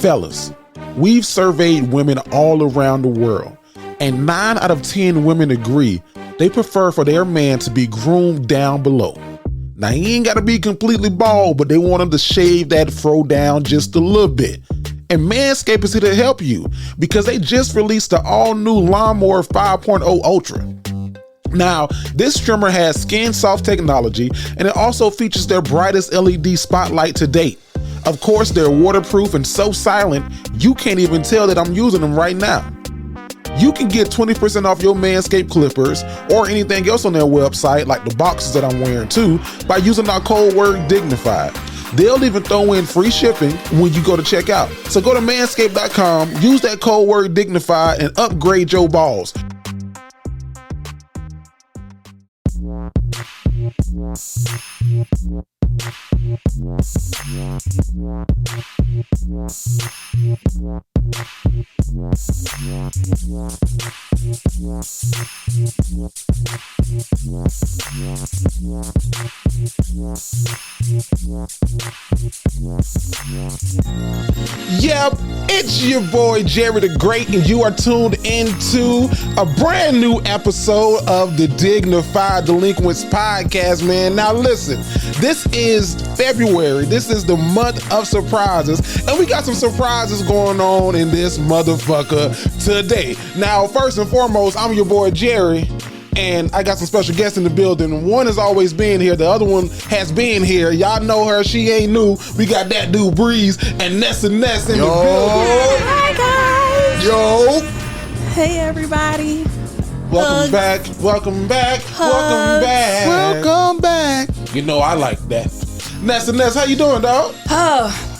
Fellas, we've surveyed women all around the world, and 9 out of 10 women agree they prefer for their man to be groomed down below. Now, he ain't got to be completely bald, but they want him to shave that fro down just a little bit. And Manscaped is here to help you because they just released the all-new Lawnmower 5.0 Ultra. Now, this trimmer has skin soft technology, and it also features their brightest LED spotlight to date. Of course, they're waterproof and so silent, you can't even tell that I'm using them right now. You can get 20% off your Manscaped clippers or anything else on their website, like the boxes that I'm wearing too, by using our code word Dignified. They'll even throw in free shipping when you go to check out. So go to manscaped.com, use that code word Dignified, and upgrade your balls. Yep, it's your boy Jerry the Great, and you are tuned into a brand new episode of the Dignified Delinquents podcast, man. Now listen, this is February. This is the month of surprises, and we got some surprises going on in this motherfucker today. Now, first and foremost, I'm your boy Jerry, and I got some special guests in the building. One has always been here. The other one has been here. Y'all know her. She ain't new. We got that dude Breeze and Nessa Ness in the building. Hi, guys. Yo. Hey, everybody. Welcome back. Welcome back. Welcome back. Welcome back. You know I like that. Nessa Ness, how you doing, dog?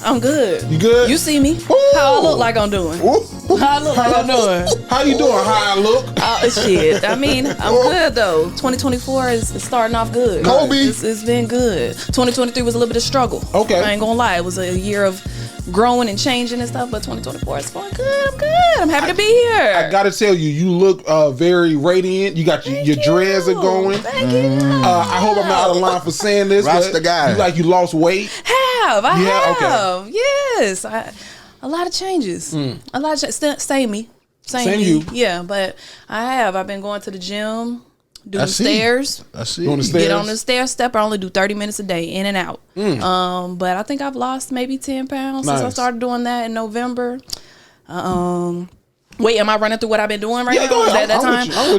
I'm good. You good? You see me? Ooh. How I look like I'm doing? Ooh. How I look like I'm doing? How you doing? How I look? Shit. I mean, I'm good though. 2024 is starting off good. Kobe. It's been good. 2023 was a little bit of struggle. Okay. I ain't gonna lie. It was a year of growing and changing and stuff, but 2024 is going good. I'm good. I'm happy to be here. I gotta tell you, you look very radiant. You got your dreads are going. Thank you. I hope I'm not out of line for saying this, Rasta but guy. you lost weight. I Yeah, have. Yes. A lot of changes. A lot of Same me. Same you. Yeah, but I've been going to the gym, do I the see. stairs. I see. Doing the stairs. Get on the stair step. I only do 30 minutes a day, in and out. But I think I've lost maybe 10 pounds since I Nice. started doing that in November. Wait, am I running through what I've been doing right Yeah, now? go ahead. Is that I'm time?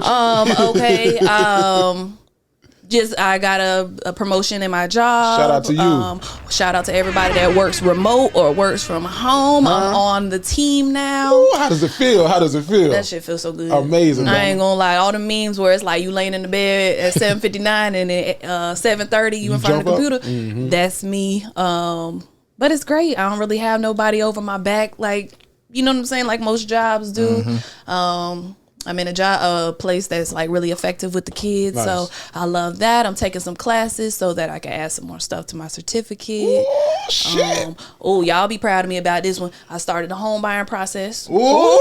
with you. Okay. Just I got a promotion in my job. Shout out to you. Shout out to everybody that works remote or works from home. I'm on the team now. Ooh, how does it feel? How does it feel? That shit feels so good. Amazing, I bro. ain't gonna lie. All the memes where it's like you laying in the bed at 7:59 and at 7:30 you in front of the jump up? computer. That's me. But it's great. I don't really have nobody over my back like, you know what I'm saying, like most jobs do. I'm in a place that's like really effective with the kids, Nice. so I love that. I'm taking some classes so that I can add some more stuff to my certificate. Ooh, shit. Y'all be proud of me about this one. I started the home buying process. Ooh.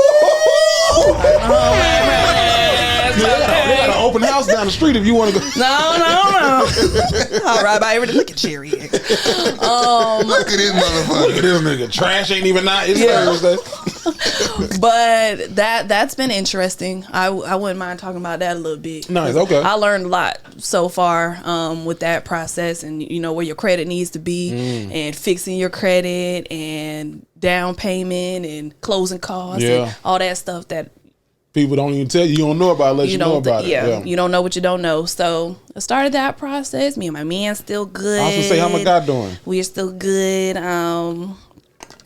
We got an open house down the street if you want to go. No. All right, by everything. Look at Cherry. Look at this motherfucker. Look at this nigga. Trash ain't even not. It's Thursday. But that's been interesting. I wouldn't mind talking about that a little bit. Nice, okay. I learned a lot so far with that process, and you know where your credit needs to be, and fixing your credit, and down payment, and closing costs, Yeah. and all that stuff that People don't even tell you. You don't know about it unless you know about it. yeah, you don't know what you don't know. So I started that process. Me and my man still good. I was gonna say, how my guy doing? We're still good.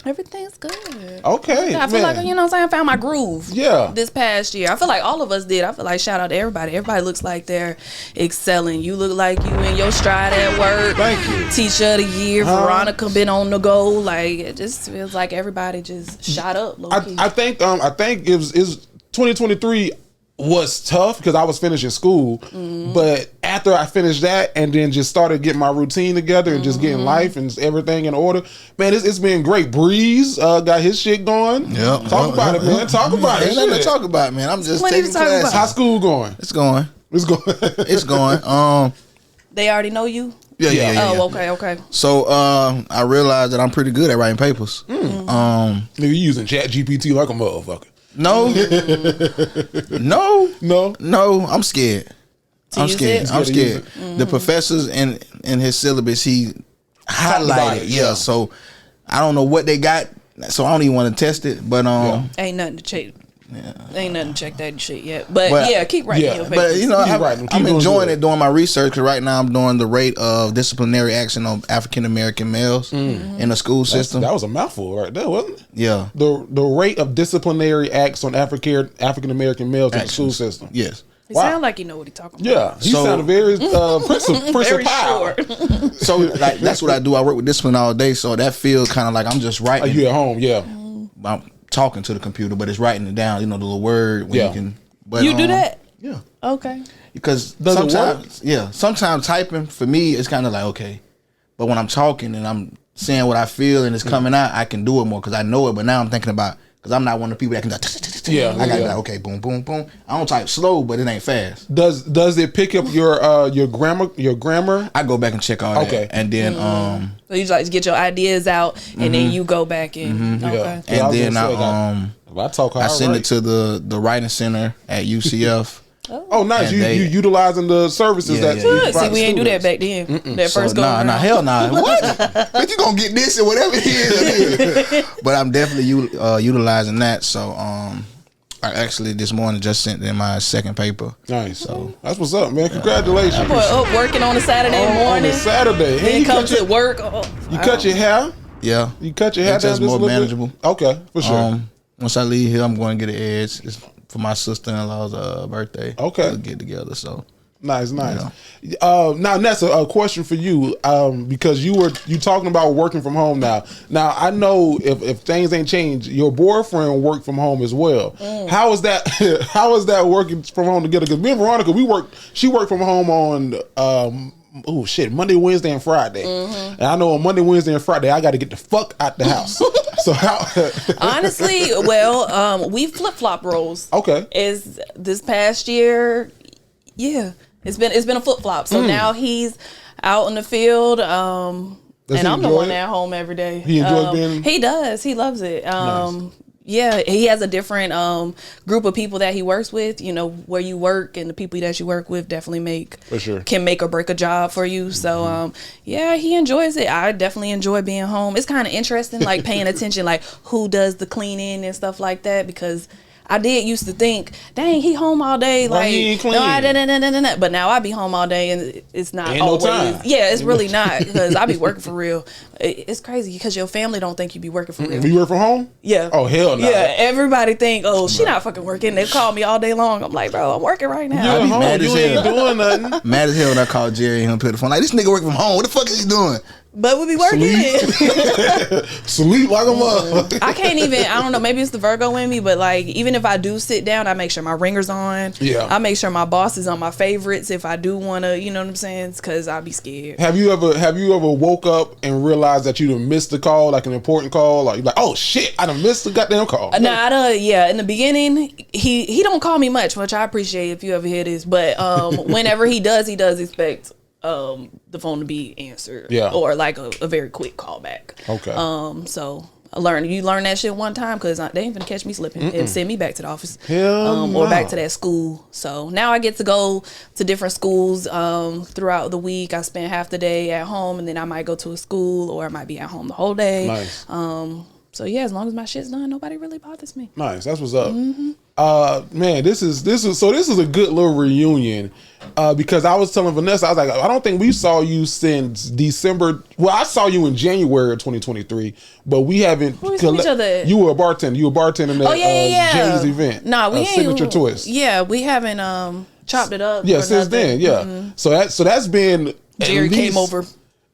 Everything's good. Okay, I feel man. like, you know what I'm saying, I found my groove. Yeah. This past year. I feel like all of us did. I feel like shout out to everybody. Everybody looks like they're excelling. You look like you in your stride at work. Thank you. Teacher of the year. Veronica been on the go. Like, it just feels like everybody just shot up. I think it was 2023 was tough because I was finishing school, but after I finished that and then just started getting my routine together and just getting life and everything in order, man, it's been great. Breeze got his shit going. Yep. Talk about it, man. Talk about it. Ain't nothing to Shit. talk about, man. I'm just Plenty to taking talk about. classes. How's school going? It's going. It's going. It's going. They already know you Yeah. Oh, okay. So I realized that I'm pretty good at writing papers. Nigga, you using Chat GPT like a motherfucker. No. I'm scared. I'm scared. The professors in his syllabus, he highlighted. Yeah. So I don't know what they got. So I don't even want to test it. But ain't nothing to check. Yeah. Ain't nothing to check that shit yet. But yeah, keep writing your papers. But you know, I'm enjoying it doing my research because right now I'm doing the rate of disciplinary action on African American males in the school system. That was a mouthful right there, wasn't it? Yeah. The rate of disciplinary acts on African American males in the school system. Yes. He sound like he know what he talking about. Yeah, he sounded very principled. Very short. So like that's what I do. I work with discipline all day, so that feels kind of like I'm just writing. You at home, yeah. I'm talking to the computer, but it's writing it down. You know, the little word when you can. But, you do that? Yeah. Okay. Because sometimes typing for me is kind of like okay, but when I'm talking and I'm saying what I feel and it's coming out, I can do it more because I know it. But now I'm thinking about because I'm not one of the people that can. I gotta be like okay, boom, boom, boom. I don't type slow, but it ain't fast. Does it pick up your grammar? Your grammar? I go back and check all that, and then so you like get your ideas out, and then you go back and okay. And then I send it to the writing center at UCF. Oh, nice! You utilizing the services that. See, we ain't do that back then. That first go around. Hell nah. What? But you gonna get this or whatever it is. But I'm definitely utilizing that. So I actually this morning just sent in my second paper. Nice. So that's what's up, man. Congratulations. Boy, up working on a Saturday morning. On a Saturday. Then come to work. You cut your hair. Yeah. You cut your hair it's down just just more a little manageable. Bit? Okay, for sure. Once I leave here, I'm going to get an edge. It's for my sister-in-law's birthday. Okay. We'll get together, so. Nice. Now, Nessa, a question for you, because you talking about working from home now. Now, I know if things ain't changed, your boyfriend worked from home as well. How is that? How is that working from home together? Because me and Veronica, she worked from home on Monday, Wednesday, and Friday. And I know on Monday, Wednesday, and Friday, I got to get the fuck out the house. So how? Honestly, we flip-flop roles. Okay. Is this past year? Yeah, it's been a flip-flop. So now he's out in the field. And I'm the one at home every day. He enjoys being. He does. He loves it. Nice. Yeah, he has a different group of people that he works with. You know, where you work and the people that you work with definitely can make or break a job for you. So, yeah, he enjoys it. I definitely enjoy being home. It's kind of interesting, like paying attention, like who does the cleaning and stuff like that, because I did used to think, dang, he home all day, like he ain't clean. No, but now I be home all day and it's not ain't always. No time. Yeah, it's really not, because I be working for real. It's crazy because your family don't think you be working for real. You work from home? Yeah. Oh hell no. Yeah, everybody think, oh, she not fucking working. They call me all day long. I'm like, bro, I'm working right now. You're at home. Mad as You ain't hell. doing nothing. Mad as hell when I called Jerry and him put the phone like this nigga work from home. What the fuck is he doing? But we be working. Sleep like a mother. I can't even, I don't know, maybe it's the Virgo in me, but like, even if I do sit down, I make sure my ringer's on. Yeah. I make sure my boss is on my favorites if I do want to, you know what I'm saying? Because I'll be scared. Have you ever woke up and realized that you done missed the call, like an important call? Like, you're like, oh shit, I done missed the goddamn call. Yeah, in the beginning, he don't call me much, which I appreciate if you ever hear this, but whenever he does expect the phone to be answered, or like a very quick call back. Okay. So I learned that shit one time because they ain't gonna catch me slipping and send me back to the office, Hell or no. back to that school. So now I get to go to different schools throughout the week. I spend half the day at home, and then I might go to a school, or I might be at home the whole day. Nice. So yeah, as long as my shit's done, nobody really bothers me. Nice. That's what's up. Man, this is a good little reunion. Because I was telling Vannessa, I was like, I don't think we saw you since December. Well, I saw you in January of 2023, but we haven't. Who we seen each other at? You were a bartender. You were bartending at Jay's event. Nah, we ain't. Signature Twist. Yeah, we haven't chopped it up. Yeah, since then. Yeah. Mm-hmm. So that's been. Jerry came over.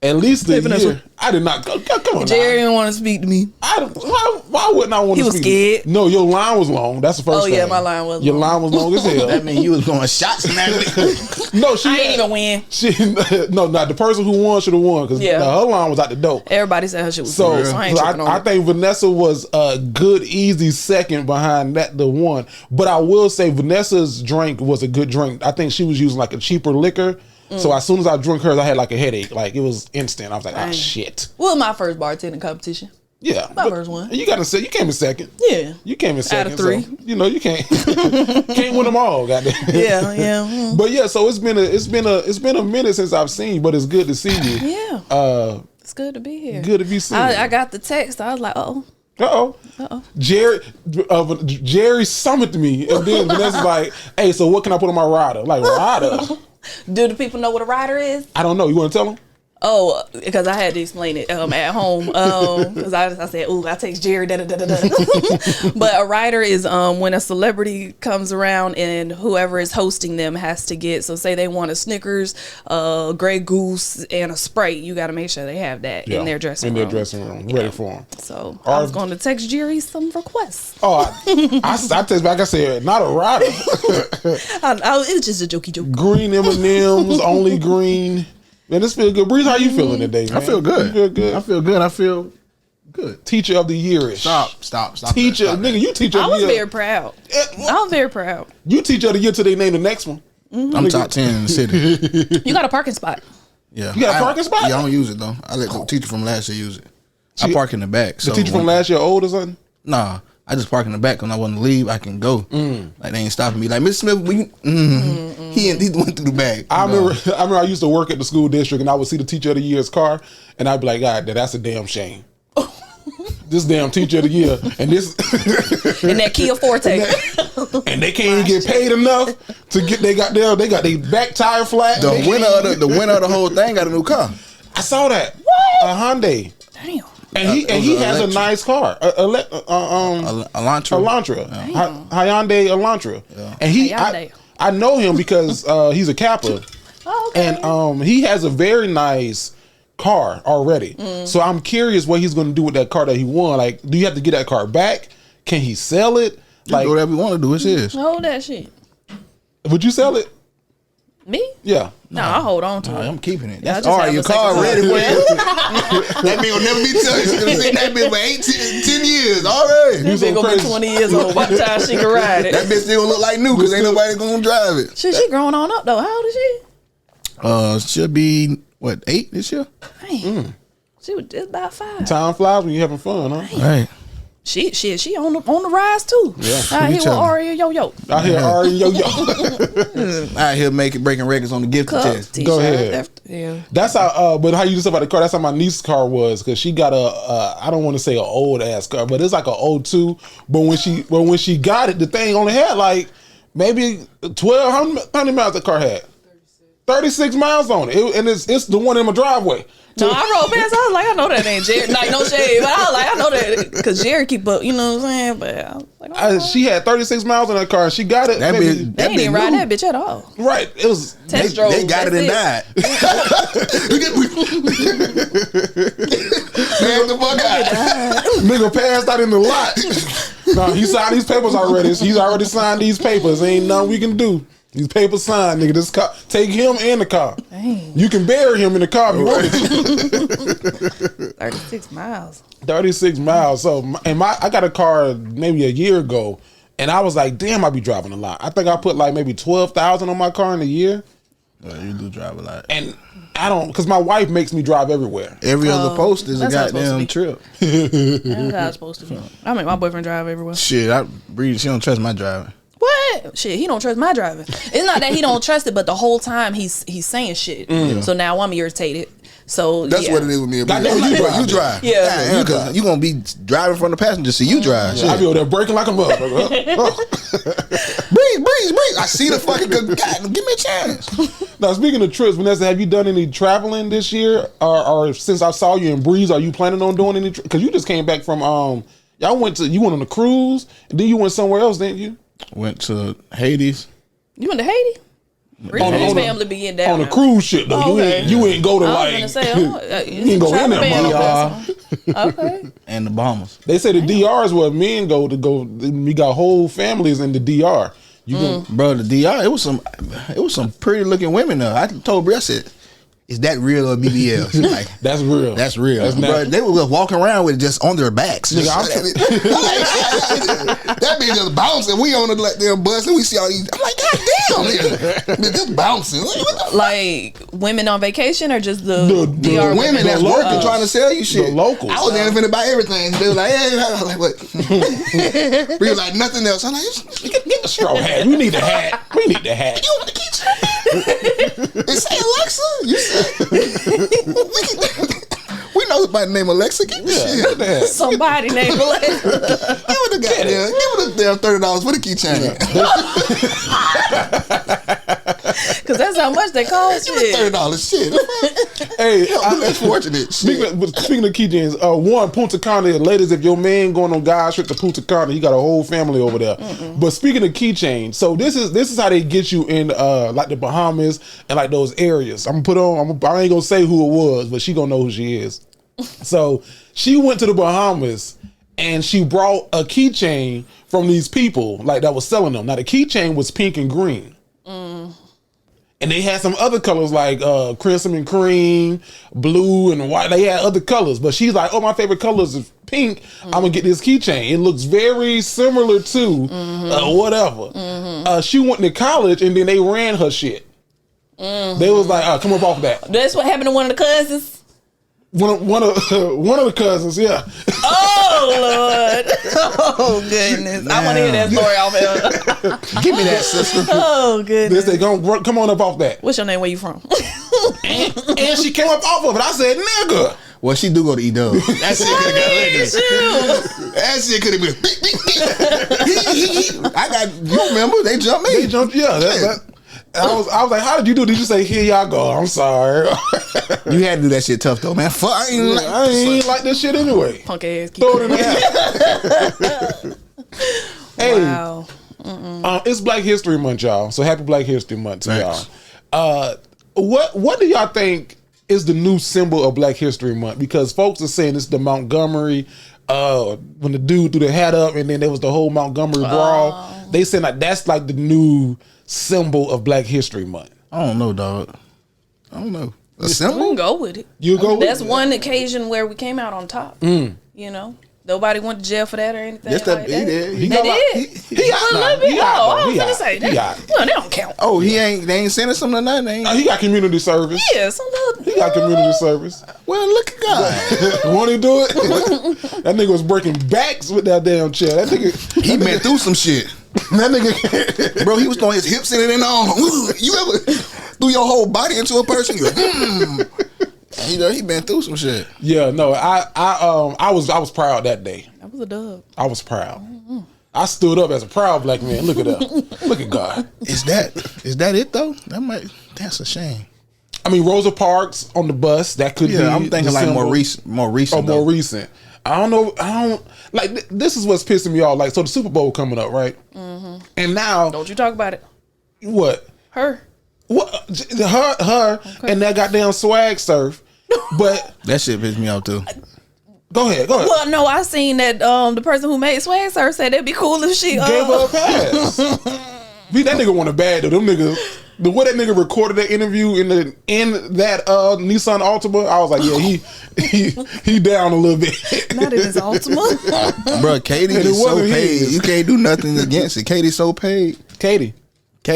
At least a Vanessa. year. I did not. Come on, Jerry now. didn't want to speak to me. Why wouldn't I want to speak? He was scared. No, your line was long. That's the first thing. Oh yeah, my line was Your long. line was long as hell. That mean you was going shots in that nigga. No, I ain't even win. No, not the person who won should have won because her line was out the dope. Everybody said her shit was So, good, so I ain't tripping on I it. think Vannessa was a good, easy second behind the one. But I will say Vanessa's drink was a good drink. I think she was using like a cheaper liquor. So as soon as I drank hers, I had like a headache. Like it was instant. I was like, oh shit. Well, my first bartending competition. Yeah, my first one. You got to say you came in second. Yeah, you came in second. Out of 3. So, you know you can't win them all. Goddamn. Yeah. But yeah, so it's been a minute since I've seen you, but it's good to see you. Yeah. It's good to be here. Good to be seen. I got the text. I was like, Uh-oh. Jerry summoned me, and then Vanessa's like, hey, so what can I put on my rider? Like, rider? Do the people know what a rider is? I don't know. You want to tell them? Oh, because I had to explain it at home. Because I said, "Ooh, I text Jerry." Da, da, da, da, da. But a rider is when a celebrity comes around and whoever is hosting them has to get. So say they want a Snickers, Grey Goose, and a Sprite. You got to make sure they have that in their dressing room. Ready for them. So I was going to text Jerry some requests. Oh, I text back. I said, not a rider. It was just a jokey joke. Green M&Ms, only green. Man, this feel good. Breeze, how you feeling today, man? I feel good. You feel good? I feel good. I feel good. Teacher of the year-ish. Stop. Teacher, stop nigga, you teacher of the year. I was very proud. I was very proud. You teacher of the year till they name the next one. I'm top 10 in the city. You got a parking spot. Yeah. You got a parking spot? Yeah, I don't use it, though. I let the teacher from last year use it. I park in the back. The teacher from last year old or something? Nah. I just park in the back when I want to leave. I can go. Like they ain't stopping me. Like Mr. Smith, he went through the back. I remember I used to work at the school district, and I would see the teacher of the year's car, and I'd be like, God, that's a damn shame. This damn teacher of the year, and this and that Kia Forte, and they can't even get paid enough to get. They got their back tire flat. The winner of the whole thing got a new car. I saw that. What? A Hyundai. Damn. And he has a nice car, Elantra. Elantra, Hyundai Elantra, and I know him because he's a Kappa, and he has a very nice car already. So I'm curious what he's going to do with that car that he won. Like, do you have to get that car back? Can he sell it? Like, do whatever you want to do. It's his. Hold that shit. Would you sell it? Me? Yeah. No, I'll hold on to it. I'm keeping it. That's all right. Your car ready for you. That bitch will never be touched. That bitch for 10 years. All right. That bitch gonna be 20 years old by the time she can ride it. That bitch still look like new because ain't nobody gonna drive it. Shit, she growing on up though. How old is she? She'll be 8 this year. Dang. She was just about 5. Time flies when you're having fun, huh? Right. She on the rise too. Yeah. Out here with Ari yo. Out here Ari yo. Out here breaking records on the gift test. Go ahead. Yeah. That's how. But how you just about the car? That's how my niece's car was, because she got I don't want to say an old ass car, but it's like an '02. But when she got it, the thing only had like maybe 12. How many miles the car had? 36 miles on it, and it's the one in my driveway. No, I rolled past. I was like, I know that ain't Jerry. Like, no shade, but I was like, I know that because Jerry keep up. You know what I'm saying? But I was like, she had 36 miles in her car, and she got it. That they didn't even ride that bitch at all. Right? It was test drove. They got it and died. Man, the fuck out. Nigga passed out in the lot. No, he signed these papers already. He's already signed these papers. Ain't nothing we can do. These papers signed, nigga. This car, take him and the car. Dang. You can bury him in the car if you want to. 36 miles. 36 miles. So, I got a car maybe a year ago, and I was like, damn, I be driving a lot. I think I put like maybe 12,000 on my car in a year. You do drive a lot. And I don't, because my wife makes me drive everywhere. Every other post is a goddamn trip. That's how it's supposed to be. I make my boyfriend drive everywhere. Shit, she don't trust my driving. What? Shit, he don't trust my driving. It's not that he don't trust it, but the whole time he's saying shit. So now I'm irritated. So that's what it is with me. You drive. Yeah. You gonna be driving from the passenger seat. You drive. I be over there braking like a motherfucker. Breeze. I see the fucking good guy. Give me a chance. Now, speaking of trips, Vanessa, have you done any traveling this year, or since I saw you in Breeze? Are you planning on doing any? Because you just came back from you went on a cruise, and then you went somewhere else, didn't you? Went to Hades. You went to Haiti? His family be getting down on a cruise ship though. Oh, okay. You ain't go to I like. was gonna say, you ain't go in there, okay. And the Bahamas. They say the DR is where men go to go. We got whole families in the DR. You bro, the DR. It was some pretty looking women there. I told Bree, I said, is that real or BBL? She's like, That's real. that's real. That's Bro, they were walking around with it just on their backs. Nigga, That bitch just bouncing. We on the like damn bus and we see all these. I'm like, God damn, nigga, just bouncing. Like women on vacation or just the Women that's working trying to sell you shit. The locals. I was there finna buy everything. They was like, hey, I was like, what? We was like nothing else. I'm like, Get the straw hat. We need the hat. We need the hat. you want the keychain? It say Alexa. You say we know somebody named Alexa. Get the shit. Get the hat. somebody named Alexa. Give it the goddamn. Give it the damn $30 for the keychain. Because that's how much they cost. Give it $30. Shit. Hey, I'm less fortunate. Shit. speaking of keychains, one, Punta Cana, ladies, if your man going on guys trip to Punta Cana, he got a whole family over there. But speaking of keychains, so this is how they get you in like the Bahamas and like those areas. I ain't gonna say who it was, but she gonna know who she is. So she went to the Bahamas and she brought a keychain from these people like that was selling them. Now the keychain was pink and green. And they had some other colors like crimson and cream, blue and white. They had other colors, but she's like, "Oh, my favorite colors is pink. I'm gonna get this keychain. It looks very similar to whatever." She went to college and then they ran her shit. They was like, "Come up off that." That's what happened to one of the cousins. One of the cousins, yeah. Oh Lord! Oh goodness! I want to hear that story off air. Give me that, sister. Oh goodness! They say, come on up off that. What's your name? Where you from? And she came up off of it. I said, "Nigga." Well, she do go to E-Dub. That shit could have got That shit could have been. I got. You remember? They jumped me. They jumped. Yeah. I was like, "How did you do?" Did you say, "Here y'all go"? I'm sorry. You had to do that shit tough though, man. Fuck, I ain't like this shit anyway. Punk ass. Throw it in the hat. Hey, Wow. It's Black History Month, y'all. So happy Black History Month to y'all. What do y'all think is the new symbol of Black History Month? Because folks are saying it's the Montgomery. When the dude threw the hat up, and then there was the whole Montgomery brawl. They saying like that's like the new symbol of Black History Month. I don't know, dog. I don't know. A We symbol? can go with it. You go with That's it? one occasion where we came out on top. You know, nobody went to jail for that or anything. Yes, like he that. did. He They got did. He got A little bit. I was gonna say that. Well, they don't count. Oh, they ain't sending something or nothing. They ain't. He got community service. Yeah, some little. He got community service. Well, look at God. Won't he do it? That nigga was breaking backs with that damn chair. That nigga, He been through some shit. that nigga. Bro, he was throwing his hips in it and all. You ever threw your whole body into a person? You like, he been through some shit. Yeah, no, I was proud that day. That was a dub. I was proud. I stood up as a proud black man. Look at that. Look at God. Is that it though? That's a shame. I mean, Rosa Parks on the bus. That could be. Yeah, I'm thinking the like symbol. more recent. Oh, more recent. I don't know. I don't like. This is what's pissing me off. Like, so the Super Bowl coming up, right? And now, Don't you talk about it. what? Her. What? Her, and that goddamn swag surf. But That shit pissed me off too. go ahead. Well, no, I seen that the person who made Swag Sir said it'd be cool if she Gave her a pass. That nigga want a bad though. Them niggas. The way that nigga recorded that interview in that Nissan Altima, I was like, yeah, he down a little bit. not in his Altima. Bro, Katie And it is so wasn't paid. his. You can't do nothing against it. Katie's so paid. Katie.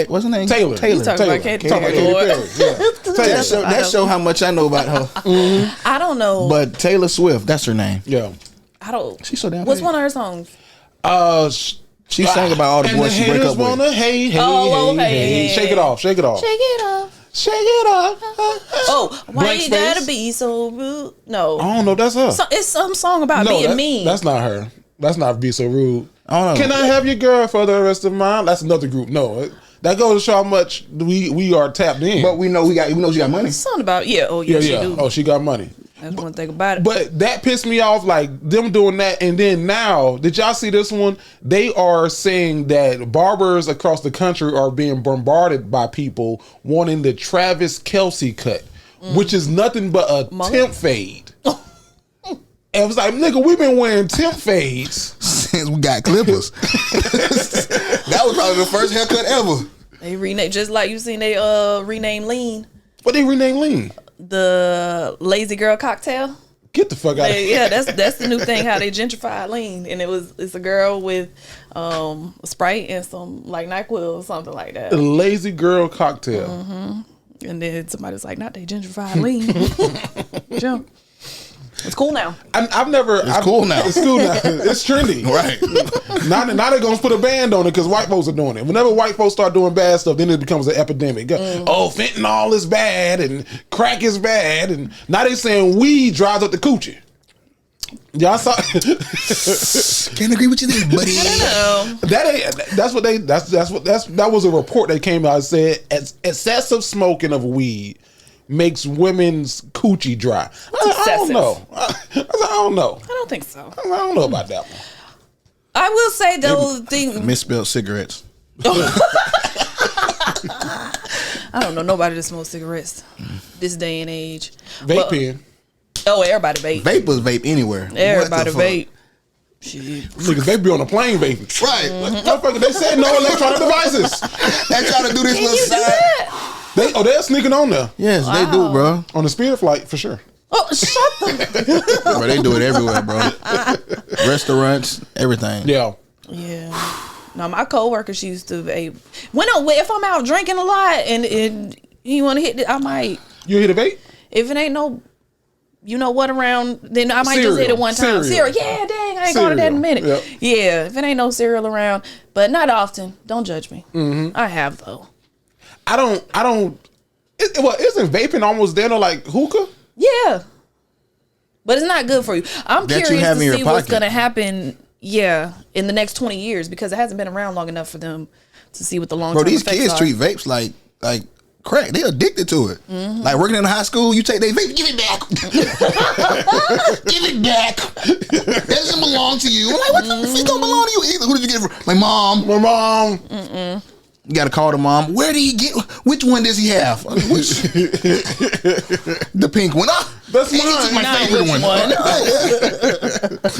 What's her name? Taylor. You talking about Katy Talking about Perry, Katy Lord. Perry. Yeah. Taylor. That show how much I know about her. I don't know. But Taylor Swift, that's her name. Yeah. I don't. She's so damn What's paid. one of her songs? She sang about all the boys she break up with. Wanna, hey, Oh, okay, hey. yeah. Shake it off. Shake it off. Shake it off. Shake it off. Oh, why Blank you Space? gotta be so rude? No, I don't know. That's her. it's some song about being mean. That's not her. That's not Be So Rude. I don't know. Can I have your girl for the rest of mine? That's another group. No. That goes to show how much we are tapped in. But we know she got money. Something about she do. Oh, she got money. That's one thing about it. But that pissed me off, like them doing that. And then now, did y'all see this one? They are saying that barbers across the country are being bombarded by people wanting the Travis Kelce cut, which is nothing but a temp fade. And it was like, nigga, we've been wearing temp fades Since we got clippers. That was probably the first haircut ever. They rename just like you seen they rename Lean. What they rename lean? the lazy girl cocktail. Get the fuck out of here. Yeah, that's the new thing. How they gentrified lean, and it's a girl with Sprite and some like NyQuil or something like that. The lazy girl cocktail. And then somebody's like, "Not they gentrified lean." Jump. It's cool now. It's cool now. It's cool now. It's trendy. Right. Now they're going to put a ban on it because white folks are doing it. Whenever white folks start doing bad stuff, then it becomes an epidemic. Oh, fentanyl is bad and crack is bad. And now they're saying weed drives up the coochie. Y'all saw. Can't agree with you there, buddy. That was a report that came out and said excessive smoking of weed makes women's coochie dry. I don't know. I don't know. I don't think so. I don't know about that one. I will say though, Misspelled cigarettes. I don't know nobody that smokes cigarettes this day and age. Vape pen. Oh, everybody vape. Vape was vape anywhere. Everybody vape. Shit. Niggas, they be on a plane vaping. Right. Motherfucker, they said no electronic devices. They try to do this little side. They're sneaking on there. Yes, they do, bro. On the Spirit flight, for sure. Oh, shut the. Bro, they do it everywhere, bro. Restaurants, everything. Yeah. Yeah. No, my coworker, she used to vape. If I'm out drinking a lot and you want to hit it, I might. You hit a vape? If it ain't no, you know what around, then I might just hit it one time. Cereal. Yeah, dang, I ain't called it that in a minute. Yep. Yeah, if it ain't no cereal around, but not often. Don't judge me. I have though. I don't. Isn't vaping almost there to like hookah? Yeah, but it's not good for you. I'm curious to see what's gonna happen. Yeah, in the next 20 years because it hasn't been around long enough for them to see what the long term effects are. Bro, these kids treat vapes like crack. They're addicted to it. Like working in high school, you take their vape, give it back. Give it back. That doesn't belong to you. I'm like, what the fuck don't belong to you either? Who did you get it from? My mom. My mom. You gotta call the mom. Where did he get? Which one does he have? Which? The pink one. That's mine. My favorite one.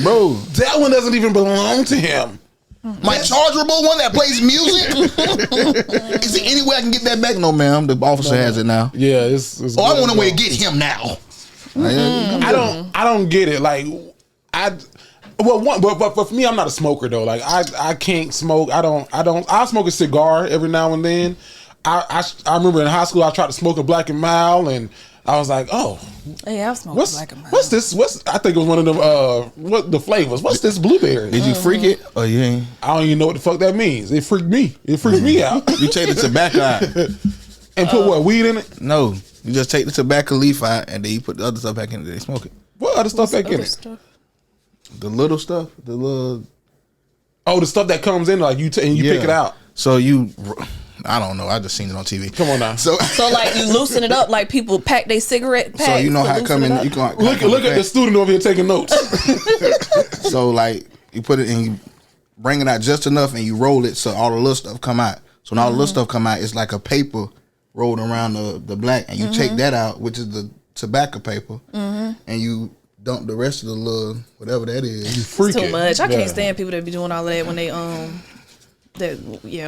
Bro, that one doesn't even belong to him. My chargeable one that plays music. Is there any way I can get that back? No, ma'am. The officer has it now. Yeah, it's I want a way to get him now. I don't get it. Like but for me, I'm not a smoker though. Like I can't smoke. I'll smoke a cigar every now and then. I remember in high school I tried to smoke a Black and Mild and I was like, oh, hey, I've smoked Black and Mild. What's this? I think it was one of them. What the flavors? What's this blueberry? Did you freak it? Oh, you ain't. I don't even know what the fuck that means. It freaked me. It freaked me out. You take the tobacco out and put what, weed in it? No, you just take the tobacco leaf out and then you put the other stuff back in it. They smoke it. What other stuff back in it? The little stuff, the stuff that comes in, like you pick it out. So I don't know. I just seen it on TV. Come on now. So like you loosen it up, like people pack their cigarette packs. So you know how it come in. You can look at the student over here taking notes. So like you put it and you bring it out just enough, and you roll it so all the little stuff come out. So when all the little stuff come out, it's like a paper rolled around the black, and you take that out, which is the tobacco paper, and you dump the rest of the little whatever that is. You freak it's too much. I can't stand people that be doing all of that when they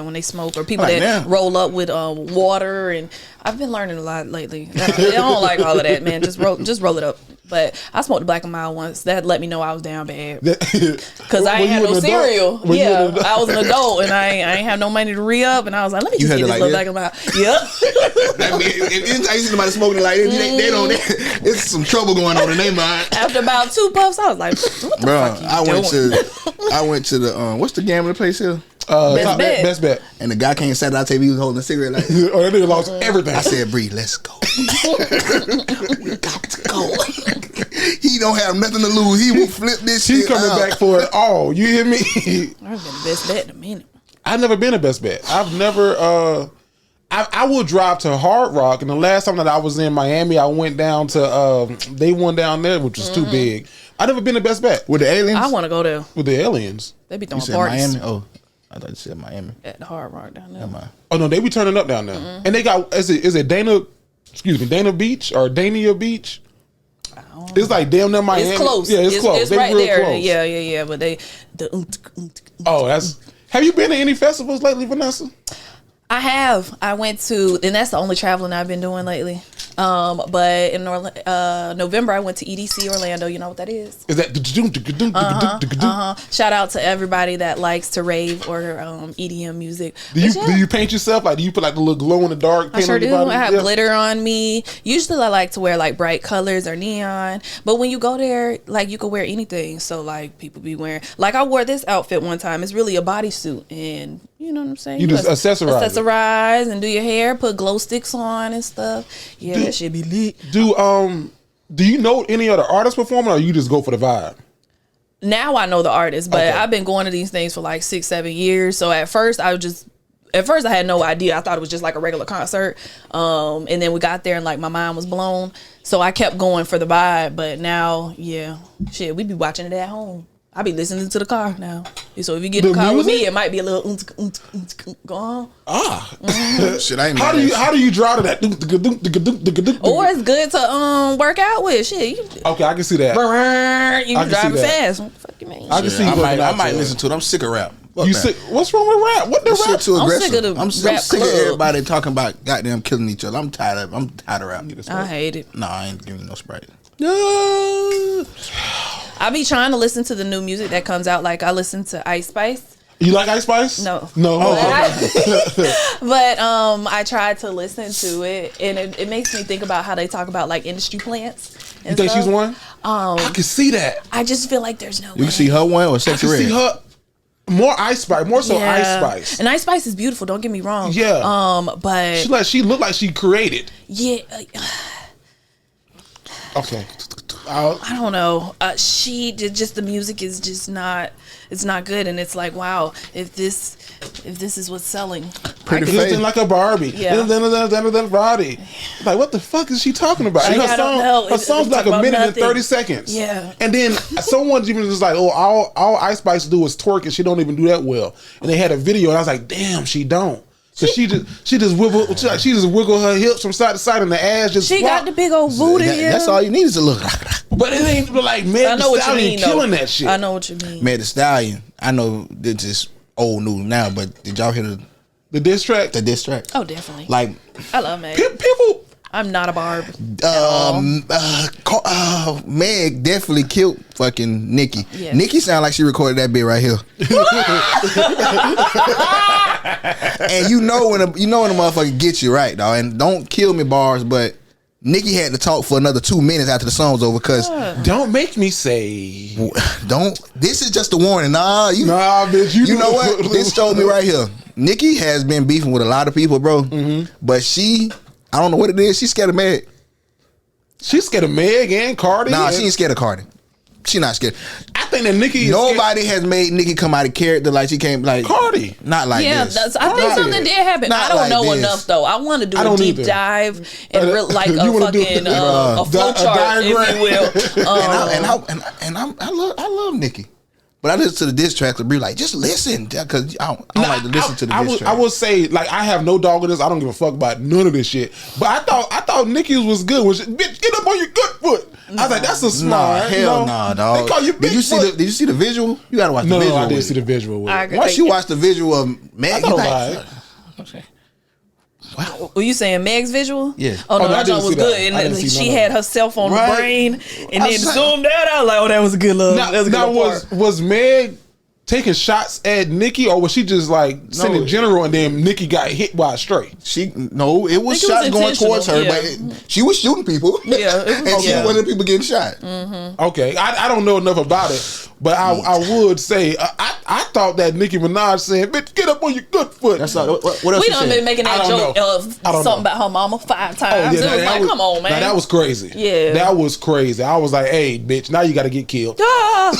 when they smoke or people that roll up with water, and I've been learning a lot lately. I don't like all of that, man. Just roll it up. But I smoked the Black and Mild once. That let me know I was down bad because I ain't had no cereal. Yeah, I was an adult and I ain't have no money to re-up, and I was like, let me just get this little Black and Mild. Yep. I mean, if I see somebody smoking like they don't. It's some trouble going on in their mind. After about 2 puffs, I was like, what the fuck are you doing? I went to the what's the gambling place here? Best Bet. And the guy came sat out table. He was holding a cigarette. Like, oh, that nigga lost everything. I said, "Bree, let's go. We got to go." He don't have nothing to lose. He will flip this shit. He's coming back for it all. You hear me? I've been Best Bet in a minute. I've never been a Best Bet. I've never. I will drive to Hard Rock, and the last time that I was in Miami, I went down to they one down there, which was too big. I never been to Best Bet with the aliens. I want to go there with the aliens. They be throwing parties. Miami? Oh, I thought you said Miami. At the Hard Rock down there. Oh no, they be turning up down there, and they got is it Dana Beach or Dania Beach? It's like damn near Miami. It's close. Yeah, it's close. It's they right real there. Close. Yeah. But Oh, that's. Have you been to any festivals lately, Vannessa? I have. I went to, and that's the only traveling I've been doing lately. But in November, I went to EDC Orlando. You know what that is? Is that Shout out to everybody that likes to rave or EDM music. Do you paint yourself? Like, do you put like the little glow in the dark paint I sure on your do. body? I have glitter on me. Usually I like to wear like bright colors or neon. But when you go there, like you can wear anything. So like people be wearing, like I wore this outfit one time. It's really a bodysuit, and you know what I'm saying? You just accessorize and do your hair, put glow sticks on and stuff. Yeah, that shit be lit. Do you know any other artists performing, or you just go for the vibe? Now I know the artist, but Okay. I've been going to these things for like 6-7 years. So at first I had no idea. I thought it was just like a regular concert. And then we got there and like my mind was blown. So I kept going for the vibe. But now, yeah, shit, we be watching it at home. I be listening to the car now. So if you get in the car with me, it might be a little go on. Shit, I ain't How do you draw to that? Or it's good to work out with. Shit, Okay, I can see that. you I can driving see that. fast. What the fuck you mean? I can see. I you might working out listen to it. I'm sick of rap. Fuck You rap. sick? What's wrong with rap? What the This shit rap? too I'm aggressive. sick of the I'm rap sick club. of everybody talking about goddamn killing each other. I'm tired of rap. I hate it. No, I ain't giving you no Sprite. I be trying to listen to the new music that comes out. Like I listen to Ice Spice. You like Ice Spice? No. Oh, But I tried to listen to it, and it makes me think about how they talk about like industry plants. You think she's one? I can see that. I just feel like there's no. You can see her one or I Sexy can Red. see her. More Ice Spice. More so Ice Spice. And Ice Spice is beautiful. Don't get me wrong. Yeah. But She looked like she created. yeah, Okay. I don't know. She did just the music is just not. It's not good, and it's like wow. If this is what's selling, Pretty Looking face. like a Barbie. Yeah. Then Barbie. Like, what the fuck is she talking about? And I don't know. Her song's It's like a about minute and nothing. 30 seconds. Yeah. And then someone's even just like, oh, all Ice Spice do is twerk, and she don't even do that well. And they had a video, and I was like, damn, she don't. So she just wiggle her hips from side to side, and the ass just. she flop. got the big old booty. That's all you need is a look. But it ain't like I Meg know Thee what you Stallion mean. killing though. that shit. I know what you mean. Meg Thee Stallion. I know this is old news now, but did y'all hear The diss track. the diss track? Oh, definitely. Like I love Meg. People. I'm not a barb. Meg definitely killed fucking Nicki. Yes. Nicki sound like she recorded that bit right here. And you know when a motherfucker gets you right, dog. And don't kill me, bars, but Nicki had to talk for another 2 minutes after the song was over because Don't make me say. this is just a warning. Nah, bitch. You know what? This showed me right here. Nicki has been beefing with a lot of people, bro. But I don't know what it is. She's scared of Meg. She's scared of Meg and Cardi. Nah, and she ain't scared of Cardi. She not scared. I think that Nicki is Nobody has made Nicki come out of character like she came like Cardi. Not like Yeah, this. I think Cardi. something did happen. Not I don't like know this. enough though. I want to do I a don't deep either. dive and like a You wanna do- fucking a flow a chart, if diagram. you will. I love Nicki. But I listen to the diss tracks and be like, just listen, because I don't like to listen to the diss tracks. I will say, like, I have no dog in this. I don't give a fuck about none of this shit. But I thought Nicki's was good. Bitch, get up on your good foot. I was like, that's a smart. Hell nah, dog. They call you Did you see Bigfoot. Did you see the visual? You gotta watch the No, visual. I didn't with see it. the visual with it. Once you watch the visual of Meg, I you thought like, about it. okay. Were you saying Meg's visual? Yeah. Oh no, Oh, no, I that didn't joint was see that. good. I And didn't then see she none of had it. herself on Right. the brain, and I then was like- zoomed out. I was like, oh, that was a good love. That was a good Now little part. was Meg taking shots at Nicki, or was she just like sending general, and then Nicki got hit by a stray? It was it was shots going towards her, intentional, but she was shooting people. Yeah, it was- and she yeah. was one of the people getting shot. Okay, I don't know enough about it, but I would say I thought that Nicki Minaj saying, "Bitch, get up on your good foot." That's all. What else We you done said? been making I that don't joke know. of I don't something know. about her mama 5 times. It was like, come on, man. Now, that was crazy. Yeah. that was crazy. I was like, "Hey, bitch, now you got to get killed." Ah.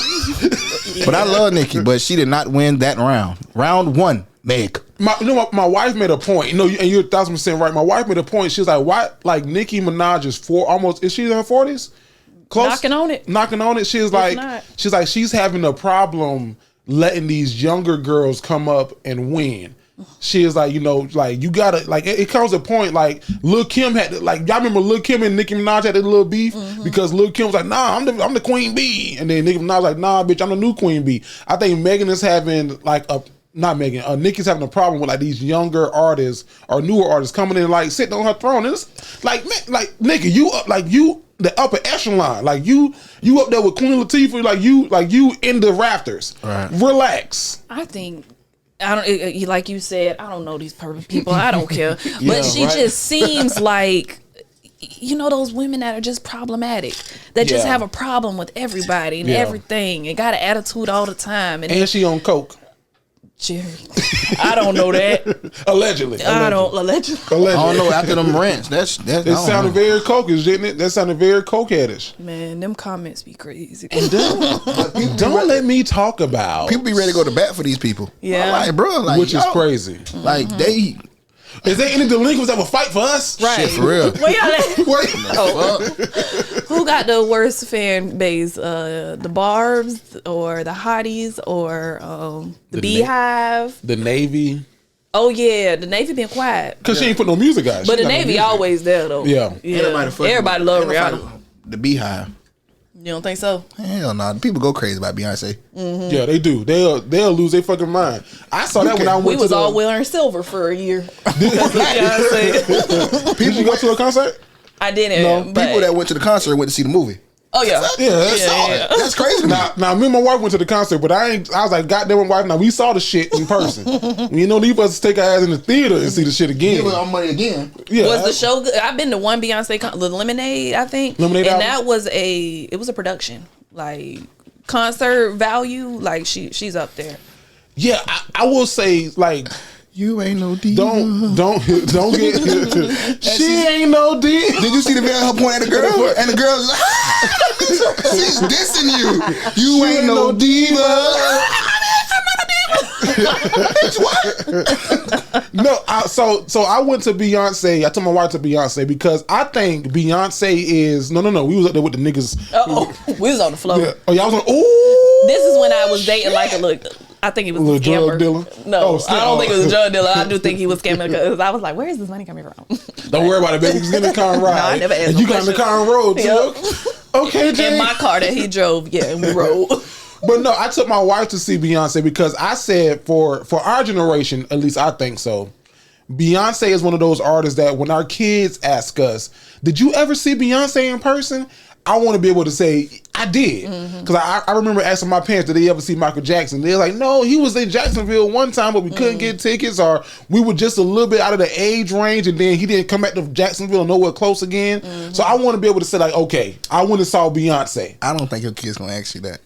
But I love Nicki, but she did not win that round. Round 1, Meg. My wife made a point. And you're 1,000% right. My wife made a point. She was like, "Why? Like Nicki Minaj is is she in her 40s? Close, Knocking on it. Knocking on it. She's not. she's having a problem letting these younger girls come up and win." She is like, like you gotta like it comes a point like Lil Kim had like y'all remember Lil Kim and Nicki Minaj had a little beef because Lil Kim was like, nah, I'm the queen bee, and then Nicki Minaj was like, nah, bitch, I'm the new queen bee. I think Megan is having like not Megan, Nicki's having a problem with like these younger artists or newer artists coming in like sitting on her throne. And it's like, man, like Nicki, you the upper echelon, like you up there with Queen Latifah, like you in the rafters. Right. Relax. I think. I don't like you said. I don't know these perfect people. I don't care, but she just seems like those women that are just problematic. That just have a problem with everybody and everything, and got an attitude all the time. And she on coke. Jerry, I don't know that. Allegedly. I don't know after them rants. That sounded very cokish, didn't it? That sounded very cokeheadish. Man, them comments be crazy. Don't let me talk about. People be ready to go to bat for these people. Yeah, I'm like, bro, like, which is crazy. Like they. Is there any delinquents that will fight for us? Right. Shit, for real. Who got the worst fan base? The Barbs or the Hotties or the Beehive? The Navy. Oh yeah, the Navy been quiet. Because she ain't put no music out. But the Navy always there though. Yeah. Everybody love Rihanna. The Beehive. You don't think so? Hell no. People go crazy about Beyonce. Mm-hmm. Yeah, they do. They'll lose their fucking mind. I saw that when I went to We was all wearing silver for a year. Beyonce. Did you go to a concert? I didn't. No, but people that went to the concert went to see the movie. Oh yeah, That's crazy. Now me and my wife went to the concert, but I was like, goddamn, my wife. Now we saw the shit in person. You know, these us take our ass in the theater and see the shit again. Give our money again. Yeah, was the show good? I've been to one Beyonce, the Lemonade, I think, Lemonade and album? it was a production, like concert value, like she's up there. Yeah, I will say like. You ain't no diva. Don't get. She ain't no diva. Did you see the video of her pointing at the girl? And the girl's like, she's dissing you. You ain't no diva. No, so I went to Beyonce. I took my wife to Beyonce because I think Beyonce is no. We was up there with the niggas. We was on the floor. Yeah. Oh, y'all was on. Ooh. This is when I was dating like a look. I think he was a drug scammer. dealer? No, I don't think it was a drug dealer. I do think he was scamming because I was like, "Where is this money coming from?" Don't worry about it, baby. Just get in the car and ride. No, I never asked and no you got in the car and rode too. Yep. Okay, Jay. In my car that he drove, and we rode. But no, I took my wife to see Beyonce because I said for our generation, at least I think so, Beyonce is one of those artists that when our kids ask us, "Did you ever see Beyonce in person?" I want to be able to say I did, because I remember asking my parents, did they ever see Michael Jackson? They're like, no, he was in Jacksonville one time, but we couldn't get tickets, or we were just a little bit out of the age range, and then he didn't come back to Jacksonville nowhere close again. So I want to be able to say like, okay, I went and saw Beyonce. I don't think your kid's gonna ask you that.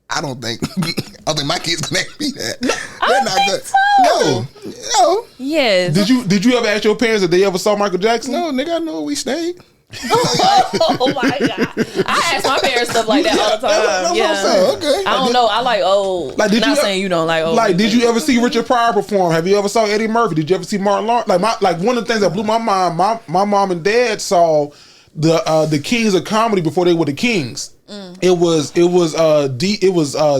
I don't think my kids gonna ask me that. They're not good. So. No. Yes. Did you ever ask your parents if they ever saw Michael Jackson? No, nigga, I know where we stayed. Oh my god! I ask my parents stuff like that all the time. That's what I'm saying. Okay. I don't know. I like old. Like, did not you saying you don't like old. Like, did you ever see Richard Pryor perform? Have you ever saw Eddie Murphy? Did you ever see Martin Lawrence? Like one of the things that blew my mind. My mom and dad saw the Kings of Comedy before they were the Kings. It was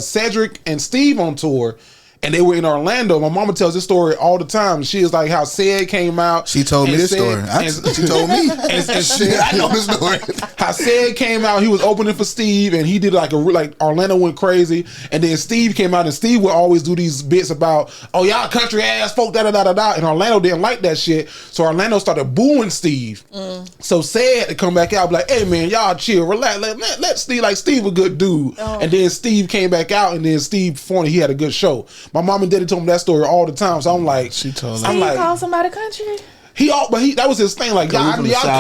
Cedric and Steve on tour. And they were in Orlando. My mama tells this story all the time. She is like how Ced came out. She told me this story. She told me. And Ced, I know this story. How Ced came out, he was opening for Steve, and he did like Orlando went crazy. And then Steve came out, and Steve would always do these bits about, oh, y'all country ass folk, da da da da da. And Orlando didn't like that shit, so Orlando started booing Steve. So Ced had to come back out, be like, hey man, y'all chill, relax, let Steve, like Steve a good dude. And then Steve came back out, and then Steve performed. He had a good show. My mom and daddy told me that story all the time, so I'm like, she told me. He called somebody country. That was his thing. Like, y'all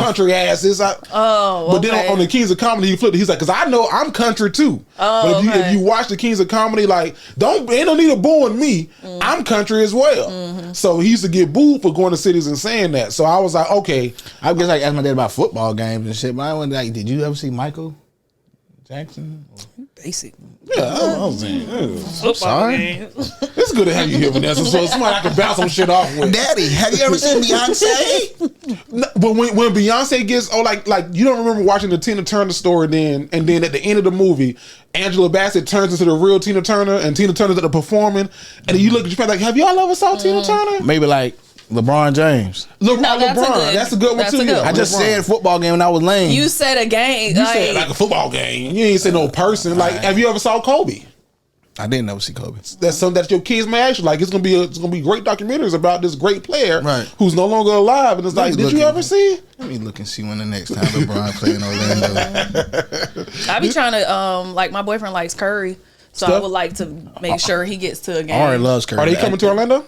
country asses. But then on the Kings of Comedy, he flipped it. He's like, because I know I'm country too. But if you watch the Kings of Comedy, like, ain't no need of booing me. I'm country as well. So he used to get booed for going to cities and saying that. So I was like, okay. I guess I asked my dad about football games and shit, but I was like, did you ever see Michael Jackson? Basic. Yeah, I was saying. I'm sorry. It's good to have you here, Vannessa. So somebody I can bounce some shit off with. Daddy, have you ever seen Beyonce? No, but when Beyonce gets like you don't remember watching the Tina Turner story then, and then at the end of the movie, Angela Bassett turns into the real Tina Turner, and Tina Turner's at the performing, and then you look at your friend like, have y'all ever saw Tina Turner? Maybe like LeBron James. LeBron, that's a good one too. I just said football game when I was lame. You said a game. You said like a football game. You ain't said no person. Like, have you ever saw Kobe? I didn't never see Kobe. That's something that your kids may actually like. It's gonna be great documentaries about this great player who's no longer alive. And it's like, did you ever see? Let me look and see when the next time LeBron play in Orlando. I be trying to like my boyfriend likes Curry, so I would like to make sure he gets to a game. Ari loves Curry. Are they coming to Orlando?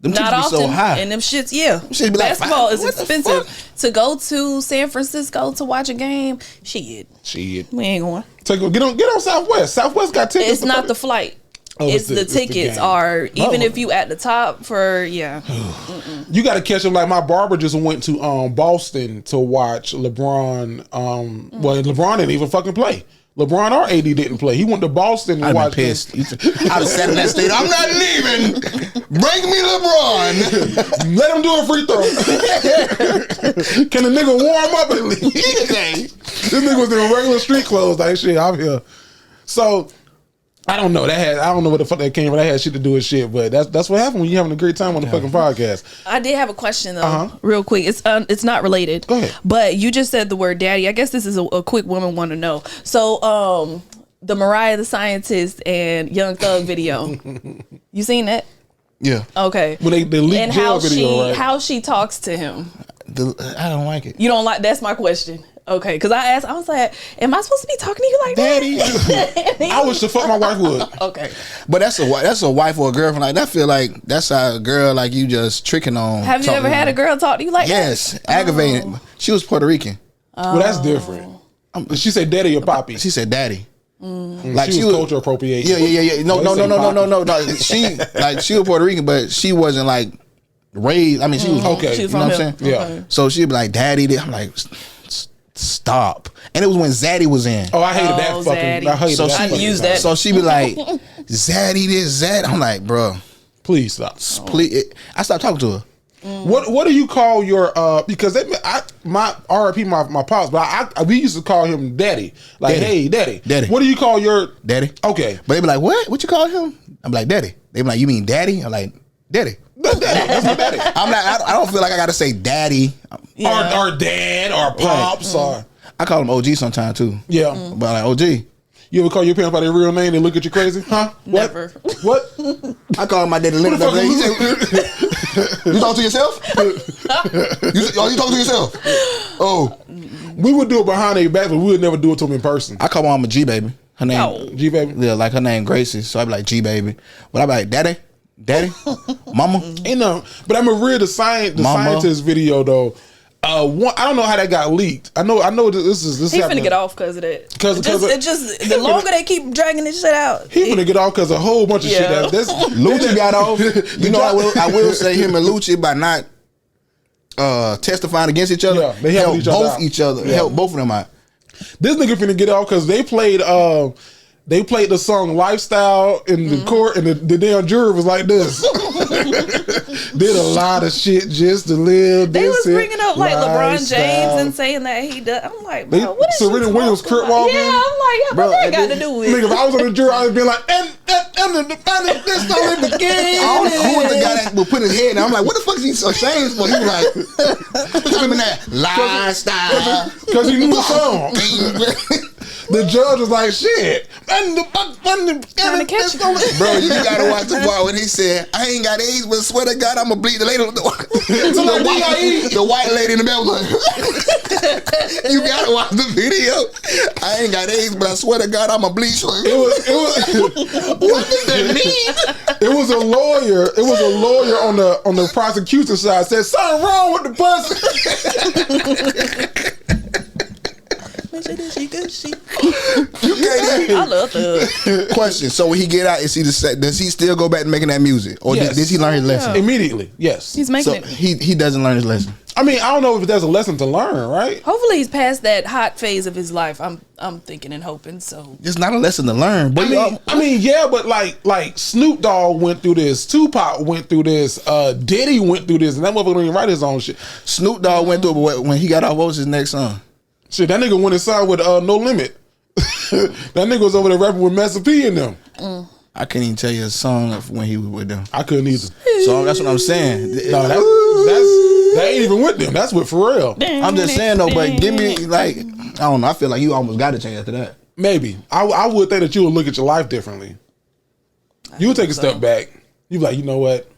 Them Not often, so high. and them shits, yeah. Shit be like, basketball is what the expensive. To go to San Francisco to watch a game, shit, we ain't going. Get on Southwest. Southwest got tickets. It's not the flight. It's the tickets are even if you at the top for You got to catch them. Like my barber just went to Boston to watch LeBron. Well, LeBron didn't even fucking play. LeBron or AD didn't play. He went to Boston and watched. Pissed. I'd have sat in that state. I'm not leaving. Bring me LeBron. Let him do a free throw. Can the nigga warm up at least? This nigga was in regular street clothes. Like shit, I'm here. So I don't know. I don't know what the fuck that came from. That had shit to do with shit. But that's what happened when you're having a great time on the fucking podcast. I did have a question though, real quick. It's not related. Go ahead. But you just said the word daddy. I guess this is a quick woman want to know. So the Mariah the Scientist and Young Thug video. You seen that? Yeah. Okay. When they leaked and how she talks to him. I don't like it. You don't like? That's my question. Okay, because I was like, am I supposed to be talking to you like Daddy? that? I wish the fuck my wife would. Okay. But that's a wife or a girlfriend. Like, I feel like that's a girl like you just tricking on. Have you ever had a girl talk to you like that? Yes. Aggravated. She was Puerto Rican. Well, that's different. She said daddy or poppy? She said daddy. Like she was culture appropriation. Yeah. No. She was Puerto Rican, but she wasn't like raised. I mean, she was okay. You know what I'm saying? Yeah. Okay. So she'd be like, daddy. I'm like, stop. And it was when Zaddy was in. Oh, I hated that fucking. Zaddy. I hated So that. I used that. So she be like, Zaddy this, Zaddy. I'm like, bro, please stop. Please. I stopped talking to her. What do you call your because my RIP my pops, but we used to call him daddy. Like, hey, daddy. What do you call your daddy? Okay. But they be like, what you call him? I'm like, daddy. They be like, you mean daddy? I'm like, daddy. That's my daddy. I'm like, I don't feel like I gotta say daddy. Or dad or pops or I call him OG sometimes too. Yeah. But like OG. You ever call your parents by their real name and look at you crazy? Huh? Never. What? I call my daddy little baby. You talk to yourself? You talk to yourself? Oh. We would do it behind their back, but we would never do it to them in person. I call my mama G baby. Her name G baby? Yeah, like her name Gracie. So I be like G baby. But I be like, daddy, mama. Ain't no, but I'm a real the scientist video though. I don't know how that got leaked. I know this He finna get off because of that. Because the longer they keep dragging this shit out, he finna get off because a whole bunch of shit. Lucci got off. You know, I will say him and Lucci by not testifying against each other. Yeah, they helped each other. Yeah. Help both of them out. This nigga finna get off because they played the song "Lifestyle" in the court, and the damn jury was like this. Did a lot of shit just to live. They was bringing up like LeBron James and saying that he does. I'm like, bro, what is Serena Williams crip walking? Yeah, I'm like, what that got to do with it? Nigga, if I was on the jury, I'd be like, and the final this only began. I don't know who was the guy that would put his head down. I'm like, what the fuck is he so ashamed for? He was like, what's in that lifestyle? Because he knew the song. The judge was like, shit. Trying to catch you. Bro, you gotta watch the part when he said, I ain't got AIDS, but swear to God, I'm gonna bleed the lady. The white lady in the middle was like, you gotta watch the video. I ain't got AIDS, but I swear to God, I'm gonna bleed. What does that mean? It was a lawyer. It was a lawyer on the prosecution side said something wrong with the pussy. I love the question. So when he get out, does he still go back to making that music, or does he learn his lesson immediately? Yes, he's making it. He doesn't learn his lesson. I mean, I don't know if there's a lesson to learn, right? Hopefully, he's past that hot phase of his life. I'm thinking and hoping so. It's not a lesson to learn. But I mean, yeah, but like Snoop Dogg went through this, Tupac went through this, Diddy went through this, and that motherfucker didn't write his own shit. Snoop Dogg went through it, but when he got off, what was his next song? Shit, that nigga went inside with No Limit. That nigga was over there rapping with Master P in them. I can't even tell you a song of when he was with them. I couldn't either. So that's what I'm saying. No, that ain't even with them. That's with Pharrell. I'm just saying though, but give me like, I don't know. I feel like you almost got to change after that. Maybe. I would think that you would look at your life differently. You would take a step back. You be like, you know what?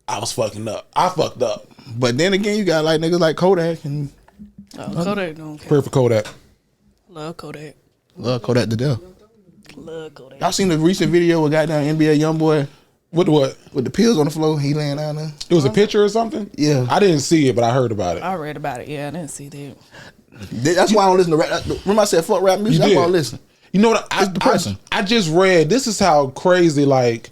I was fucking up. I fucked up. But then again, you got like niggas like Kodak and Kodak don't care. Pray for Kodak. Love Kodak. love Kodak to death. Love Kodak. Y'all seen the recent video with goddamn NBA YoungBoy What? with the pills on the floor? He laying down there. It was a picture or something? Yeah. I didn't see it, but I heard about it. I read about it. Yeah, I didn't see that. That's why I don't listen to rap. Remember I said fuck rap music? That's why I listen. You know what? It's depressing. I just read, this is how crazy like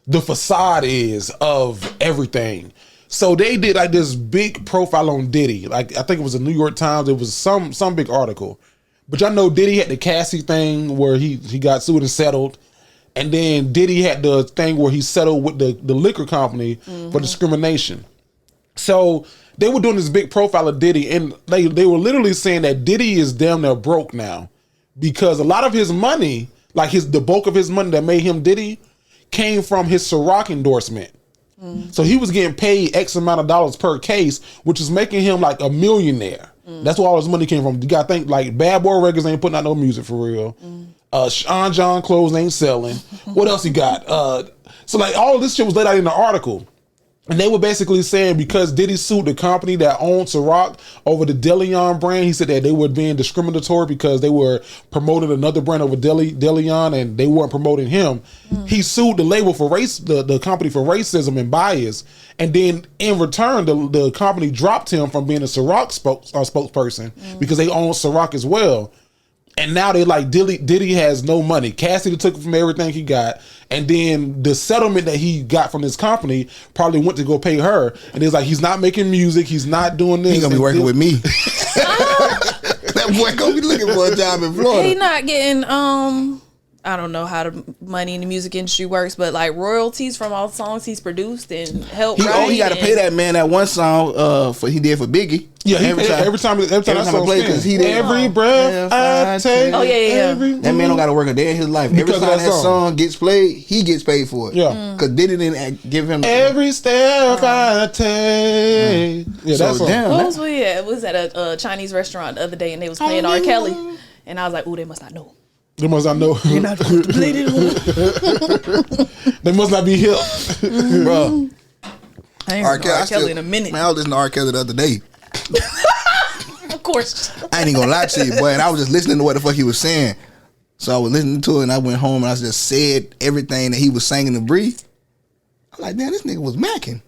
the facade is of everything. So they did like this big profile on Diddy. Like I think it was the New York Times. It was some big article. But y'all know Diddy had the Cassie thing where he got sued and settled. And then Diddy had the thing where he settled with the liquor company for discrimination. So they were doing this big profile of Diddy, and they were literally saying that Diddy is damn near broke now because a lot of his money, like the bulk of his money that made him Diddy, came from his Ciroc endorsement. So he was getting paid X amount of dollars per case, which is making him like a millionaire. That's where all his money came from. You gotta think like Bad Boy Records ain't putting out no music for real. Sean John clothes ain't selling. What else he got? So like all this shit was laid out in the article. And they were basically saying because Diddy sued the company that owned Ciroc over the Deleon brand, he said that they were being discriminatory because they were promoting another brand over Deleon and they weren't promoting him. He sued the label for the company for racism and bias. And then in return, the company dropped him from being a Ciroc spokesperson because they own Ciroc as well. And now they like Diddy has no money. Cassidy took from everything he got. And then the settlement that he got from this company probably went to go pay her. And it's like, he's not making music. He's not doing this. He gonna be working with me. That boy gonna be looking for a job in Florida. He not getting I don't know how the money in the music industry works, but like royalties from all the songs he's produced and helped write. He got to pay that man that one song he did for Biggie. Yeah, every time that song play because he did every breath I take. Oh yeah. That man don't got to work a day in his life. Every time that song gets played, he gets paid for it. Yeah, because Diddy didn't give him every step I take. Yeah, so that's damn. What was we at? It was at a Chinese restaurant the other day, and they was playing R. Kelly, and I was like, "Ooh, they must not know." They must not know. You're not supposed to play this one. They must not be hip, bro. I ain't heard R. Kelly in a minute. Man, I was listening to R. Kelly the other day. Of course. I ain't even gonna lie to you, boy. And I was just listening to what the fuck he was saying. So I was listening to it, and I went home and I just said everything that he was singing to breathe. I'm like, damn, this nigga was macking.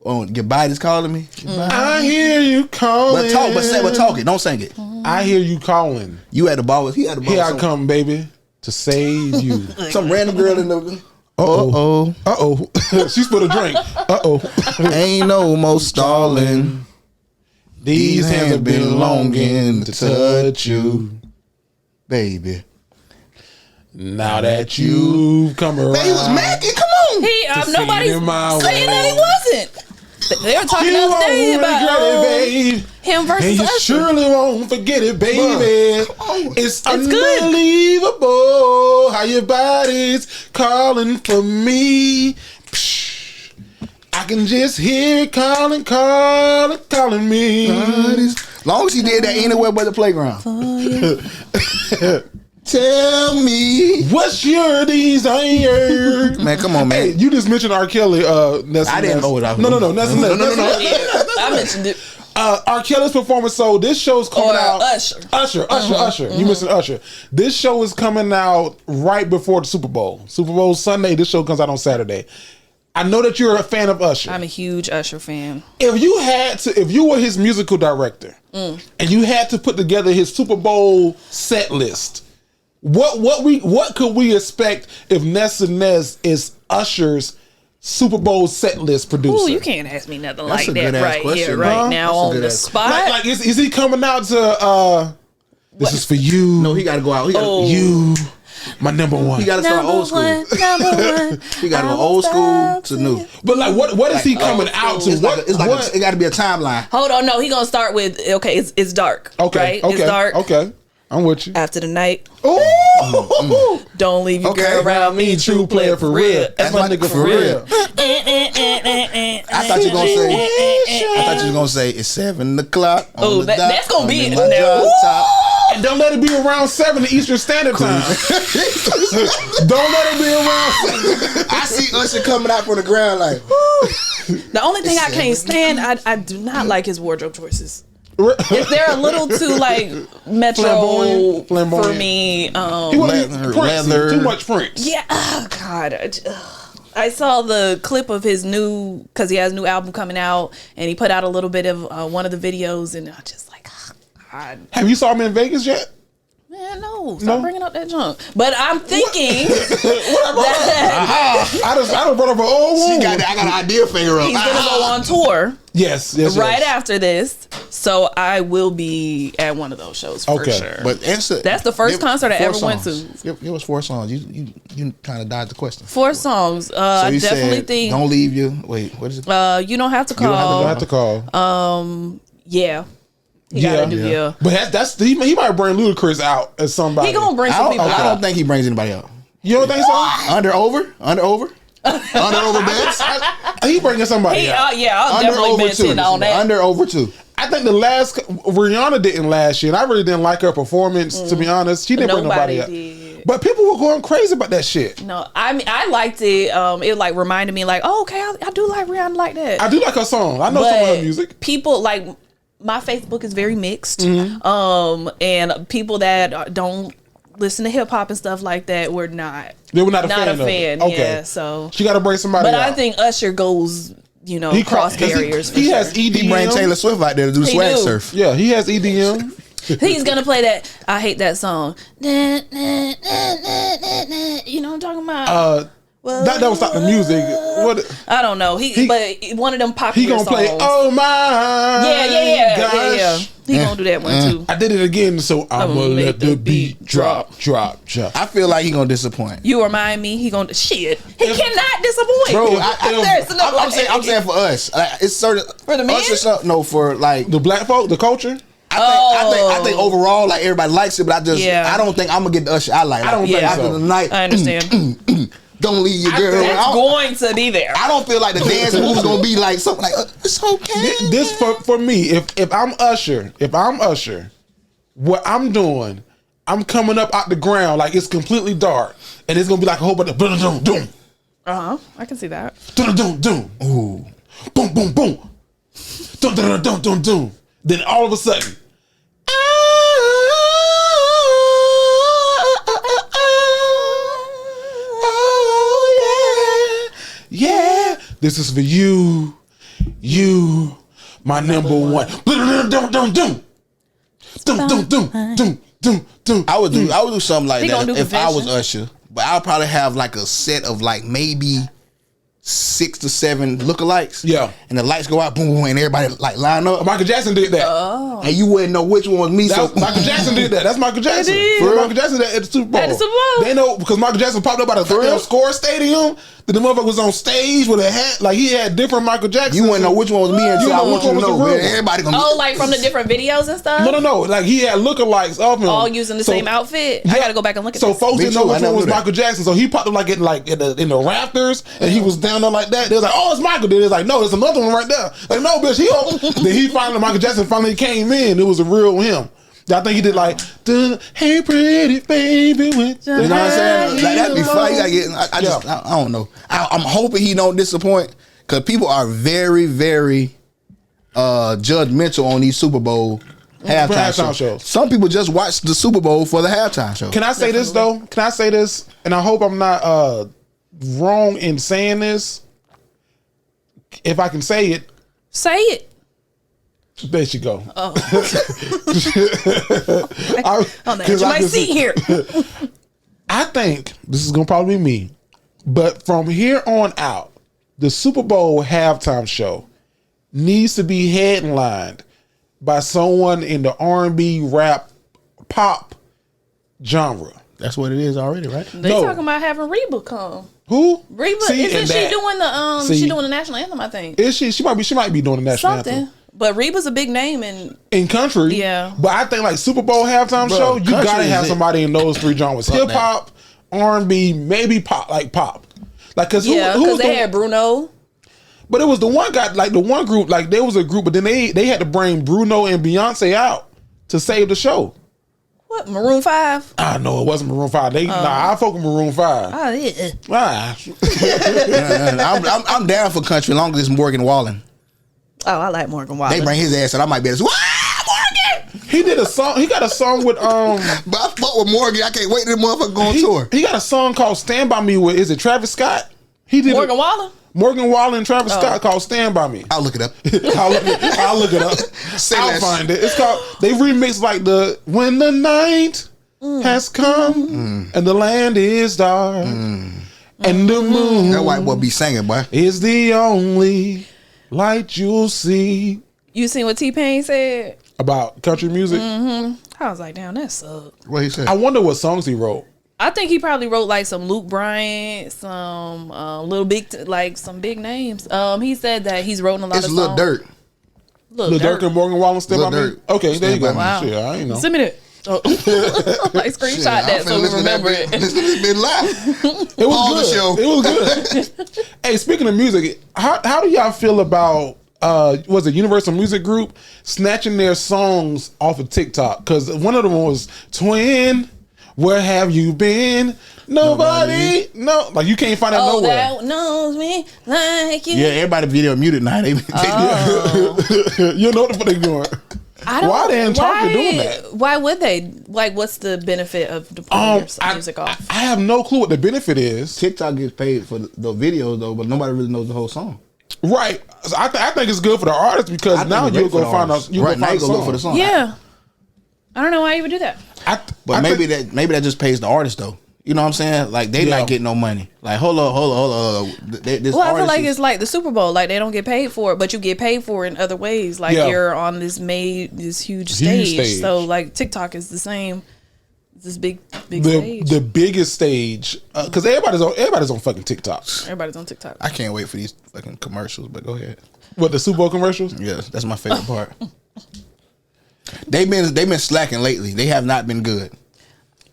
Oh, your body's calling me. I hear you calling. But talk it. Don't sing it. I hear you calling. You had the ball. He had the ball. Here I come, baby, to save you. Some random girl in the. Uh-oh. She spilled a drink. Uh-oh. Ain't no more stalling. These hands have been longing to touch you, baby. Now that you've come around. Man, he was macking. Come on. Nobody's saying that he wasn't. They were talking you the other day about him versus and you Usher. surely won't forget it, baby. It's unbelievable good. how your body's calling for me. Psh, I can just hear it calling me. Long as he did that anywhere but the playground. Tell me what's your desire. Man, come on, man. Hey, you just mentioned R. Kelly. Nessa I didn't Ness. know what I was No. doing. Nessa No. Ness. I mentioned it. R. Kelly's performance. So this show's coming out. Usher. Usher. You mentioned Usher. This show is coming out right before the Super Bowl. Super Bowl Sunday. This show comes out on Saturday. I know that you're a fan of Usher. I'm a huge Usher fan. If you were his musical director, and you had to put together his Super Bowl set list, what could we expect if Nessa Ness is Usher's Super Bowl set list producer? Ooh, you can't ask me nothing That's like a that good-ass right question, here, bro. right now That's a on the good-ass- spot. Like is he coming out to this is for you? No, he got to go out. You, my number one. He got to start old school. Number one. He got to go old school to new. But like, what is he coming out to? It got to be a timeline. Hold on, no, he gonna start with it's dark. Okay, right? It's dark. Okay, I'm with you. After the night, Ooh, don't leave your Okay. girl around me. True player for real. That's my nigga for real. I thought you were gonna say it's 7 o'clock. Oh, that's gonna be it now. Top. And don't let it be around 7 Eastern Standard Time. Don't let it be around 7. I see Usher coming out from the ground like. The only thing I can't stand, I do not like his wardrobe choices. If they're a little too like metro Flamboyant. for me, leather, too much French. yeah. Oh God, I saw the clip of his new, because he has a new album coming out, and he put out a little bit of one of the videos, and I just like, oh, God. Have you saw him in Vegas yet? Man, no, stop bringing up that junk. But I'm thinking I don't brought up an old wound. I got an idea finger up. he's gonna go on tour. Yes. Right after this, so I will be at one of those shows for sure. But that's the first concert I ever went to. It was 4 songs. You kind of dodged the question. 4 songs. So I you definitely said, think. Don't leave you. Wait, what is it? You don't have to call. You don't have to call. Yeah. He gotta do, yeah. But that's he might bring Ludacris out as somebody. He gonna bring some people out. I don't think he brings anybody out. You don't think so? Under over bets. He bringing somebody out. Yeah, I'll definitely bet in on that. Under over 2. I think the last Rihanna didn't last year, and I really didn't like her performance. To be honest, she didn't bring nobody out. Did. But people were going crazy about that shit. No, I mean I liked it. It like reminded me like, oh, okay, I do like Rihanna like that. I do like her song. I know some of her music. People like my Facebook is very mixed. And people that don't listen to hip hop and stuff like that were not. They were not a fan. Okay. Yeah, so she got to bring somebody. But out. I think Usher goes, cross barriers. He has EDM. He bring Taylor Swift out there to do swag surf. Yeah, he has EDM. He's gonna play that. I hate that song. You know what I'm talking about? That don't stop the music. What? I don't know. But one of them popular He gonna songs. play. Oh my. Yeah. He gonna do that one too. I did it again, so I'm gonna let the beat drop. I feel like he gonna disappoint. You remind me. He gonna shit. He cannot disappoint. Bro, I'm saying for us, like, it's certain for the men. For like the black folk, the culture. I think overall, like everybody likes it, but I don't think I'm gonna get the Usher I like. I don't think so. After the night, I understand. Don't leave your girl. That's going to be there. I don't feel like the dance move is gonna be like something like it's okay. This for me, if I'm Usher, what I'm doing, I'm coming up out the ground like it's completely dark, and it's gonna be like a whole bunch of boom, boom. I can see that. Doom, doom. Ooh, boom, boom, boom. Doom. Then all of a sudden. Yeah, this is for you, my number one. I would do something like that if I was Confession. Usher, but I'll probably have like a set of like maybe 6 to 7 lookalikes. Yeah, and the lights go out, boom, boom, and everybody like line up. Michael Jackson did that. And you wouldn't know which one was me. So Michael Jackson did that. That's Michael Jackson. Michael Jackson did that at the Super Bowl. They know because Michael Jackson popped up at a goddamn Score Stadium. That the motherfucker was on stage with a hat. Like he had different Michael Jacksons. You wouldn't know which one was me until I want you to know. Man, everybody gonna like from the different videos and stuff. No. Like he had lookalikes of him, all using the same outfit. I gotta go back and look at. So this. folks didn't know which one was Michael Jackson. So he popped up like in the rafters, and he was down there like that. They was like, "Oh, it's Michael." Then it's like, "No, there's another one right there." Like, "No, bitch, he." Then Michael Jackson finally came in. It was a real him. I think he did like, "Hey, pretty baby," with you know what I'm saying? Like, that'd be fun. You gotta get. I don't know. I'm hoping he don't disappoint because people are very, very judgmental on these Super Bowl halftime shows. Some people just watch the Super Bowl for the halftime show. Can I say this though? Can I say this? And I hope I'm not wrong in saying this. If I can say it, say it. There you go. Oh. On the edge of my seat here. I think this is gonna probably be me, but from here on out, the Super Bowl halftime show needs to be headlined by someone in the R&B, rap, pop genre. That's what it is already, right? They talking about having Reba come. Who? Reba? Isn't she doing the she doing the national anthem? I think. Is she? She might be doing the national anthem. But Reba's a big name in country. Yeah. But I think like Super Bowl halftime show, you gotta have somebody in those 3 genres: hip hop, R&B, maybe pop, like pop. Like because they had Bruno. But it was the one guy, like the one group, like there was a group, but then they had to bring Bruno and Beyonce out to save the show. What, Maroon 5? I know it wasn't Maroon 5. I fuck with Maroon 5. Oh, yeah. I'm down for country as long as it's Morgan Wallen. Oh, I like Morgan Wallen. They bring his ass and I might be able to say, Morgan! He did a song. He got a song with But I fuck with Morgan. I can't wait till the motherfucker go on tour. He got a song called "Stand by Me" with, is it Travis Scott? He did Morgan Wallen? Morgan Wallen and Travis Scott called "Stand by Me." I'll look it up. I'll look it up. I'll find it. It's called. They remixed like the "When the Night Has Come and the Land is Dark and the Moon." That white boy be singing, boy. Is the only light you'll see. You seen what T-Pain said? About country music? I was like, damn, that sucked. What he said? I wonder what songs he wrote. I think he probably wrote like some Luke Bryant, some Little Big, like some big names. He said that he's wrote a lot It's of Lil songs. Dirt. Lil Dirk and Morgan Wallen Stand Lil by Me? Durk. Okay, there you go. Wow. Shit, I ain't know. Send me that. Oh. Like screenshot that so we remember it. Listen to this bit live. It was Pause good. the show. It was good. Hey, speaking of music, how do y'all feel about was it Universal Music Group snatching their songs off of TikTok? Because one of them was "Twin, Where Have You Been? Nobody, no, like you can't find that nowhere." That knows me like you. Yeah, everybody video muted now. They You know what the fuck they doing? Why they in Target doing that? Why would they? Like, what's the benefit of pulling your music off? I have no clue what the benefit is. TikTok gets paid for the videos though, but nobody really knows the whole song. Right. So I think it's good for the artist because now you'll go find out. You right go now, find you go look for the song. Yeah. I don't know why you would do that. But maybe that just pays the artist though. You know what I'm saying? Like they not getting no money. Like hold on. This I feel like it's like the Super Bowl. Like they don't get paid for it, but you get paid for it in other ways. Like you're on this huge stage. So like TikTok is the same. This big stage. The biggest stage because everybody's on fucking TikTok. Everybody's on TikTok. I can't wait for these fucking commercials. But go ahead. What, the Super Bowl commercials? Yes, that's my favorite part. They've been slacking lately. They have not been good.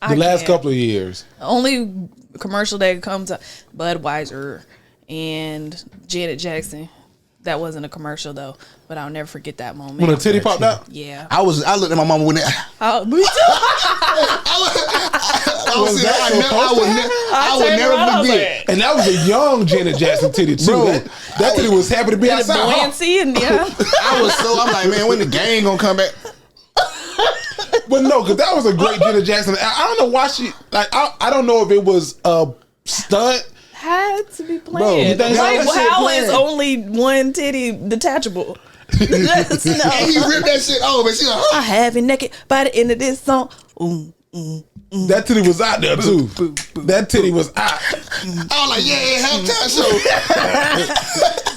The last couple of years. Only commercial that comes up, Budweiser and Janet Jackson. That wasn't a commercial though, but I'll never forget that moment. When the titty popped out? Yeah. I looked at my mama when it. Oh, me too. I would never forget. And that was a young Janet Jackson titty too. Bro, that titty was happy to be And the outside. buoyancy and yeah. I'm like, man, when the gang gonna come back? But no, because that was a great Janet Jackson. I don't know why she like. I don't know if it was a stunt. Had to be playing. Bro, like, how playing. is only one titty detachable? Just no. And he ripped that shit over. And she like, I have it naked by the end of this song. That titty was out there too. That titty was out. I was like, yeah, halftime show.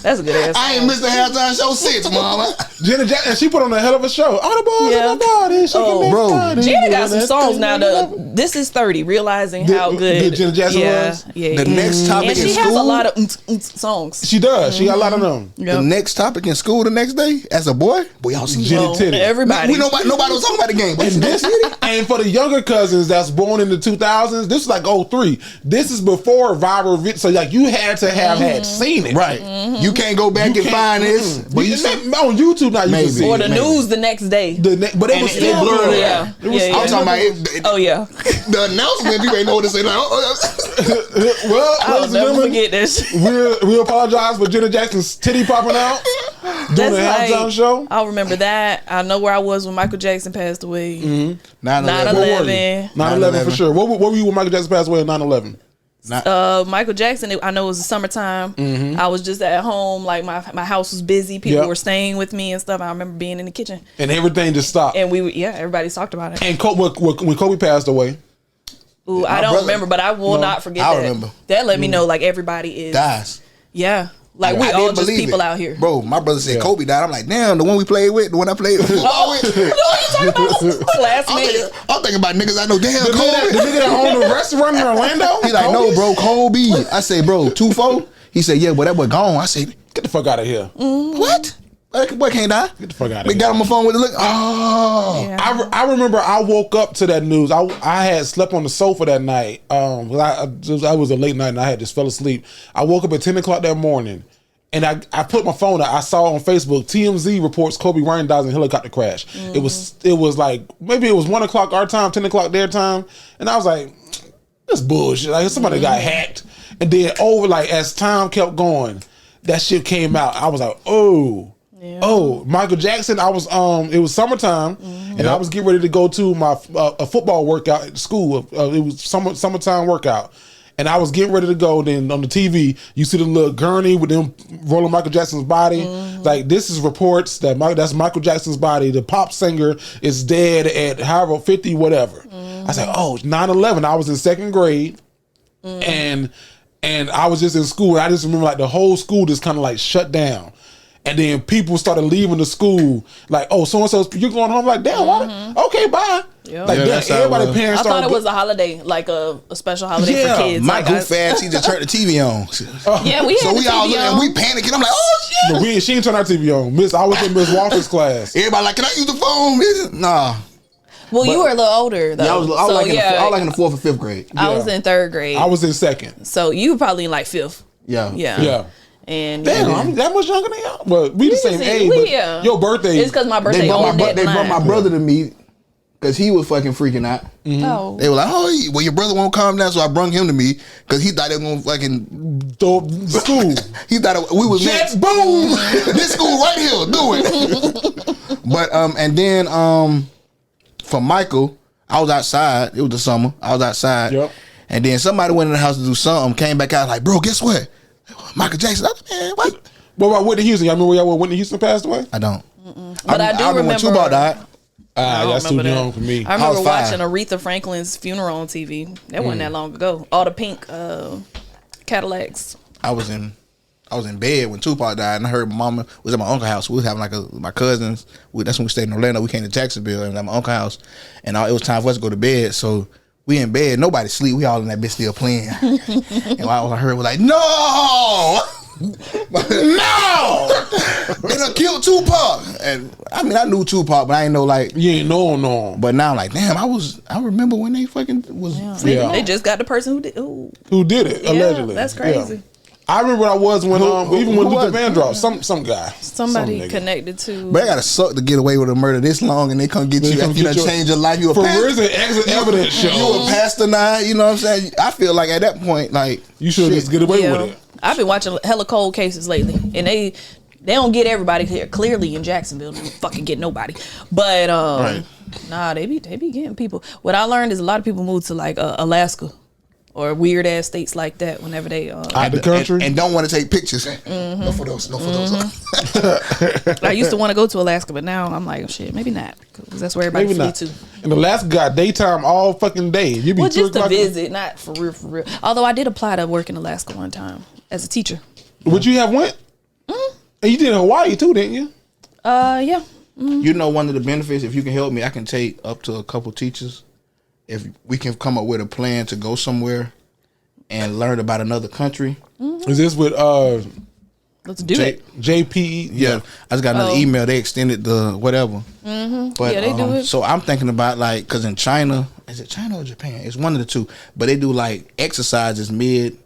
That's a good ass. I ain't missed the halftime show since, mama. Janet Jackson, she put on a hell of a show. All the boys in the body, she can make bro. body. Janet got some songs now. This is 30, realizing how good Janet Jackson was. Yeah. The next topic and in she school. has a lot of songs. She does. She got a lot of them. The next topic in school the next day, as a boy, y'all see Janet titty. Everybody. Nobody was talking about the game. But And this, and for the younger cousins that's born in the 2000s, this is like 03. This is before viral video, so like you had to have had seen it, right. You can't go back and find this. But you on YouTube now. You Maybe. can see Or it. the news the next day. But it was still blurry. Yeah. I'm talking about Oh yeah. the announcement. You ain't know what to say. Like, Well, I'll ladies and never gentlemen, forget this. we apologize for Janet Jackson's titty popping out during the halftime show. I'll remember that. I know where I was when Michael Jackson passed away. 9/11. 9/11 for sure. What were you when Michael Jackson passed away in 9/11? Michael Jackson, I know it was the summertime. I was just at home, like my house was busy. People were staying with me and stuff. I remember being in the kitchen. And everything just stopped. And everybody's talked about it. And when Kobe passed away. Ooh, I don't remember, but I will not forget that. I remember. That let me know like everybody is. dies. Yeah. Like we all just people out here. Bro, my brother said Kobe died. I'm like, damn, the one we played with, the one I played with. Oh, you know what you talking about? Classmate. I'm thinking about niggas I know. Damn, The Kobe. nigga that owned the restaurant in Orlando? He's like, no, bro, Kobe. I say, bro, 2-4. He said, yeah, but that boy gone. I said, Get the fuck out of here. what? That boy can't die. Get the fuck out of We here. got on my phone with the look. Oh. Yeah. I remember I woke up to that news. I had slept on the sofa that night. I was a late night and I had just fell asleep. I woke up at 10 o'clock that morning And I put my phone out. I saw on Facebook, TMZ reports Kobe Bryant dies in a helicopter crash. It was like, maybe it was 1 o'clock our time, 10 o'clock their time. And I was like, this bullshit. Like somebody got hacked. And then as time kept going, that shit came out. I was like, oh. Yeah. Oh, Michael Jackson. I was it was summertime, and I was getting ready to go to my a football workout at school. It was summertime workout, and I was getting ready to go. Then on the TV, you see the little gurney with them rolling Michael Jackson's body. Like, this is reports that that's Michael Jackson's body. The pop singer is dead at however 50 whatever. I said, oh, 9/11. I was in second grade, and I was just in school. I just remember like the whole school just kind of like shut down. And then people started leaving the school, like, oh, so and so, you're going home. Like, damn, okay, bye. Yep. Like, everybody parents. I thought it was a holiday, like a special holiday for kids. My goof ass, he just turned the TV on. Yeah, we had so we all looking and we panicking. I'm like, oh shit. But she didn't turn our TV on. I was in Miss Walker's class. Everybody like, can I use the phone? Nah. Well, you were a little older though. Yeah, I was like in the 4th or 5th grade. I was in 3rd grade. I was in 2nd. So you were probably in like 5th. Yeah. And damn, I'm that much younger than y'all. But we the same age. But your birthday. It's because my birthday. They brought my brother to me because he was fucking freaking out. Oh. They were like, oh, well, your brother won't calm down, so I brung him to me because he thought they were gonna fucking throw up school. He thought we was Jets, boom. This school right here, do it. But and then for Michael, I was outside. It was the summer. I was outside. Yep. And then somebody went in the house to do something. Came back out like, bro, guess what? Michael Jackson. Man, what? What about Whitney Houston? Y'all remember when Whitney Houston passed away? I don't. But I do remember when Tupac died. That's too young for me. I remember watching Aretha Franklin's funeral on TV. That wasn't that long ago. All the pink Cadillacs. I was in bed when Tupac died, and I heard my mama was at my uncle's house. We was having my cousins. That's when we stayed in Orlando. We came to Jacksonville and at my uncle's house, and it was time for us to go to bed. So we in bed, nobody sleep. We all in that bitch still playing. And all I heard was like, no, no, they done killed Tupac. And I mean, I knew Tupac, but I ain't know like you ain't no. But now I'm like, damn, I remember when they fucking was. Yeah. They just got the person who did it allegedly. That's crazy. Yeah. I remember what I was when even when Luther Vandross, some guy, somebody connected to. But it gotta suck to get away with a murder this long, and they come get you after you done change your life. You a pastor. Exit evidence show. You a pastor now. You know what I'm saying? I feel like at that point, like you should just get away with it. I've been watching hella cold cases lately, and they don't get everybody here. Clearly in Jacksonville, they don't fucking get nobody. But nah, they be getting people. What I learned is a lot of people move to like Alaska. Or weird ass states like that whenever they out the country and don't want to take pictures. No photos. I used to want to go to Alaska, but now I'm like, shit, maybe not, because that's where everybody flew to. And Alaska got daytime all fucking day. You be just to visit, not for real. Although I did apply to work in Alaska one time as a teacher. Would you have went? And you did in Hawaii too, didn't you? Yeah. You know, one of the benefits, if you can help me, I can take up to a couple teachers. If we can come up with a plan to go somewhere and learn about another country. Is this with let's do it. JPE? Yeah. I just got another email. They extended the whatever. But, yeah, they do it. So I'm thinking about like, because in China, is it China or Japan? It's one of the two. But they do like exercises midday.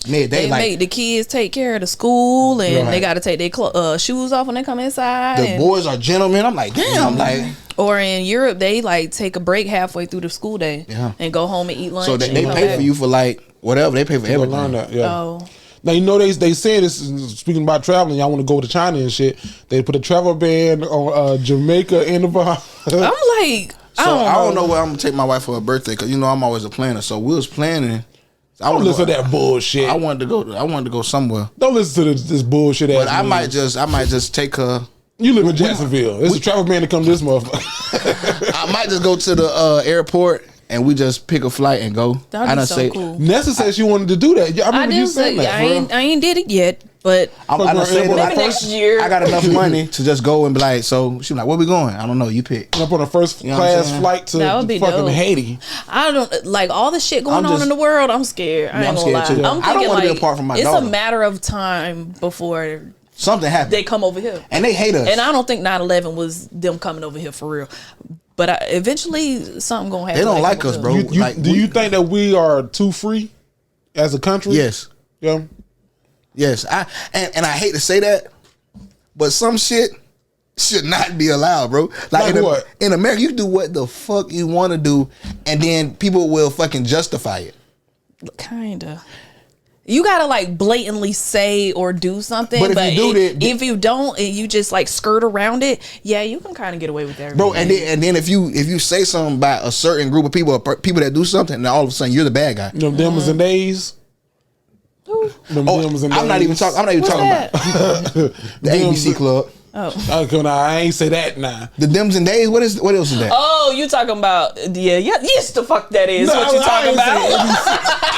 They like, make the kids take care of the school, and they got to take their shoes off when they come inside. The boys are gentlemen. I'm like, damn, like. Or in Europe, they like take a break halfway through the school day and go home and eat lunch. So they pay for you for like whatever. They pay for everything. Learn that, Now you know they saying this. Speaking about traveling, y'all want to go to China and shit. They put a travel ban on Jamaica and the Bahamas. I'm like, I don't know where I'm gonna take my wife for her birthday, because you know I'm always a planner. So we was planning. Don't listen to that bullshit. I wanted to go somewhere. Don't listen to this bullshit. But I might just take her. You live in Jacksonville. There's a travel ban to come to this motherfucker. I might just go to the airport and we just pick a flight and go. That'd be so cool. Nessa said she wanted to do that. I remember you saying that. I ain't did it yet, but maybe next year. I got enough money to just go and be like, so she was like, where we going? I don't know. You pick. Up on a first class flight to fucking dope. Haiti. I don't like all the shit going on in the world. I'm scared. I'm scared too. I'm thinking, I don't want to be apart from my daughter. It's a matter of time before something happened. They come over here. And they hate us. And I don't think 9/11 was them coming over here for real. But eventually something going to happen. They don't like us, bro. Do you think that we are too free as a country? Yes. Yeah. Yes, and I hate to say that, but some shit should not be allowed, bro. Like what? In America, you do what the fuck you want to do, and then people will fucking justify it. Kinda. You gotta like blatantly say or do something, but if you don't and you just like skirt around it, yeah, you can kind of get away with that, bro. And then if you say something about a certain group of people, or people that do something, and all of a sudden you're the bad guy. Them Dems and days. I'm not even talking about the ABC Club. I ain't say that now. The Dems and Days. What else is that? Oh, you talking about yes, the fuck that is. What you talking about?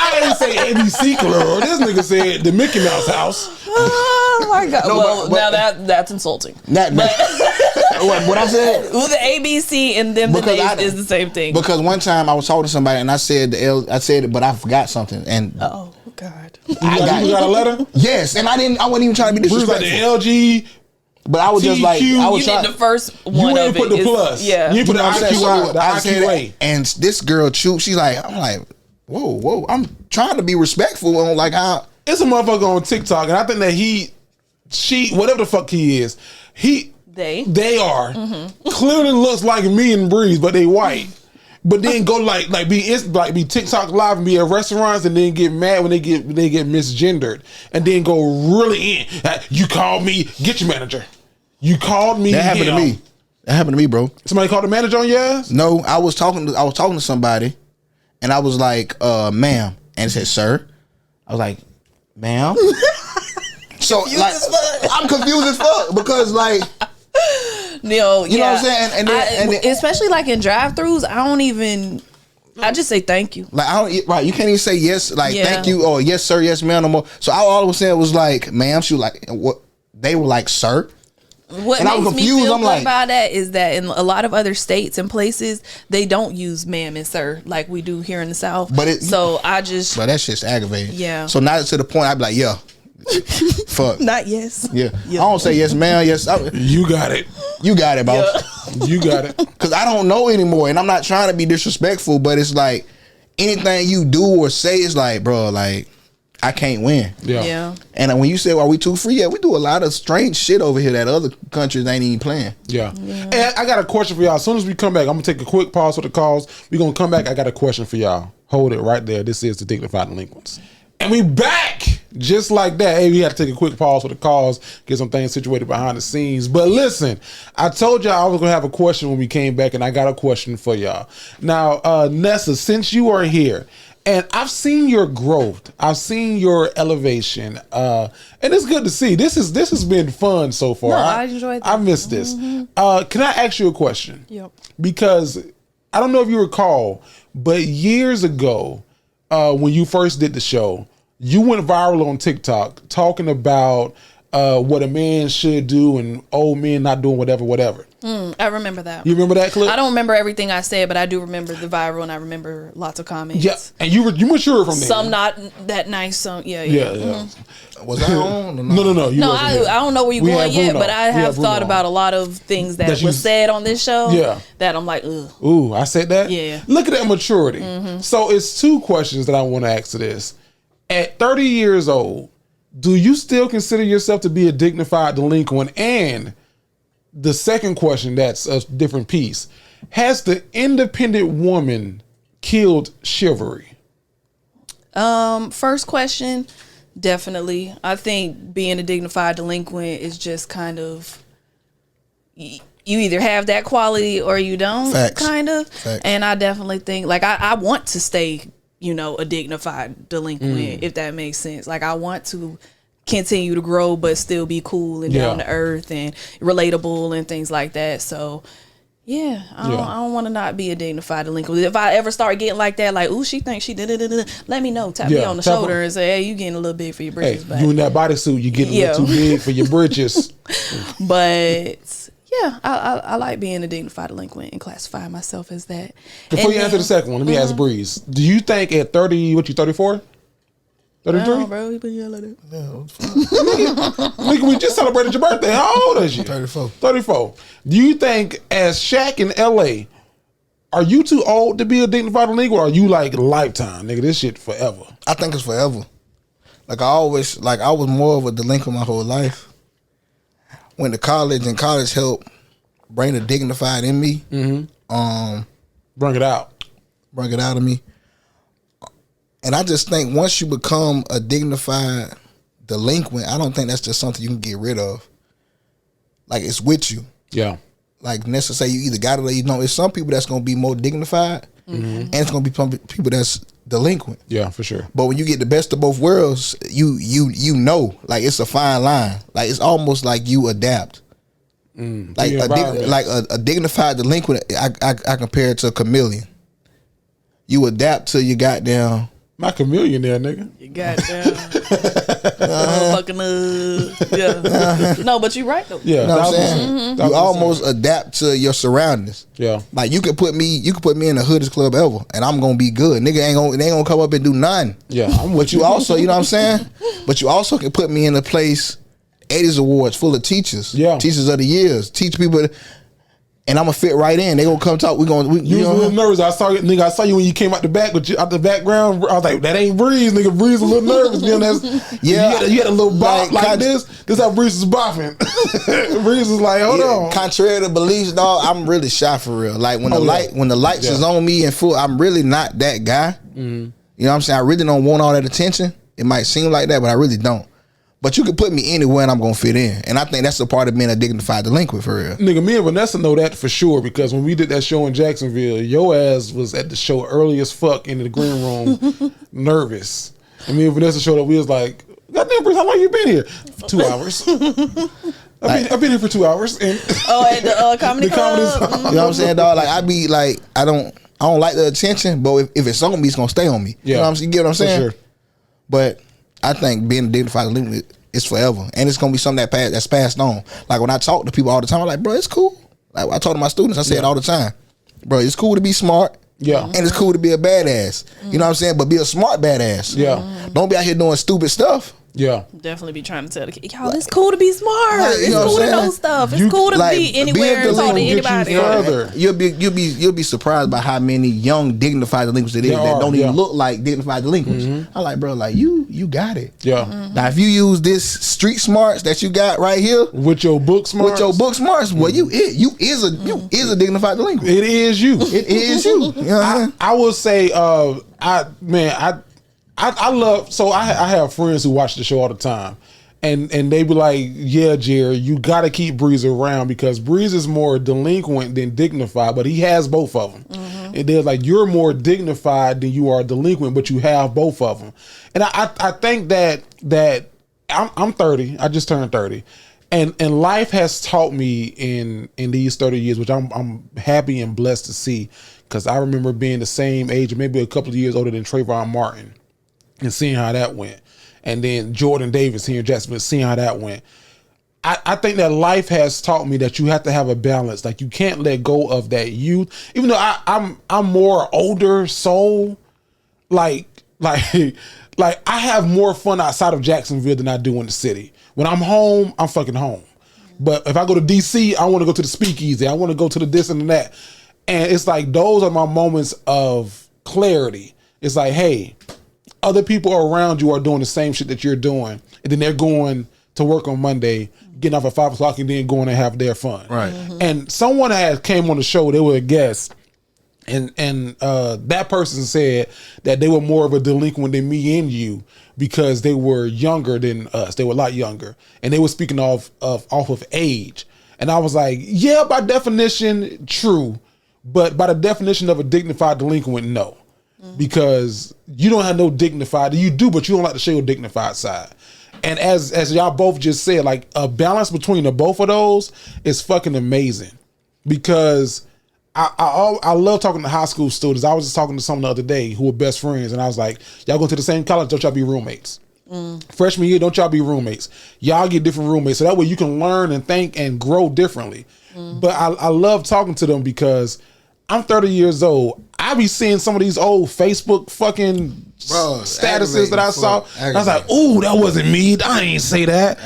I didn't say ABC Club. This nigga said the Mickey Mouse house. Oh my god. No, now that's insulting. What I said? Well, the ABC and them the Days is the same thing. Because one time I was talking to somebody and I said it, but I forgot something. And oh god, you got a letter? Yes, and I wasn't even trying to be disrespectful. Like the LG. But I was just like, I was trying. The first one you ain't put the plus. Yeah, you put the IQ. The IQ. And this girl, she's like, I'm like, whoa. I'm trying to be respectful on like how. It's a motherfucker on TikTok, and I think that she, whatever the fuck he is, they are clearly looks like me and Breeze, but they white. But then go be TikTok live and be at restaurants and then get mad when they get misgendered and then go really in. You called me, get your manager. You called me. That happened to me. That happened to me, bro. Somebody called the manager on your ass? No, I was talking to somebody, and I was like, ma'am, and it said, sir. I was like, ma'am. So like, I'm confused as fuck because like. You know what I'm saying? And then, especially like in drive-thrus, I just say thank you. Like you can't even say yes, like thank you or yes sir, yes ma'am no more. So all I was saying was like, ma'am. She was like, what? They were like, sir. What makes me feel good about that is that in a lot of other states and places they don't use ma'am and sir like we do here in the South. But that's just aggravating. Yeah. So now to the point, I'd be like, yeah. Fuck. Not yes. Yeah. I don't say yes, ma'am. Yes. You got it. You got it, boss. Yeah. You got it. Because I don't know anymore, and I'm not trying to be disrespectful, but it's like anything you do or say is like, bro, like I can't win. Yeah. And when you say, "Are we too free?" Yeah, we do a lot of strange shit over here that other countries ain't even playing. Yeah. And I got a question for y'all. As soon as we come back, I'm gonna take a quick pause for the calls. We're gonna come back. I got a question for y'all. Hold it right there. This is the Dignified Delinquents. And we back just like that. Hey, we had to take a quick pause for the calls, get some things situated behind the scenes. But listen, I told y'all I was going to have a question when we came back, and I got a question for y'all. Now, Nessa, since you are here, and I've seen your growth, I've seen your elevation, and it's good to see. This has been fun so far. No, I enjoyed that. I missed this. Can I ask you a question? Yep. Because I don't know if you recall, but years ago, when you first did the show, you went viral on TikTok talking about what a man should do and old men not doing whatever. I remember that. You remember that clip? I don't remember everything I said, but I do remember the viral, and I remember lots of comments. Yeah, and you matured from there. Some not that nice, some yeah. Was I on? No. No, I don't know where you're going yet, but I have thought about a lot of things that was said on this show. Yeah, that I'm like, ugh. Ooh, I said that. Yeah. Look at that maturity. So it's two questions that I want to ask to this. At 30 years old, do you still consider yourself to be a dignified delinquent? And the second question, that's a different piece. Has the independent woman killed chivalry? First question, definitely. I think being a dignified delinquent is just kind of, you either have that quality or you don't. Facts. Kind of. Facts. And I definitely think, like, I want to stay, a dignified delinquent, if that makes sense. Like, I want to continue to grow, but still be cool and down to earth and relatable and things like that. So, yeah, I don't want to not be a dignified delinquent. If I ever start getting like that, like, ooh, she thinks she did it, let me know. Tap me on the shoulder and say, hey, you getting a little big for your britches. Hey, you in that bodysuit, you getting a little too big for your britches. But yeah, I like being a dignified delinquent and classifying myself as that. Before you answer the second one, let me ask Breeze. Do you think at 30, what you 34? 33? No, bro, you been yelling at it. No, Nigga, we just celebrated your birthday. How old is you? 34. 34. Do you think as Shaq in LA, are you too old to be a dignified delinquent, or are you like lifetime? Nigga, this shit forever. I think it's forever. Like I was more of a delinquent my whole life. Went to college, and college helped bring the dignified in me. Mm-hmm. Bring it out of me. And I just think once you become a dignified delinquent, I don't think that's just something you can get rid of. Like it's with you. Yeah. Like Nessa say, you either got it or you don't. It's some people that's gonna be more dignified, and it's gonna be some people that's delinquent. Yeah, for sure. But when you get the best of both worlds, you know, like it's a fine line. Like it's almost like you adapt. Like a dignified delinquent, I compare it to a chameleon. You adapt to your goddamn. My chameleon there, nigga. You goddamn. Yeah. No, but you're right though. Yeah. You know what I'm saying? You almost adapt to your surroundings. Yeah. Like you could put me in the hoodest club ever, and I'm gonna be good. Nigga they ain't gonna come up and do nothing. Yeah. But you also, you know what I'm saying? But you also can put me in a place, 80s awards full of teachers. Yeah. Teachers of the years. Teach people. And I'm gonna fit right in. They gonna come talk. You was a little nervous. I saw you when you came out the back, out the background. I was like, that ain't Breeze, nigga. Breeze a little nervous. Yeah, you had a little bop like this. This how Breeze was bopping. Breeze was like, hold on. Contrary to beliefs, dog, I'm really shy for real. Like when the lights is on me in full, I'm really not that guy. You know what I'm saying? I really don't want all that attention. It might seem like that, but I really don't. But you can put me anywhere and I'm gonna fit in. And I think that's a part of being a dignified delinquent for real. Nigga, me and Vannessa know that for sure, because when we did that show in Jacksonville, your ass was at the show early as fuck in the green room, nervous. And me and Vannessa showed up, we was like, goddamn, Bruce, how long you been here? 2 hours. I've been here for 2 hours. And at the comedy club? You know what I'm saying, dog? Like I be like, I don't like the attention, but if it's on me, it's gonna stay on me. Yeah. You know what I'm saying? You get what I'm saying? For sure. But I think being a dignified delinquent is forever, and it's gonna be something that's passed on. Like when I talk to people all the time, I'm like, bro, it's cool. Like I talk to my students, I say it all the time, bro. It's cool to be smart, and it's cool to be a badass. You know what I'm saying? But be a smart badass. Yeah, don't be out here doing stupid stuff. Yeah, definitely be trying to tell the kid, y'all, it's cool to be smart. It's cool to know stuff. It's cool to be anywhere and talk to anybody. You'll be surprised by how many young dignified delinquents it is that don't even look like dignified delinquents. I'm like, bro, like you got it. Yeah. Now if you use this street smarts that you got right here with your book smarts, well, you is a dignified delinquent. It is you. It is you. You know what I mean? I will say, I love, so I have friends who watch the show all the time, and they be like, yeah, Jerry, you got to keep Breeze around because Breeze is more delinquent than dignified, but he has both of them. And they're like, you're more dignified than you are delinquent, but you have both of them. And I think that I'm 30, I just turned 30. And life has taught me in these 30 years, which I'm happy and blessed to see, because I remember being the same age, or maybe a couple of years older than Trayvon Martin, and seeing how that went. And then Jordan Davis here in Jacksonville, seeing how that went. I think that life has taught me that you have to have a balance. Like you can't let go of that youth. Even though I'm more older soul, like I have more fun outside of Jacksonville than I do in the city. When I'm home, I'm fucking home. But if I go to DC, I want to go to the speakeasy. I want to go to the this and that. And it's like those are my moments of clarity. It's like, hey, other people around you are doing the same shit that you're doing, and then they're going to work on Monday, getting off at 5 o'clock, and then going to have their fun. Right. And someone had came on the show, they were a guest, and that person said that they were more of a delinquent than me and you because they were younger than us. They were a lot younger, and they were speaking off of age. And I was like, yeah, by definition, true, but by the definition of a dignified delinquent, no. Because you don't have no dignified, you do, but you don't like to show your dignified side. And as y'all both just said, like a balance between the both of those is fucking amazing. Because I love talking to high school students. I was just talking to someone the other day who were best friends, and I was like, y'all go to the same college, don't y'all be roommates? Freshman year, don't y'all be roommates? Y'all get different roommates, so that way you can learn and think and grow differently. But I love talking to them because I'm 30 years old. I be seeing some of these old Facebook fucking statuses that I saw. I was like, ooh, that wasn't me. I ain't say that.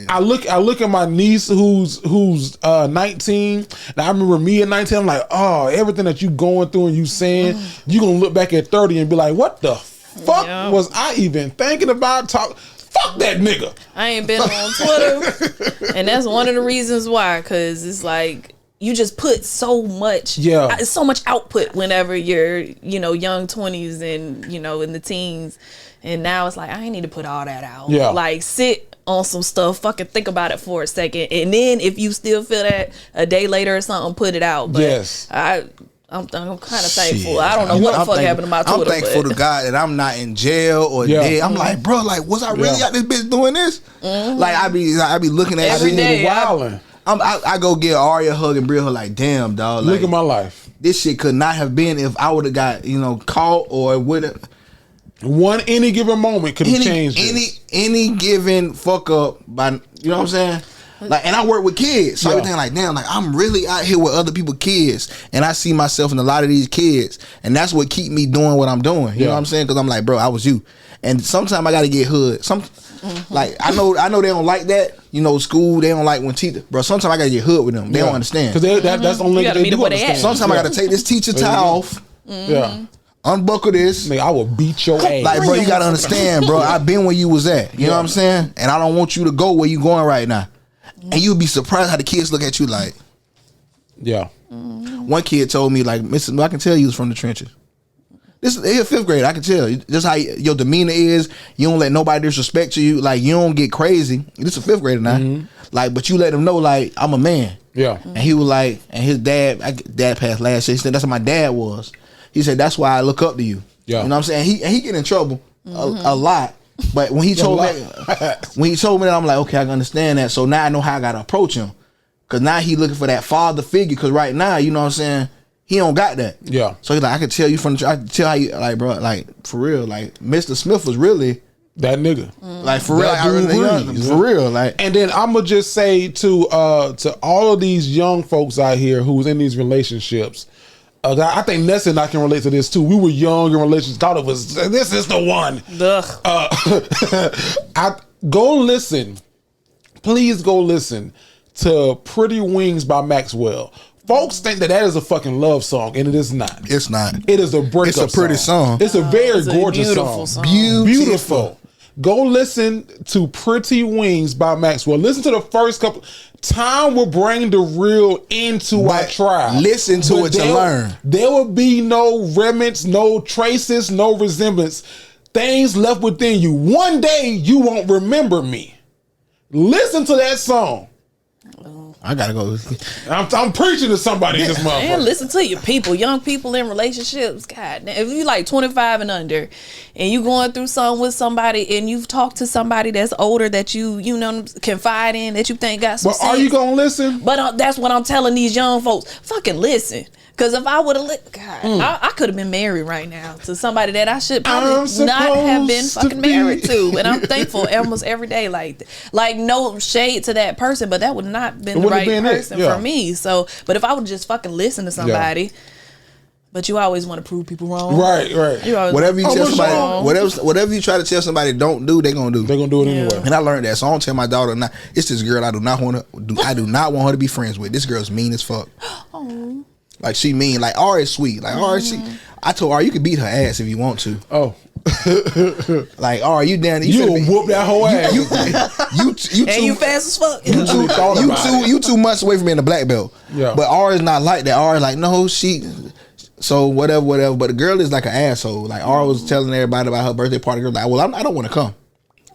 I look at my niece who's 19. And I remember me at 19. I'm like, oh, everything that you going through and you saying, you gonna look back at 30 and be like, what the fuck was I even thinking about? Fuck that nigga. I ain't been on Twitter, and that's one of the reasons why. Cause it's like you just put so much, so much output whenever you're, young 20s and in the teens, and now it's like I ain't need to put all that out. Yeah, like sit on some stuff, fucking think about it for a second, and then if you still feel that a day later or something, put it out. But yes, I'm kind of thankful. I don't know what the fuck happened to my Twitter. I'm thankful to God that I'm not in jail or dead. I'm like, bro, like, was I really out this bitch doing this? Like, I be looking at every day, wilding. I go get Arya a hug and bring her like, damn, dog. Like, look at my life. This shit could not have been if I would have got caught or would have. Any given moment could have changed. Any given fuck up by you know what I'm saying. Like, and I work with kids, so everything like, damn, like I'm really out here with other people's kids, and I see myself in a lot of these kids, and that's what keep me doing what I'm doing. You know what I'm saying? Because I'm like, bro, I was you, and sometimes I got to get hood. Like I know they don't like that. School they don't like when teacher, bro. Sometimes I got to get hood with them. They don't understand because that's the only thing they do understand. Sometimes I got to take this teacher tie off. Yeah. Unbuckle this. Nigga, I will beat your ass. Like, bro, you gotta understand, bro. I've been where you was at. You know what I'm saying? And I don't want you to go where you going right now. And you'll be surprised how the kids look at you like. Yeah. One kid told me, like, Mr. I can tell you was from the trenches. This is fifth grade. I can tell. Just how your demeanor is. You don't let nobody disrespect you. Like, you don't get crazy. This is a fifth grader now. Like, but you let him know, like, I'm a man. Yeah. And he was like, and his dad passed last year. He said, that's what my dad was. He said, that's why I look up to you. Yeah. You know what I'm saying? He get in trouble a lot. But when he told me that, I'm like, okay, I can understand that. So now I know how I gotta approach him. Cause now he looking for that father figure. Cause right now, you know what I'm saying, he don't got that. Yeah. So he's like, I can tell you I can tell how you, like, bro, like, for real, like, Mr. Smith was really that nigga. Like, for real, for real. Like, and then I'ma just say to all of these young folks out here who's in these relationships. I think Nessa and I can relate to this too. We were young in relationships, thought it was this is the one. Go listen. Please go listen to Pretty Wings by Maxwell. Folks think that is a fucking love song, and it is not. It's not. It is a breakup song. It's a pretty song. It's a very gorgeous song. Beautiful. Go listen to Pretty Wings by Maxwell. Listen to the first couple. Time will bring the real into our trial. Listen to it to learn. There will be no remnants, no traces, no resemblance. Things left within you. One day you won't remember me. Listen to that song. I gotta go. I'm preaching to somebody in this motherfucker. And listen to your people, young people in relationships. God, if you like 25 and under, and you going through something with somebody, and you've talked to somebody that's older that you confide in, that you think got some. But are you gonna listen? But that's what I'm telling these young folks. Fucking listen. Because if I would have, I could have been married right now to somebody that I should probably not have been fucking married to. And I'm thankful almost every day. Like no shade to that person, but that would not been the right person for me. So, but if I would just fucking listen to somebody, but you always want to prove people wrong, right? Whatever you tell somebody, whatever you try to tell somebody don't do, they're gonna do. They're gonna do it anyway. And I learned that, so I don't tell my daughter. It's this girl I do not want her to be friends with. This girl's mean as fuck. Oh. Like, she mean. Like, Ari is sweet. Like, Ari, I told Ari, you can beat her ass if you want to. Oh. Like, Ari, you down there. You whoop that whole ass. You fast as fuck. You 2 months away from being a black belt. Yeah. But Ari's not like that. Ari's like, no, so whatever. But the girl is like an asshole. Like, Ari was telling everybody about her birthday party. Girl, like, well, I don't want to come.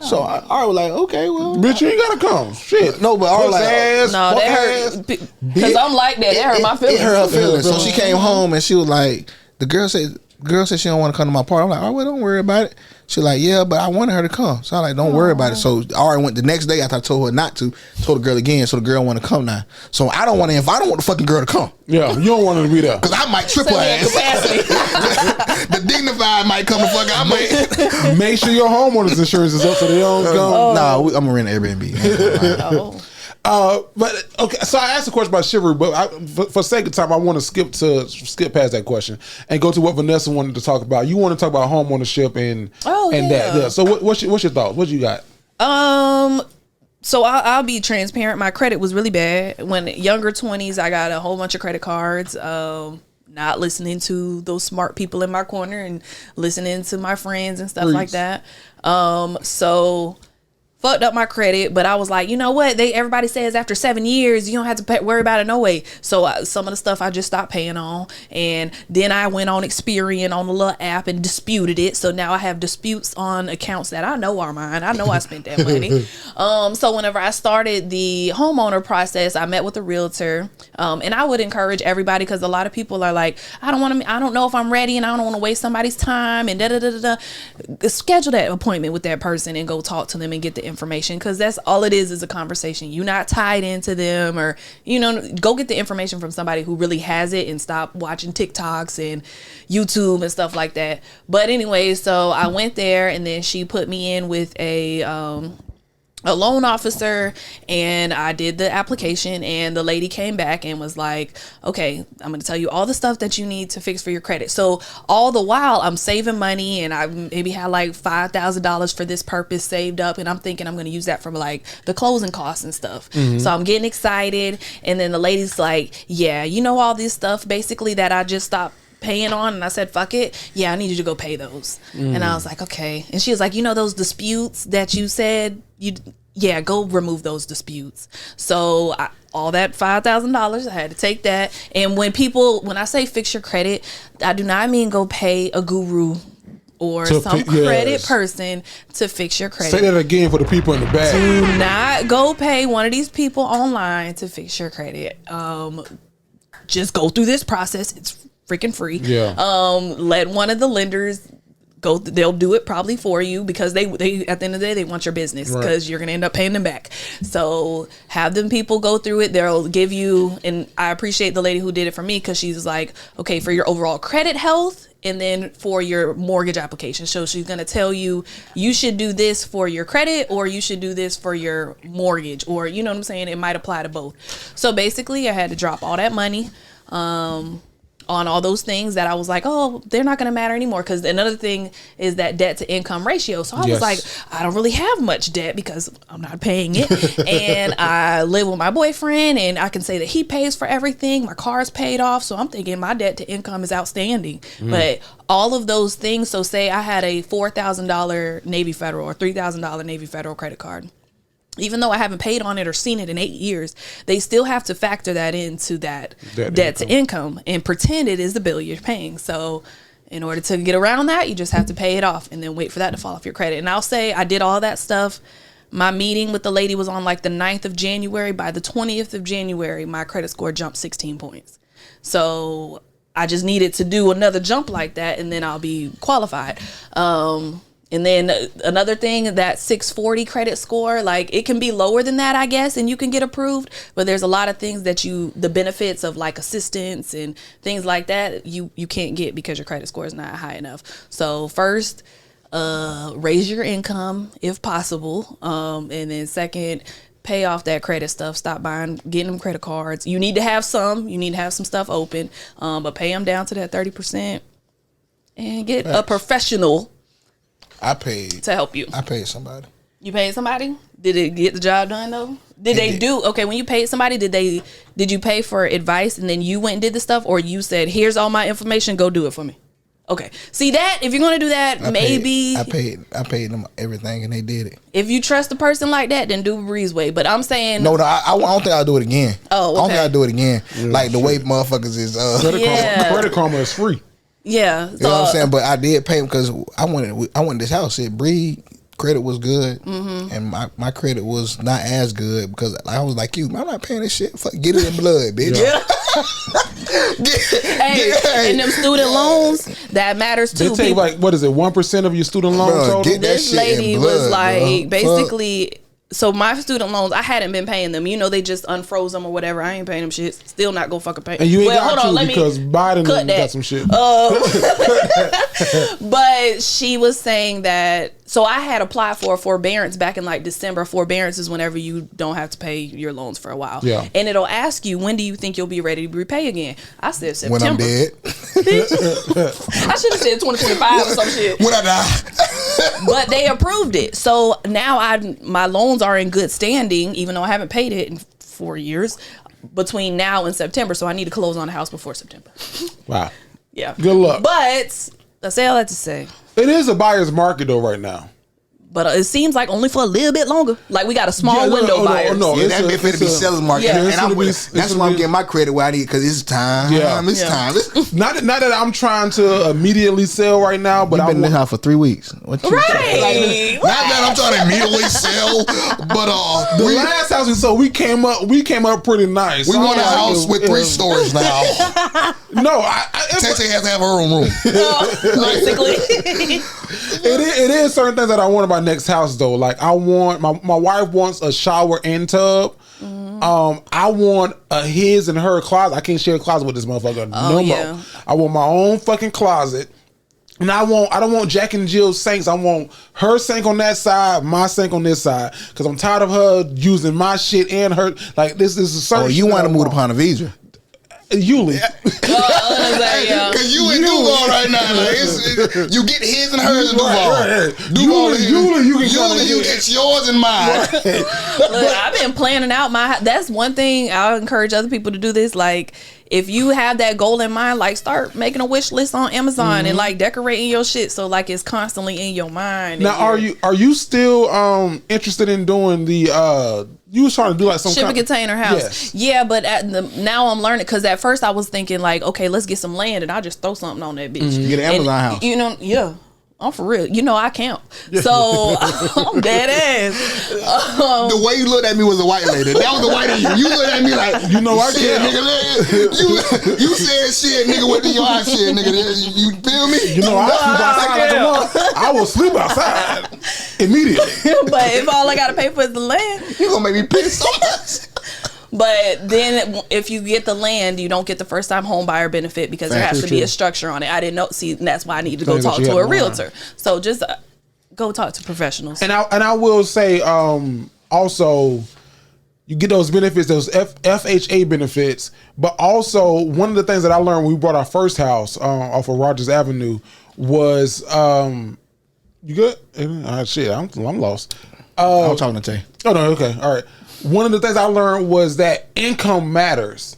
So I was like, okay, well, bitch, you ain't gotta come. Shit, no, but I was like, no, that hurt because I'm like that. That hurt my feelings. It hurt her feelings. So she came home and she was like, the girl said she don't want to come to my party. I'm like, oh, well, don't worry about it. She's like, yeah, but I wanted her to come. So I'm like, don't worry about it. So Ari went the next day after I told her not to. Told the girl again, so the girl want to come now. So I don't want the fucking girl to come. Yeah, you don't want her to be there because I might trip her ass. The Dignified might come to fuck. I might make sure your homeowner's insurance is up so they don't come. Nah, I'm gonna rent an Airbnb. But okay, so I asked a question about chivalry, but for sake of time, I want to skip past that question and go to what Vannessa wanted to talk about. You want to talk about home ownership and that. Yeah. So what's your thoughts? What you got? So I'll be transparent. My credit was really bad when younger 20s. I got a whole bunch of credit cards. Not listening to those smart people in my corner and listening to my friends and stuff like that. So fucked up my credit, but I was like, you know what? Everybody says after 7 years, you don't have to worry about it no way. So some of the stuff I just stopped paying on. And then I went on Experian on the little app and disputed it. So now I have disputes on accounts that I know are mine. I know I spent that money. So whenever I started the homeowner process, I met with a realtor. And I would encourage everybody, because a lot of people are like, I don't know if I'm ready, and I don't want to waste somebody's time, and schedule that appointment with that person and go talk to them and get the information, because that's all it is a conversation. You're not tied into them, or go get the information from somebody who really has it, and stop watching TikToks and YouTube and stuff like that. But anyway, so I went there, and then she put me in with a loan officer, and I did the application, and the lady came back and was like, okay, I'm going to tell you all the stuff that you need to fix for your credit. So all the while I'm saving money, and I maybe had like $5,000 for this purpose saved up, and I'm thinking I'm going to use that for like the closing costs and stuff. So I'm getting excited, and then the lady's like, yeah, all this stuff basically that I just stopped paying on, and I said, fuck it, yeah, I need you to go pay those. And I was like, okay. And she was like, those disputes that you said go remove those disputes. So all that $5,000, I had to take that. And when I say fix your credit, I do not mean go pay a guru or some credit person to fix your credit. Say that again for the people in the back. Do not go pay one of these people online to fix your credit. Just go through this process. It's freaking free. Let one of the lenders go. They'll do it probably for you, because they at the end of the day, they want your business, because you're gonna end up paying them back. So have them people go through it. They'll give you, and I appreciate the lady who did it for me, because she's like, okay, for your overall credit health, and then for your mortgage application. So she's gonna tell you should do this for your credit, or you should do this for your mortgage, or you know what I'm saying? It might apply to both. So basically I had to drop all that money on all those things that I was like, oh, they're not going to matter anymore. Because another thing is that debt to income ratio. So I was like, I don't really have much debt because I'm not paying it. And I live with my boyfriend, and I can say that he pays for everything. My car's paid off. So I'm thinking my debt to income is outstanding. But all of those things. So say I had a $4,000 Navy Federal or $3,000 Navy Federal credit card. Even though I haven't paid on it or seen it in 8 years, they still have to factor that into that debt to income and pretend it is the bill you're paying. So in order to get around that, you just have to pay it off and then wait for that to fall off your credit. And I'll say I did all that stuff. My meeting with the lady was on like the 9th of January. By the 20th of January, my credit score jumped 16 points. So I just needed to do another jump like that, and then I'll be qualified. And then another thing, that 640 credit score, like it can be lower than that, I guess, and you can get approved. But there's a lot of things that the benefits of like assistance and things like that, you can't get because your credit score is not high enough. So first, raise your income if possible. And then second, pay off that credit stuff. Stop getting them credit cards. You need to have some stuff open, but pay them down to that 30% and get a professional. I paid to help you. I paid somebody. You paid somebody? Did it get the job done though? Okay, when you paid somebody, did you pay for advice and then you went and did the stuff, or you said, here's all my information, go do it for me? Okay. See that? If you're gonna do that, I paid them everything and they did it. If you trust a person like that, then do Bree's way. But I'm saying No, I don't think I'll do it again. Oh, okay. I don't think I'll do it again. Like the way motherfuckers is Credit karma is free. Yeah. You know what I'm saying? But I did pay him because I wanted this house. Bree credit was good, and my credit was not as good because I was like you. I'm not paying this shit. Fuck, get it in blood, bitch. Yeah. And them student loans, that matters too. They take like, what is it, 1% of your student loan total? This lady was like, basically. So my student loans, I hadn't been paying them. They just unfroze them or whatever. I ain't paying them shit. Still not go fucking pay. And you ain't because Biden got some shit. But she was saying that, so I had applied for a forbearance back in like December. Forbearance is whenever you don't have to pay your loans for a while. Yeah. And it'll ask you, when do you think you'll be ready to repay again? I said September. When I'm dead. I should have said 2025 or some shit. When I die. But they approved it. So now my loans are in good standing, even though I haven't paid it in 4 years between now and September. So I need to close on the house before September. Wow. Yeah. Good luck. But I say all that to say, it is a buyer's market though right now. But it seems like only for a little bit longer. Like we got a small window buyers. Yeah, that bitch finna be seller's market. Yeah, that's why I'm getting my credit where I need, because it's time. Yeah. It's time. Not that I'm trying to immediately sell right now, but I've been in this house for 3 weeks. Right. Not that I'm trying to immediately sell, but the last house we sold, we came up pretty nice. We want a house with 3 stories now. No, Tete has to have her own room. Basically. It is certain things that I want about next house though. Like I want my wife wants a shower and tub. I want a his and her closet. I can't share a closet with this motherfucker no more. I want my own fucking closet. And I don't want Jack and Jill's sinks. I want her sink on that side, my sink on this side. Because I'm tired of her using my shit and her. Like this is a certain. Oh, you want to move to Ponte Vedra? Yuli. Because you in Duval right now. Like, you get his and hers in Duval. Yuli, it's yours and mine. Look, I've been planning out that's one thing I'll encourage other people to do this. Like, if you have that goal in mind, like start making a wish list on Amazon and like decorating your shit so like it's constantly in your mind. Now, are you still interested in doing the you was trying to do like some shipping container house? Yes. Yeah, but now I'm learning, because at first I was thinking like, okay, let's get some land and I'll just throw something on that bitch. Get an Amazon house. You know, yeah. I'm for real. You know I count. So I'm dead ass. The way you looked at me was a white lady. That was the white in you. You looked at me like, you know I can't. Nigga, you said shit, nigga, what in your eye shit, nigga. You feel me? You know I sleep outside. I will sleep outside immediately. But if all I gotta pay for is the land, you gonna make me pay so much. But then if you get the land, you don't get the first time home buyer benefit, because there has to be a structure on it. I didn't know. See, and that's why I need to go talk to a realtor. So just go talk to professionals. And I will say also, you get those benefits, those FHA benefits, but also one of the things that I learned when we bought our first house off of Rogers Avenue was you good? Shit, I'm lost. I'm talking to Tay. Oh no, okay, all right. One of the things I learned was that income matters,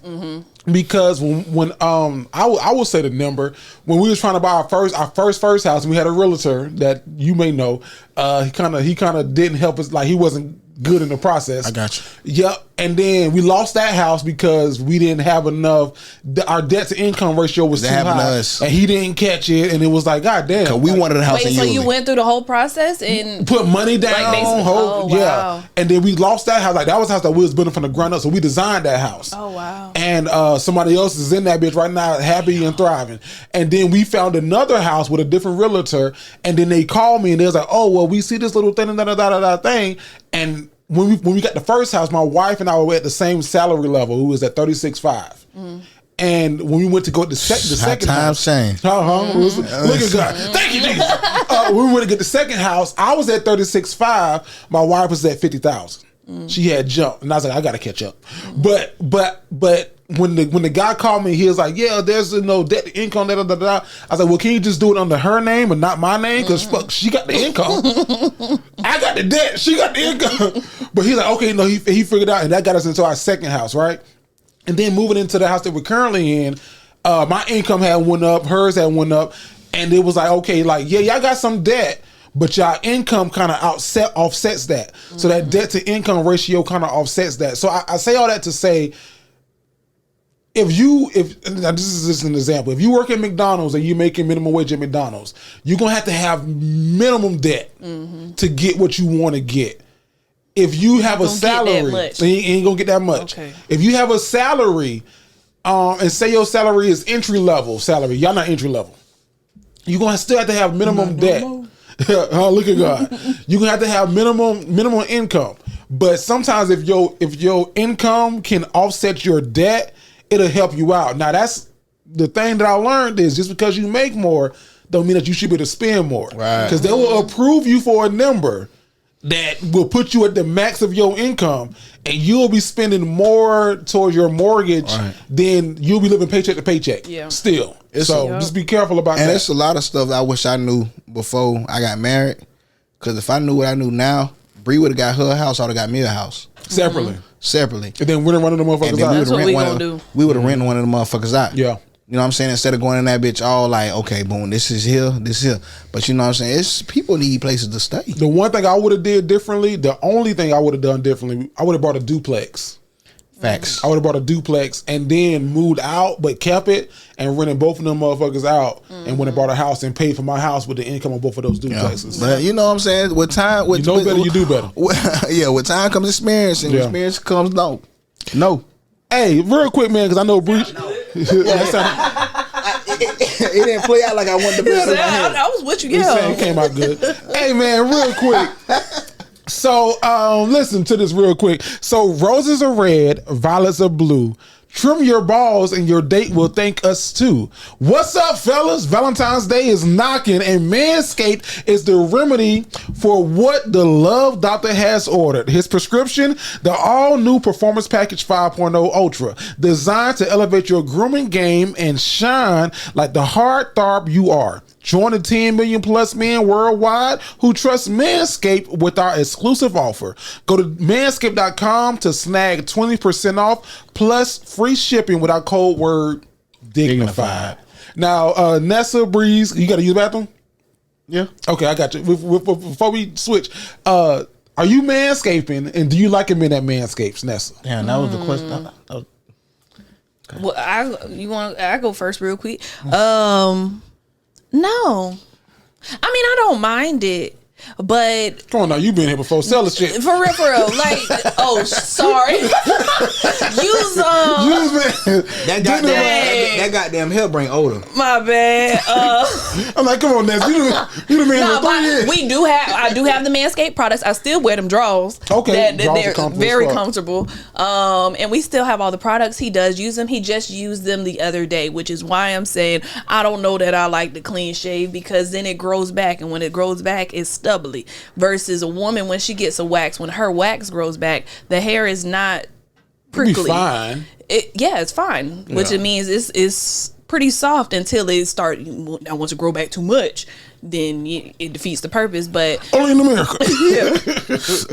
because when I will say the number, when we was trying to buy our first house, and we had a realtor that you may know, he kind of didn't help us, like he wasn't good in the process. I got you. Yep. And then we lost that house because we didn't have enough. Our debt to income ratio was too high, and he didn't catch it. And it was like, God damn. Cause we wanted a house. Wait, so you went through the whole process and put money down, like yeah. And then we lost that house. Like that was a house that we was building from the ground up. So we designed that house. Oh wow. And somebody else is in that bitch right now, happy and thriving. And then we found another house with a different realtor. And then they called me and they was like, oh well, we see this little thing and that thing. And when we got the first house, my wife and I were at the same salary level. Who was at 36.5. And when we went to go to the second house, changed. Look at God. Thank you, Jesus. When we went to get the second house, I was at 36.5. My wife was at 50,000. She had jumped, and I was like, I gotta catch up. But when the guy called me, he was like, yeah, there's no debt to income. I was like, well, can you just do it under her name and not my name? Because fuck, she got the income. I got the debt. She got the income. But he's like, okay, no, he figured out, and that got us into our second house, right? And then moving into the house that we're currently in, my income had went up, hers had went up, and it was like, okay, like, yeah, y'all got some debt, but y'all income kind of offsets that. So that debt to income ratio kind of offsets that. So I say all that to say, if now this is just an example, if you work at McDonald's and you're making minimum wage at McDonald's, you're gonna have to have minimum debt to get what you want to get. If you have a salary, so you ain't gonna get that much. Okay. If you have a salary, and say your salary is entry level salary, y'all not entry level, you're gonna still have to have minimum debt. Oh, look at God. You're gonna have to have minimum income. But sometimes if your income can offset your debt, it'll help you out. Now that's the thing that I learned, is just because you make more don't mean that you should be able to spend more. Right. Because they will approve you for a number that will put you at the max of your income, and you'll be spending more towards your mortgage than you'll be living paycheck to paycheck. Yeah. Still. Just be careful about that. And there's a lot of stuff I wish I knew before I got married. Because if I knew what I knew now, Bree would have got her house, I would have got me a house. Separately. Separately. And then we're running the motherfuckers out. That's what we gonna do. We would have rented one of the motherfuckers out. Yeah. You know what I'm saying? Instead of going in that bitch all like, okay, boom, this is here. But you know what I'm saying? It's people need places to stay. The one thing I would have did differently, the only thing I would have done differently, I would have bought a duplex. Facts. I would have bought a duplex and then moved out, but kept it and rented both of them motherfuckers out and went and bought a house and paid for my house with the income of both of those duplexes. But you know what I'm saying? With time, you know better, you do better. Yeah, with time comes experience, and experience comes no. Hey, real quick, man, because I know Bruce. It didn't play out like I wanted to play out in my head. I was with you, yeah. It came out good. Hey, man, real quick. So, listen to this real quick. So, roses are red, violets are blue. Trim your balls and your date will thank us too. What's up, fellas? Valentine's Day is knocking and Manscaped is the remedy for what the love doctor has ordered. His prescription, the all-new Performance Package 5.0 Ultra, designed to elevate your grooming game and shine like the hard tharp you are. Join the 10 million plus men worldwide who trust Manscaped with our exclusive offer. Go to manscaped.com to snag 20% off plus free shipping with our code word Dignified. Now, Nessa, Breeze, you got to use the bathroom? Yeah. Okay, I got you. Before we switch, are you manscaping and do you like him in that Manscapes, Nessa? Damn, that was the question. Okay. Well, I go first real quick. No. I mean, I don't mind it, but come on now, you been here before. Sell the shit. For real. Like, oh, sorry. Use that goddamn hair bring odor. My bad. I'm like, come on, Ness. You the man for 3 years. I do have the Manscaped products. I still wear them drawers. Okay, they're very comfortable. And we still have all the products. He does use them. He just used them the other day, which is why I'm saying I don't know that I like the clean shave, because then it grows back, and when it grows back, it's stubbly. Versus a woman, when she gets a wax, when her wax grows back, the hair is not prickly. Be fine. It's fine, which it means it's pretty soft until it start. Now, once it grow back too much, then it defeats the purpose. But only in America.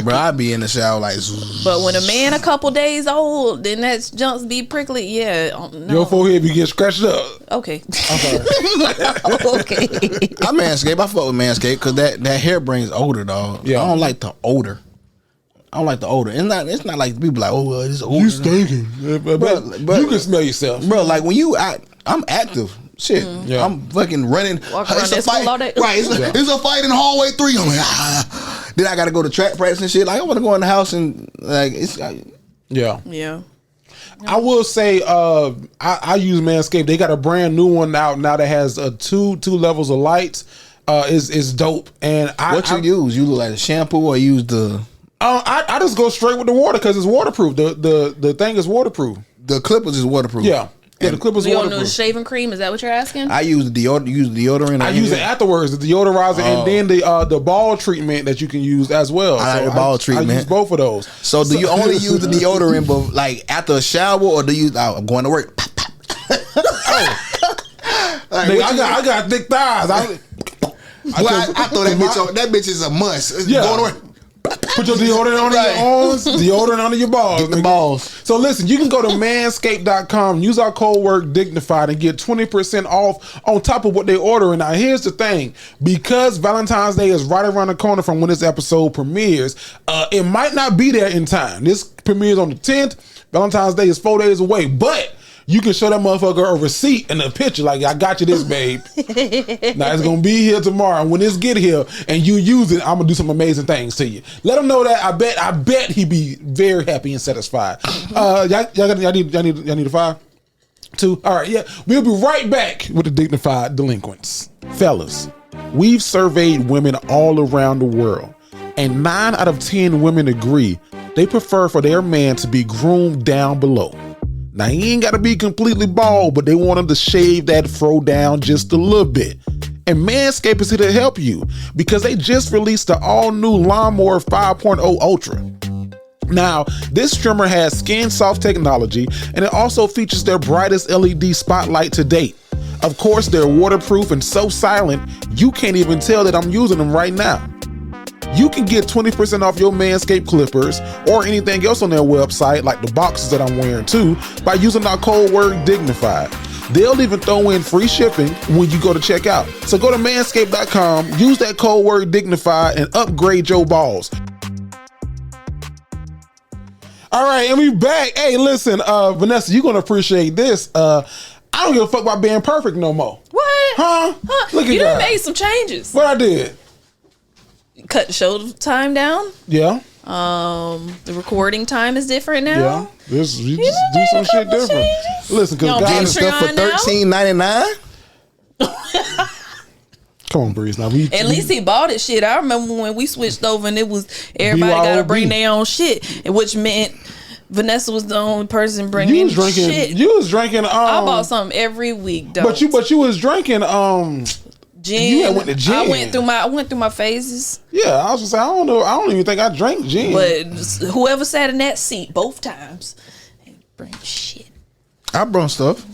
Bro, I be in the shower like. But when a man a couple days old, then that jumps be prickly. Yeah, no. Your forehead be getting scratched up. Okay. Okay. Okay. I Manscaped. I fuck with Manscaped because that hair brings odor, dog. Yeah. I don't like the odor. It's not like people like, oh, it's odor. You stinking, but you can smell yourself, bro. Like when I'm active. Shit, I'm fucking running. It's a fight, right? It's a fight in hallway 3. I'm like, Then I got to go to track practice and shit. Like I want to go in the house and like it's. Yeah. I will say, I use Manscaped. They got a brand new one out now that has two levels of lights. Is dope. And what you use? You look like a shampoo or use the? I just go straight with the water because it's waterproof. The thing is waterproof. The clippers is waterproof. Yeah, the clippers you waterproof. don't use shaving cream? Is that what you're asking? I use the deodorant. I use it afterwards, the deodorizer, and then the ball treatment that you can use as well. I like the ball treatment. I use both of those. So do you only use the deodorant, but like after a shower, or do you? I'm going to work. Like, I got thick thighs. I throw that bitch on. That bitch is a must. Yeah. Going to work. Put your deodorant on your arms, deodorant under your balls. Get the balls. So listen, you can go to manscaped.com, use our code word Dignified, and get 20% off on top of what they order. And now here's the thing, because Valentine's Day is right around the corner from when this episode premieres, it might not be there in time. This premieres on the 10th. Valentine's Day is 4 days away, but you can show that motherfucker a receipt and a picture like, I got you this, babe. Now it's gonna be here tomorrow. And when this get here and you use it, I'm gonna do some amazing things to you. Let him know that. I bet he be very happy and satisfied. Y'all need a 5? 2? All right, yeah. We'll be right back with the Dignified Delinquents. Fellas, we've surveyed women all around the world, and 9 out of 10 women agree they prefer for their man to be groomed down below. Now, he ain't got to be completely bald, but they want him to shave that fro down just a little bit. And Manscaped is here to help you because they just released the all-new Lawnmower 5.0 Ultra. Now, this trimmer has skin soft technology, and it also features their brightest LED spotlight to date. Of course, they're waterproof and so silent, you can't even tell that I'm using them right now. You can get 20% off your Manscaped clippers or anything else on their website, like the boxes that I'm wearing too, by using our code word Dignified. They'll even throw in free shipping when you go to check out. So go to manscaped.com, use that code word Dignified, and upgrade your balls. All right, and we back. Hey, listen, Vannessa, you're going to appreciate this. I don't give a fuck about being perfect no more. What? Huh? Look at you that. done made some changes. What I did? Cut the show time down. Yeah. The recording time is different now. Yeah. You just do some shit different. Changes? Listen, because Getting guys, stuff for $13.99. come on, Breeze. Now At least he bought it. Shit, I remember when we switched over and it was everybody got to bring their own shit, which meant Vannessa was the only person bringing shit. You was drinking. I bought something every week, though. But you was drinking. Gin. You had went to gin. I went through my phases. Yeah, I was gonna say I don't know. I don't even think I drank gin. But whoever sat in that seat both times, bring shit. I brought stuff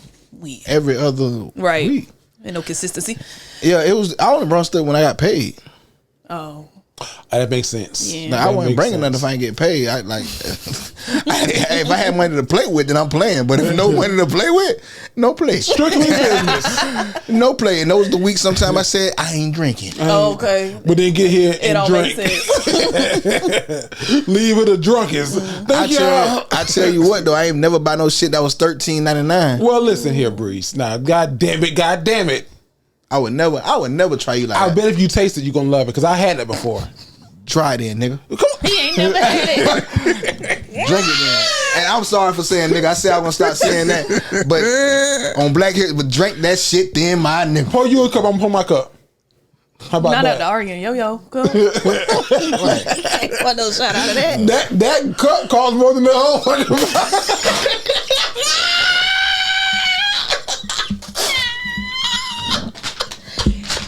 every other week. And no consistency. Yeah, it was. I only brought stuff when I got paid. Oh. That makes sense. Yeah. Now, I wasn't bringing nothing if I ain't get paid. I like if I had money to play with, then I'm playing. But if no money to play with, no play. Strictly business. No play. And those the weeks sometimes I said I ain't drinking. Okay. But then get here and all drink. makes sense. Leave it a drunkest. I tell you what though, I ain't never buy no shit that was $13.99. Well, listen here, Breeze. Now, God damn it. I would never try you like I that. bet if you taste it, you're gonna love it because I had that before. Try it then, nigga. Come on. He ain't never had it. Drink it then. And I'm sorry for saying nigga. I said I was gonna start saying that. But on Black History, but drink that shit then, my nigga. Pour you a cup, I'm gonna pour my cup. How about Not that? after arguing, yo. Go. Want no shot out of that. That cup costs more than the whole fucking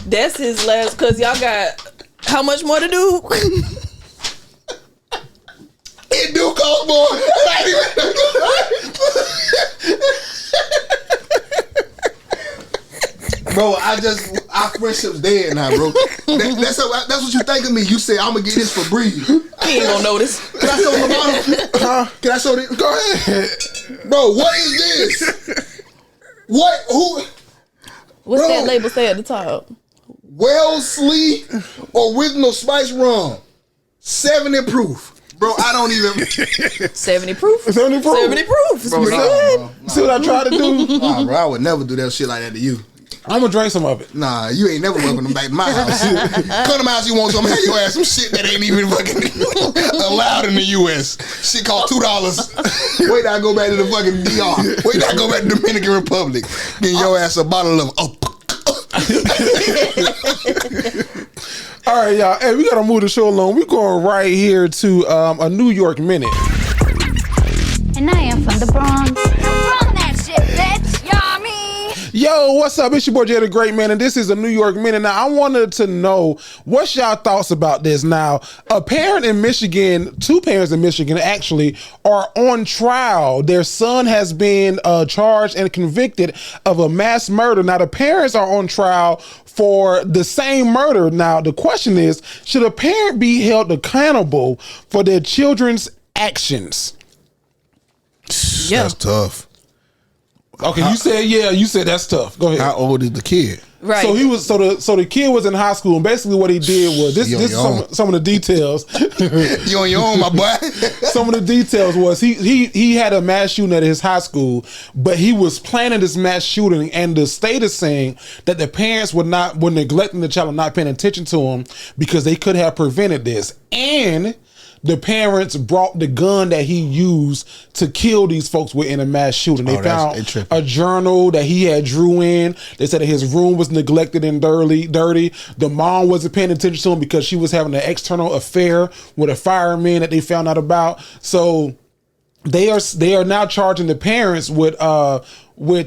That's his last, cause y'all got how much more to do? It do cost more. Bro, our friendship's dead now, bro. That's what you think of me. You say I'm gonna get this for Breeze. He ain't gonna notice. Can I show the bottle? Can I show this? Go ahead, bro. What is this? What? Who? What's Bro. that label say at the top? Wellesley original spice rum, 70 proof. Bro, I don't even 70 proof. 70 proof. 70 proof. It's Bro, pretty nah, good. bro. See what I tried to do? Nah, bro, I would never do that shit like that to you. I'm gonna drink some of it. Nah, you ain't never welcome to back to my house. Come to my house, you want some, have your ass some shit that ain't even fucking allowed in the U.S. Shit cost $2. Wait till I go back to the fucking DR. Wait till I go back to the Dominican Republic. Get your ass a bottle of All right, y'all. Hey, we gotta move the show along. We're going right here to a New York Minute. And I am from the Bronx. Run that shit, bitch. Yummy. Yo, what's up? It's your boy Jay the Great Man, and this is a New York Minute. Now, I wanted to know what's y'all thoughts about this. Now, two parents in Michigan actually are on trial. Their son has been charged and convicted of a mass murder. Now, the parents are on trial for the same murder. Now, the question is, should a parent be held accountable for their children's actions? Yeah. That's tough. Okay, you said that's tough. Go ahead. How old is the kid? Right. So he was so the kid was in high school, and basically what he did was this is some of the details. You on your own, my boy. Some of the details was he had a mass shooting at his high school, but he was planning this mass shooting, and the state is saying that the parents were neglecting the child and not paying attention to him because they could have prevented this. And the parents brought the gun that he used to kill these folks with in a mass shooting. They found a journal that he had drew in. They said that his room was neglected and dirty. The mom wasn't paying attention to him because she was having an external affair with a fireman that they found out about. So they are now charging the parents with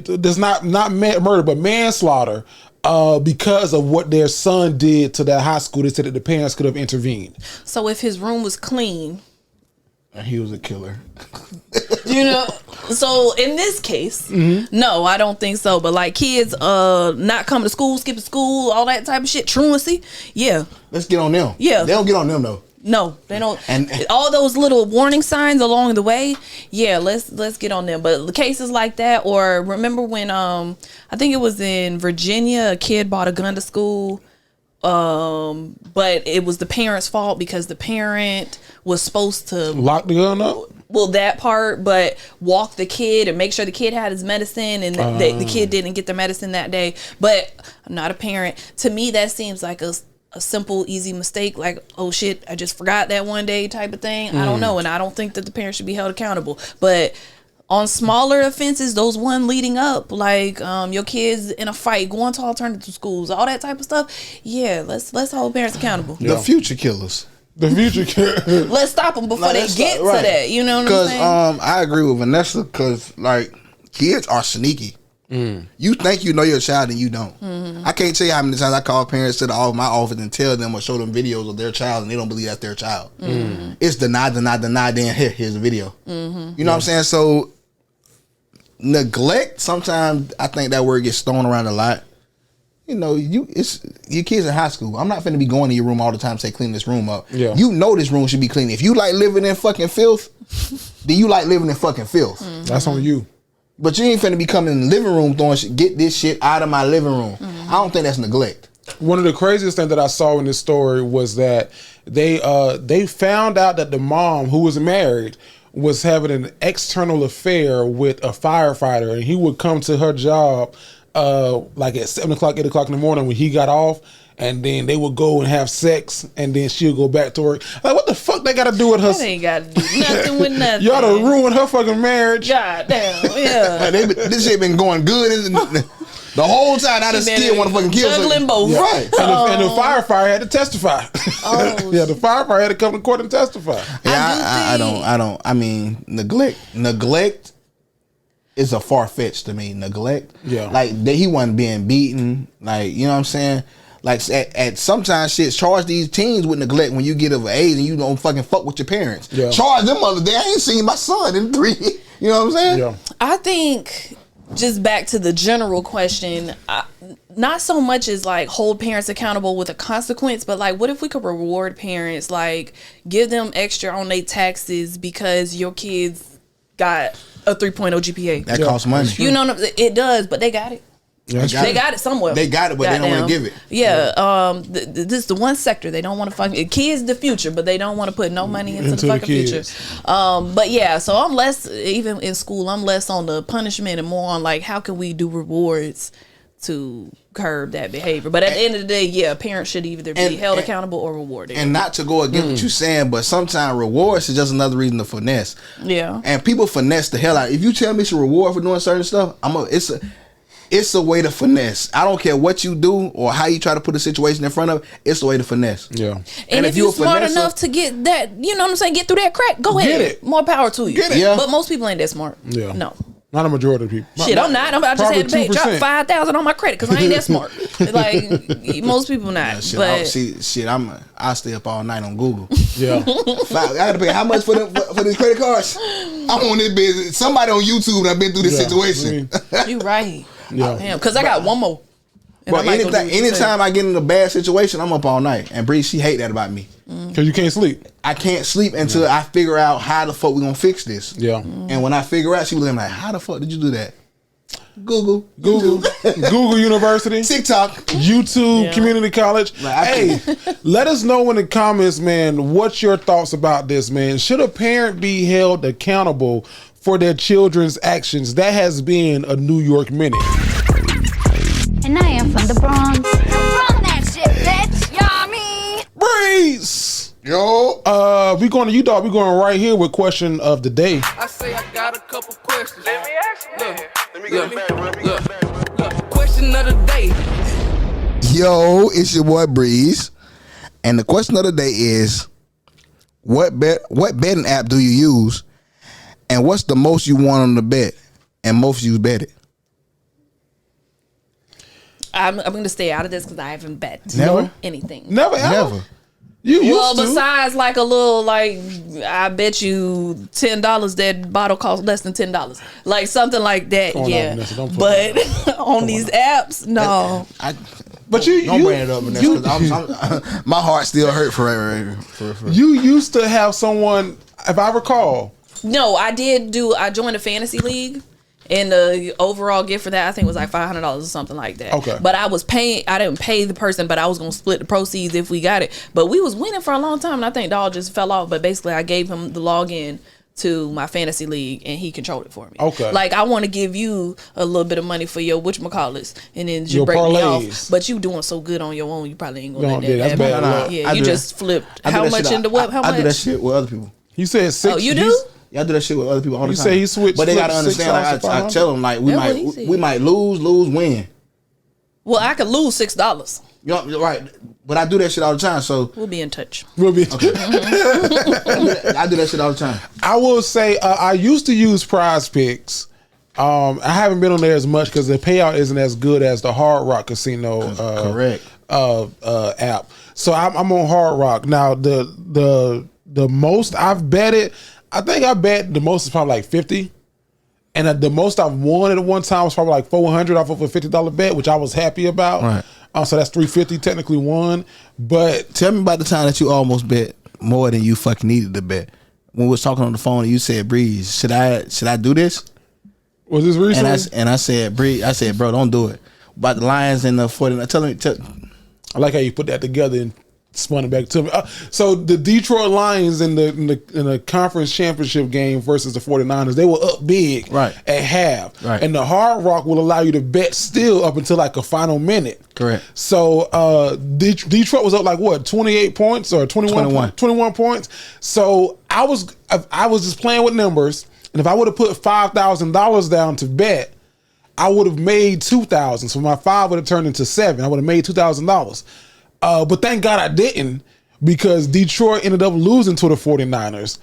this not murder but manslaughter. Because of what their son did to that high school. They said that the parents could have intervened. So if his room was clean, And he was a killer. So in this case, no, I don't think so. But like kids not coming to school, skipping school, all that type of shit, truancy, yeah. Let's get on them. Yeah. They don't get on them though. No, they don't. And all those little warning signs along the way, yeah, let's get on them. But cases like that, or remember when I think it was in Virginia, a kid brought a gun to school, but it was the parent's fault because the parent was supposed to lock the gun up. Well, that part, but walk the kid and make sure the kid had his medicine, and the kid didn't get the medicine that day. But I'm not a parent. To me, that seems like a simple, easy mistake, like, oh shit, I just forgot that one day type of thing. I don't know, and I don't think that the parents should be held accountable. But on smaller offenses, those one leading up, like your kids in a fight, going to alternative schools, all that type of stuff, yeah, let's hold parents accountable. The future killers. The future killers. Let's stop them before they get to that. You know what I'm saying? Because I agree with Vannessa, because like kids are sneaky. You think you know your child and you don't. I can't tell you how many times I call parents to my office and tell them or show them videos of their child and they don't believe that's their child. It's deny, then here's the video. You know what I'm saying? So neglect, sometimes I think that word gets thrown around a lot. You know, it's your kids in high school. I'm not finna be going to your room all the time and say clean this room up. Yeah. You know this room should be clean. If you like living in fucking filth, then you like living in fucking filth. That's on you. But you ain't finna be coming in the living room throwing shit. Get this shit out of my living room. I don't think that's neglect. One of the craziest things that I saw in this story was that they found out that the mom, who was married, was having an external affair with a firefighter, and he would come to her job like at 7 o'clock, 8 o'clock in the morning when he got off, and then they would go and have sex, and then she'll go back to work. Like, what the fuck they got to do with her? That ain't got to do nothing with nothing. Y'all done ruined her fucking marriage. God damn, yeah. This shit been going good the whole time. I just still want to fucking kill juggling both. Yeah. Right. And the firefighter had to testify. Oh, yeah, the firefighter had to come to court and testify. Yeah, I mean, neglect is a far-fetched to me. Neglect. Yeah. Like, he wasn't being beaten. Like, you know what I'm saying? Like, at sometimes shit, charge these teens with neglect when you get of age and you don't fucking fuck with your parents. Yeah. Charge them other day. I ain't seen my son in 3 years. You know what I'm saying? Yeah. I think, just back to the general question, not so much as like hold parents accountable with a consequence, but like, what if we could reward parents, like give them extra on their taxes because your kids got a 3.0 GPA? That costs money. You know, it does, but they got it. Yeah, They got it somewhere. They got it, but they don't want to give it. Yeah. This is the one sector they don't want to fucking. Kids the future, but they don't want to put no money into the fucking future. But yeah, so I'm less, even in school, I'm less on the punishment and more on like how can we do rewards to curb that behavior. But at the end of the day, yeah, parents should either be held accountable or rewarded. And not to go against what you're saying, but sometimes rewards is just another reason to finesse. Yeah. And people finesse the hell out. If you tell me it's a reward for doing certain stuff, it's a way to finesse. I don't care what you do or how you try to put a situation in front of, it's a way to finesse. Yeah. And if you're smart enough to get that, you know what I'm saying, get through that crack, go ahead. Get it. More power to you. Get it. Yeah. But most people ain't that smart. Yeah. No. Not a majority of people. Shit, I'm not. I just had to pay, drop 2%. $5,000 on my credit because I ain't that smart. Like most people not. Yeah, but I stay up all night on Google. Yeah. I gotta pay how much for these credit cards? I'm on this business. Somebody on YouTube that been through this situation. you right. Yeah. Damn, because I got one more. But anytime I get in a bad situation, I'm up all night. And Bree, she hate that about me. Because you can't sleep. I can't sleep until I figure out how the fuck we gonna fix this. Yeah. And when I figure out, she was like, how the fuck did you do that? Google University, TikTok, YouTube, community college. Like, hey, let us know in the comments, man, what's your thoughts about this, man? Should a parent be held accountable for their children's actions? That has been a New York Minute. And I am from the Bronx. Run that shit, bitch. Yummy. Breeze. Yo. We going to U-Dog. We going right here with question of the day. I say I got a couple questions. Let me ask you. Look. Question of the day. Yo, it's your boy Breeze. And the question of the day is, what betting app do you use? And what's the most you won on the bet and most you bet it? I'm going to stay out of this because I haven't bet Never? anything. Never. You used to. Besides like a little, like, I bet you $10 that bottle costs less than $10. Like something like that, Come on yeah. now, Vanessa, don't put but on these apps, no. But you don't bring it up, Vannessa, 'cause I'm my heart still hurt for. You used to have someone, if I recall. No, I joined a fantasy league. And the overall gift for that, I think, was like $500 or something like that. Okay. But I didn't pay the person, but I was going to split the proceeds if we got it. But we was winning for a long time, and I think Dog just fell off. But basically, I gave him the login to my fantasy league, and he controlled it for me. Okay. Like, I want to give you a little bit of money for your whatchamacallits, and then just Your break me parlays. off. But you doing so good on your own, you probably ain't going to let Yeah, that that's happen. bad. Yeah, I you do just flipped. How much into what? How I much? do that shit with other people. He said 6. Oh, you do? Yeah, I do that shit with other people all the You time. say he switched, but they gotta flipped understand. Like, $6 to I tell them like we That's what he said. might lose, win. Well, I could lose $6. You know, right? But I do that shit all the time. So We'll be in touch. Will be. I do that shit all the time. I will say I used to use Prize Picks. I haven't been on there as much because the payout isn't as good as the Hard Rock Casino Correct. App. So I'm on Hard Rock now. The most I've betted, I think I bet the most is probably like 50, and the most I've won at one time was probably like 400 off of a $50 bet, which I was happy about. Right. So that's 350 technically won. But Tell me about the time that you almost bet more than you fucking needed to bet. When we was talking on the phone and you said, Breeze, should I do this? was this recently? And I said, Breeze, I said, bro, don't do it. About the Lions and the 49ers. I like how you put that together and spun it back to me. So the Detroit Lions in the conference championship game versus the 49ers, they were up big Right. at half. Right. And the Hard Rock will allow you to bet still up until like a final minute. Correct. So Detroit was up like what, 28 points or 21 points. So I was just playing with numbers, and if I would have put $5,000 down to bet, I would have made $2,000. So my 5 would have turned into 7. I would have made $2,000. But thank God I didn't, because Detroit ended up losing to the 49ers.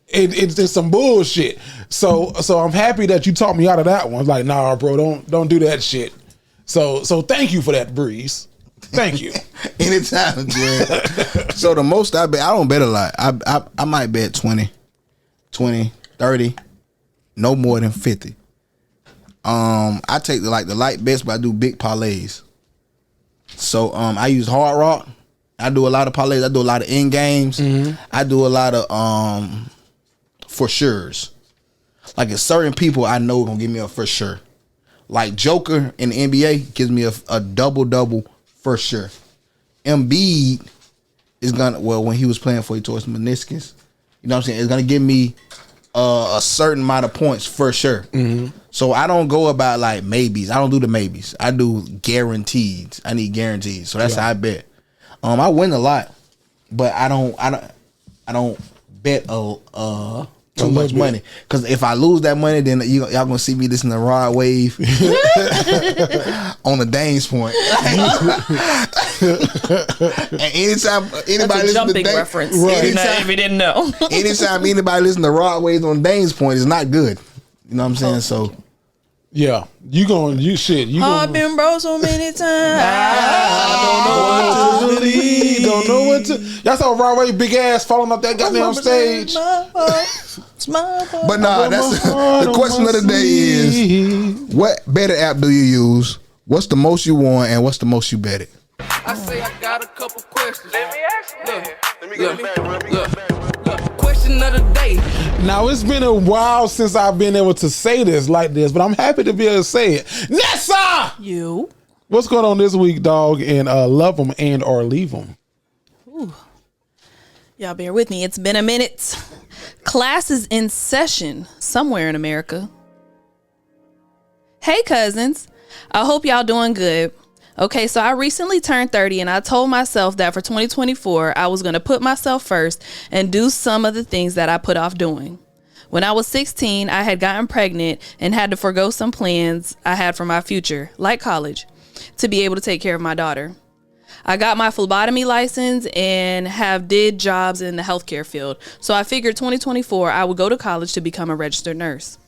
It's some bullshit. So I'm happy that you talked me out of that one. Like, nah, bro, don't do that shit. So thank you for that, Breeze. Thank you. Anytime, Jared. So the most I bet, I don't bet a lot. I might bet 20, 30, no more than 50. I take the light bets, but I do big parlays. So I use Hard Rock. I do a lot of parlays. I do a lot of end games. Mm-hmm. I do a lot of for sure's. Like, it's certain people I know gonna give me a for sure. Like Joker in the NBA gives me a double for sure. Embiid is gonna, well, when he was playing for, he tore his meniscus. You know what I'm saying? It's gonna give me a certain amount of points for sure. Mm-hmm. So I don't go about like maybes. I don't do the maybes. I do guaranteed. I need guaranteed. So that's how I bet. I win a lot, but I don't bet too much money, because if I lose that money, then y'all gonna see me listening to Rod Wave on the Danes point. And anytime anybody That's a listen to jumping reference. Right. If you didn't know. anytime anybody listen to Rod Wave on Danes point, is not good. You know what I'm saying? So Yeah, you I've been broke so many times. I don't know what to believe. Don't know what to. Y'all saw Rod Wave big ass falling off that goddamn stage. But nah, that's the question of the day is, what better app do you use? What's the most you won, and what's the most you betted? I say I got a couple questions. Let me ask you. Look. Question of the day. Now, it's been a while since I've been able to say this like this, but I'm happy to be able to say it. Nessa! You. What's going on this week, dog? And love them and or leave them. Ooh. Y'all bear with me. It's been a minute. Class is in session somewhere in America. Hey, cousins. I hope y'all doing good. Okay, so I recently turned 30, and I told myself that for 2024, I was going to put myself first and do some of the things that I put off doing. When I was 16, I had gotten pregnant and had to forgo some plans I had for my future, like college, to be able to take care of my daughter. I got my phlebotomy license and have did jobs in the healthcare field. So I figured 2024, I would go to college to become a registered nurse.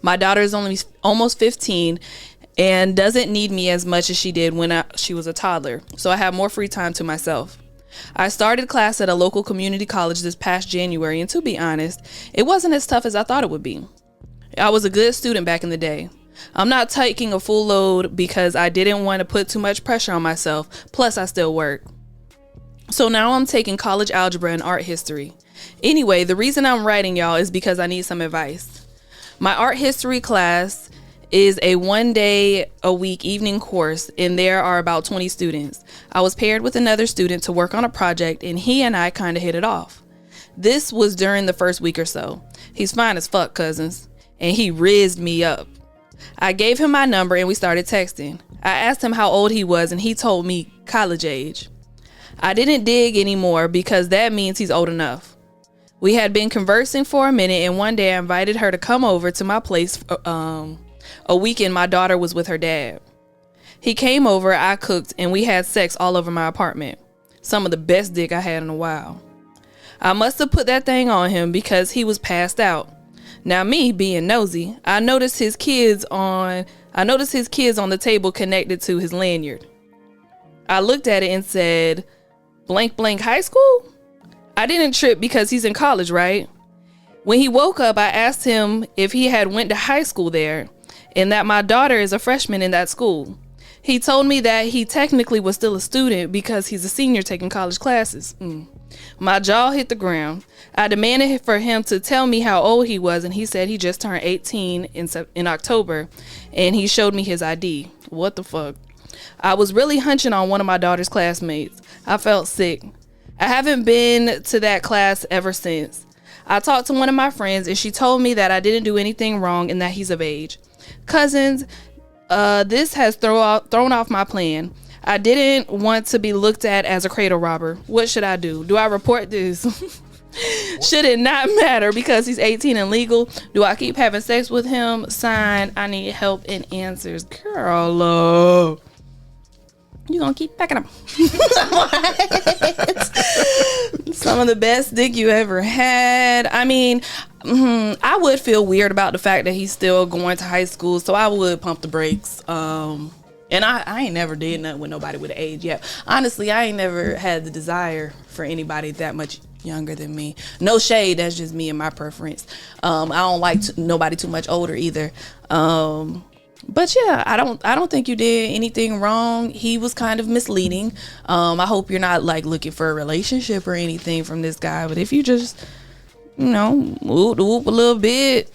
My daughter is only almost 15 and doesn't need me as much as she did when she was a toddler. So I have more free time to myself. I started class at a local community college this past January, and to be honest, it wasn't as tough as I thought it would be. I was a good student back in the day. I'm not taking a full load because I didn't want to put too much pressure on myself. Plus, I still work. So now I'm taking college algebra and art history. Anyway, the reason I'm writing y'all is because I need some advice. My art history class is a 1 day a week evening course, and there are about 20 students. I was paired with another student to work on a project, and he and I kind of hit it off. This was during the first week or so. He's fine as fuck, cousins, and he rizzed me up. I gave him my number and we started texting. I asked him how old he was and he told me college age. I didn't dig anymore because that means he's old enough. We had been conversing for a minute, and one day I invited her to come over to my place a weekend my daughter was with her dad. He came over, I cooked, and we had sex all over my apartment. Some of the best dick I had in a while. I must have put that thing on him because he was passed out. Now me being nosy, I noticed his kids on the table connected to his lanyard. I looked at it and said, blank blank high school? I didn't trip because he's in college, right? When he woke up, I asked him if he had went to high school there and that my daughter is a freshman in that school. He told me that he technically was still a student because he's a senior taking college classes. My jaw hit the ground. I demanded for him to tell me how old he was, and he said he just turned 18 in October, and he showed me his ID. What the fuck? I was really hunching on one of my daughter's classmates. I felt sick. I haven't been to that class ever since. I talked to one of my friends, and she told me that I didn't do anything wrong and that he's of age. Cousins, this has thrown off my plan. I didn't want to be looked at as a cradle robber. What should I do? Do I report this? Should it not matter because he's 18 and legal? Do I keep having sex with him? Sign, I need help and answers. Girl, you gonna keep packing them. Some of the best dick you ever had. I mean, I would feel weird about the fact that he's still going to high school, so I would pump the brakes. And I ain't never did nothing with nobody with age yet. Honestly, I ain't never had the desire for anybody that much younger than me. No shade, that's just me and my preference. I don't like nobody too much older either. But yeah, I don't think you did anything wrong. He was kind of misleading. I hope you're not like looking for a relationship or anything from this guy. But if you just, whoop a little bit,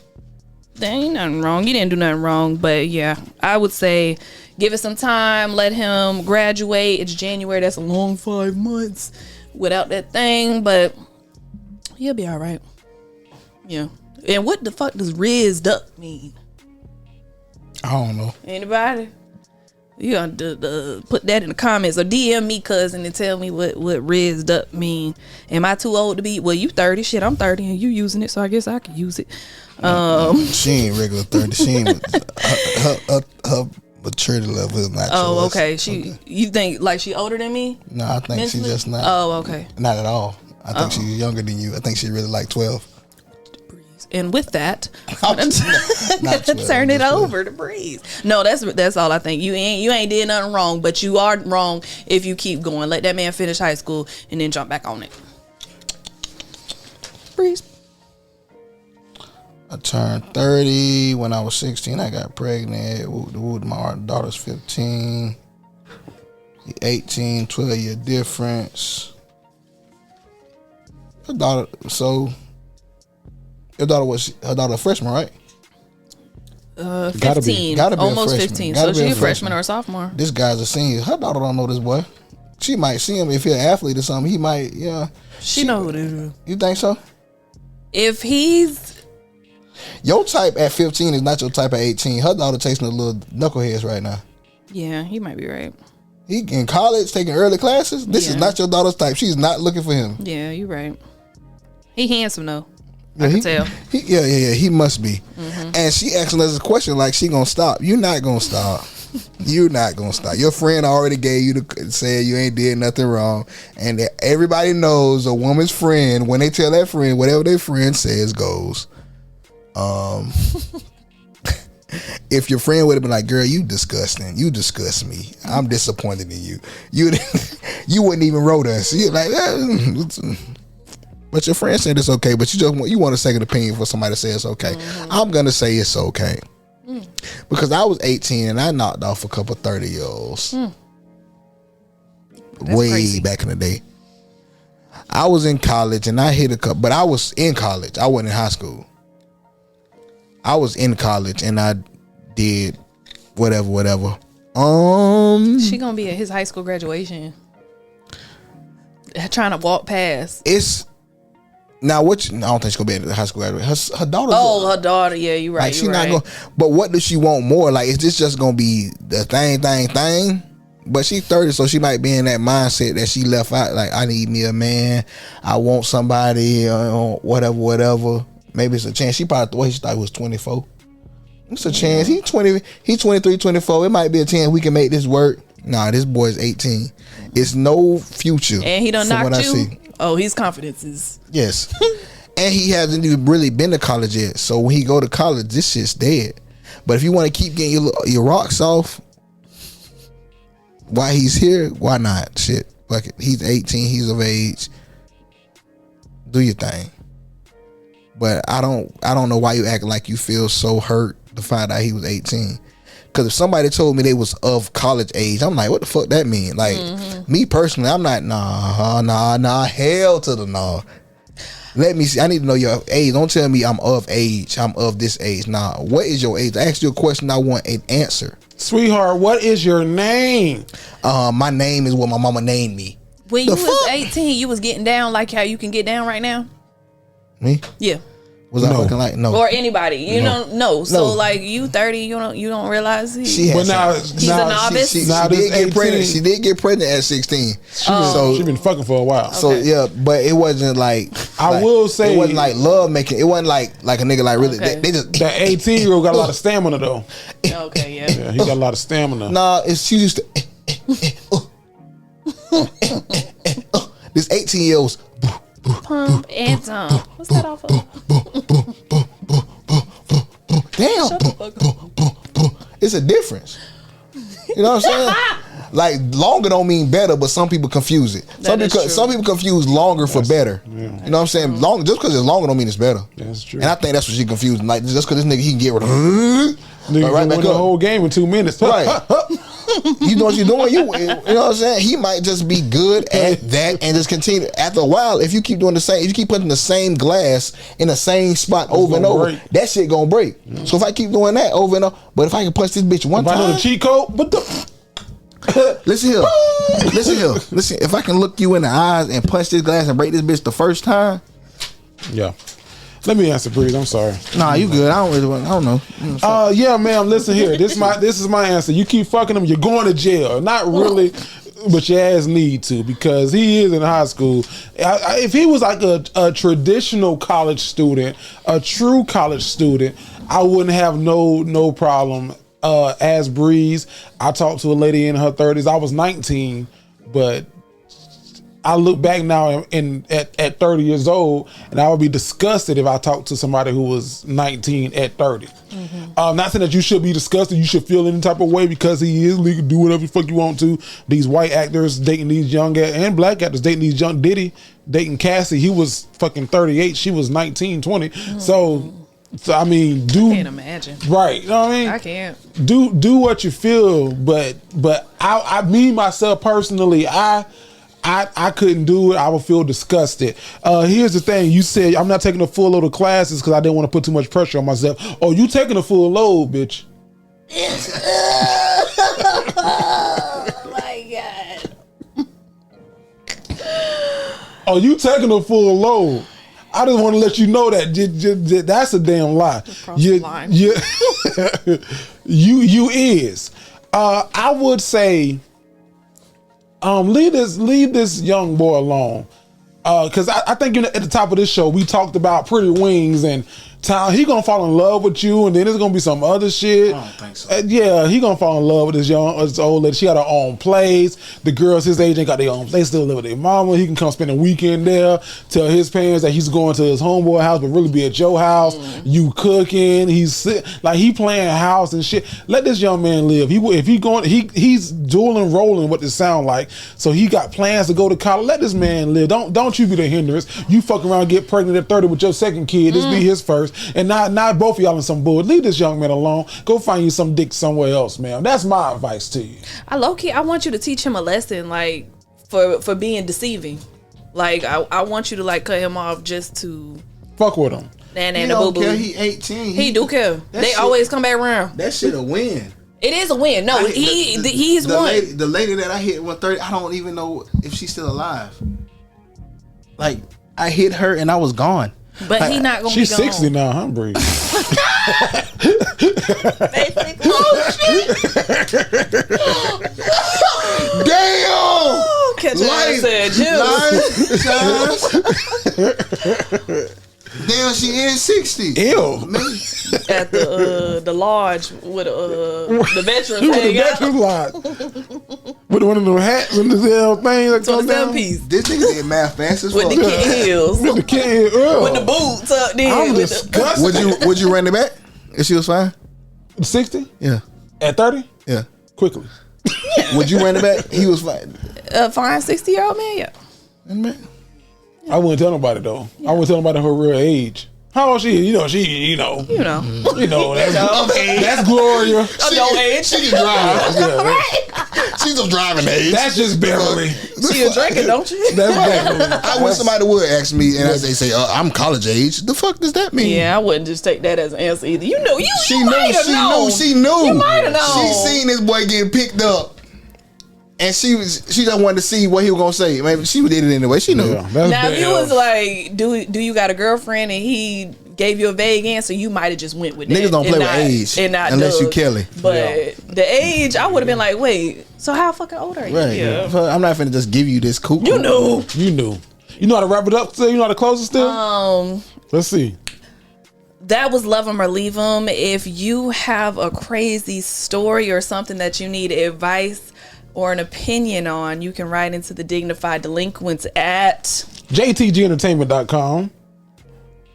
there ain't nothing wrong. You didn't do nothing wrong. But yeah, I would say give it some time. Let him graduate. It's January. That's a long 5 months without that thing. But he'll be all right. Yeah. And what the fuck does rizzed up mean? I don't know. Anybody? You got to put that in the comments or DM me, cousin, and tell me what rizzed up mean. Am I too old to be? Well, you 30. Shit, I'm 30 and you using it, so I guess I can use it. She ain't regular 30. She ain't her maturity level is not. Oh, okay. You think like she older than me? No, I think she's just not. Oh, okay. Not at all. I think she's younger than you. I think she's really like 12. And with that, I'm gonna turn it over to Breeze. No, that's all I think. You ain't did nothing wrong, but you are wrong if you keep going. Let that man finish high school and then jump back on it. Breeze. I turned 30 when I was 16. I got pregnant. My daughter's 15. 18, 12-year difference. Her daughter a freshman, right? 15. Gotta be almost a 15. So she a freshman or a sophomore. This guy's a senior. Her daughter don't know this boy. She might see him if he's an athlete or something. He might, yeah. She know who it is. You think so? If he's your type at 15 is not your type at 18. Her daughter tasting a little knuckleheads right now. Yeah, he might be right. He in college taking early classes. This is not your daughter's type. She's not looking for him. Yeah, you're right. He handsome though. Yeah, I can tell. He must be. Mm-hmm. And she asking us a question like she gonna stop. You're not gonna stop. You're not gonna stop. Your friend already gave you the say you ain't did nothing wrong, and everybody knows a woman's friend when they tell that friend whatever their friend says goes. If your friend would have been like, "Girl, you disgusting. You disgust me. I'm disappointed in you." You wouldn't even wrote us. You're like, but your friend said it's okay. But you want a second opinion for somebody to say it's okay. Mm-hmm. I'm gonna say it's okay. Because I was 18 and I knocked off a couple 30-year-olds. Way crazy. back in the day. I was in college and I hit a couple, but I was in college. I wasn't in high school. I was in college and I did whatever. She gonna be at his high school graduation. Trying to walk past. It's now I don't think she's gonna be at the high school graduation. Her daughter. Oh, her daughter. Yeah, you're right. Like she's not going. But what does she want more? Like, is this just gonna be the thing? But she's 30, so she might be in that mindset that she left out. Like, I need me a man. I want somebody. Whatever. Maybe it's a chance. She probably the way she thought he was 24. It's a chance. He's 20. He's 23, 24. It might be a chance we can make this work. Nah, this boy's 18. It's no future. And he done knocked what you. I see. Oh, his confidence is. Yes. And he hasn't even really been to college yet. So when he go to college, this shit's dead. But if you want to keep getting your rocks off while he's here, why not? Shit. Fuck it. He's 18. He's of age. Do your thing. But I don't know why you act like you feel so hurt to find out he was 18. Because if somebody told me they was of college age, I'm like, what the fuck that mean? Like, me personally, I'm not, nah, hell to the nah. Let me see. I need to know your age. Don't tell me I'm of age. I'm of this age. Nah, what is your age? I asked you a question. I want an answer. Sweetheart, what is your name? My name is what my mama named me. When you was 18, you was getting down like how you can get down right now? Me? Yeah. Was I fucking like no? Or anybody, you don't know. So like you 30, you don't realize She had he's a novice. She did get pregnant. She did get pregnant at 16. She been fucking for a while. So yeah, but it wasn't like I will say it wasn't like love making. It wasn't like a nigga like really. Okay. They just that 18-year-old got a lot of stamina though. Okay, yeah. Yeah, he got a lot of stamina. Nah, she used to. This 18-year-old's. Pump and dump. What's that off of? Damn. Shut the fuck up. It's a difference. You know what I'm saying? Like longer don't mean better, but some people confuse it. Some people confuse longer for better. Yeah. You know what I'm saying? Long just because it's longer don't mean it's better. That's true. And I think that's what she confused. Like just because this nigga he can get rid of nigga right back the whole game in 2 minutes. Right. You know what you're doing. You know what I'm saying? He might just be good at that and just continue. After a while, if you keep doing the same, if you keep putting the same glass in the same spot over and over, that shit gonna break. Yeah. So if I keep doing that over and over, but if I can punch this bitch one time, I know the cheat code, but listen here. Listen, if I can look you in the eyes and punch this glass and break this bitch the first time. Yeah. Let me answer, Breeze. I'm sorry. Nah, you good. I don't know. Yeah, ma'am. Listen here. This is my answer. You keep fucking him, you're going to jail. Not really, but your ass need to because he is in high school. If he was like a traditional college student, a true college student, I wouldn't have no problem. As Breeze, I talked to a lady in her 30s. I was 19, but I look back now at 30 years old, and I would be disgusted if I talked to somebody who was 19 at 30. Mm-hmm. Not saying that you should be disgusted. You should feel any type of way because he is legal. Do whatever the fuck you want to. These white actors dating these young and black actors dating these young. Diddy dating Cassie. He was fucking 38. She was 19, 20. Mm-hmm. So I mean, I can't imagine. Right. You know what I mean? I can't. Do what you feel, but I me myself personally, I couldn't do it. I would feel disgusted. Here's the thing. You said, I'm not taking a full load of classes because I didn't want to put too much pressure on myself. Oh, you taking a full load, bitch. Oh, my God. Oh, you taking a full load. I just want to let you know that that's a damn lie. You is. I would say, leave this young boy alone. Cause I think at the top of this show we talked about Pretty Wings and he gonna fall in love with you, and then there's gonna be some other shit. I don't think so. Yeah, he gonna fall in love with this old lady. She got her own place. The girls his age ain't got their own place. They still live with their mama. He can come spend a weekend there. Tell his parents that he's going to his homeboy house, but really be at your house. You cooking. He's like he playing house and shit. Let this young man live. He's dual enrolling what this sound like. So he got plans to go to college. Let this man live. Don't you be the hindrance. You fuck around, get pregnant at 30 with your second kid. This be his first. and not both of y'all in some bull. Leave this young man alone. Go find you some dick somewhere else, man. That's my advice to you. I low-key, I want you to teach him a lesson, like, for being deceiving. Like, I want you to, like, cut him off just to... Fuck with him. He don't care. He 18. He do care. They always come back around. That shit a win. It is a win. No, he's won. The lady that I hit 130, I don't even know if she's still alive. Like, I hit her and I was gone. But he not gonna be gone. She's 60 now, huh, Bree? Basically. Damn! Catch Life. Damn, she is 60. Ew. At the lodge with the veterans hang out. Lodge. With one of them hats and this little thing that So comes the down. piece. This nigga did math fast as fuck. With the kid heels. With the kid heels. With the boots up there. I'm disgusted. Would you run it back if she was fine? 60? Yeah. At 30? Yeah. Quickly. Would you run it back? He was fine. Fine 60-year-old man, yeah. I wouldn't tell nobody though. I wouldn't tell nobody her real age. How old she is? You know. That's Gloria. Adult age. She can drive. She's of driving age. That's just barely. She a drinker, don't you? That's barely. I wish somebody would ask me, and they say, I'm college age. The fuck does that mean? Yeah, I wouldn't just take that as an answer either. You know, She you might have known. She knew. You might have known. She seen this boy getting picked up. And she just wanted to see what he was gonna say. Maybe she did it anyway. She knew. Yeah, now, if you was like, do you got a girlfriend, and he gave you a vague answer, you might have just went with that. Niggas don't play with age and not unless you Doug. Kelly. But the age, I would have been like, wait, so how fucking old are you? Right. Yeah. I'm not finna just give you this cuckoo. You knew. You knew. You know how to wrap it up still? You know how to close it still? Let's see. That was Love 'Em or Leave 'Em. If you have a crazy story or something that you need advice or an opinion on, you can write into the Dignified Delinquents at jtgentertainment.com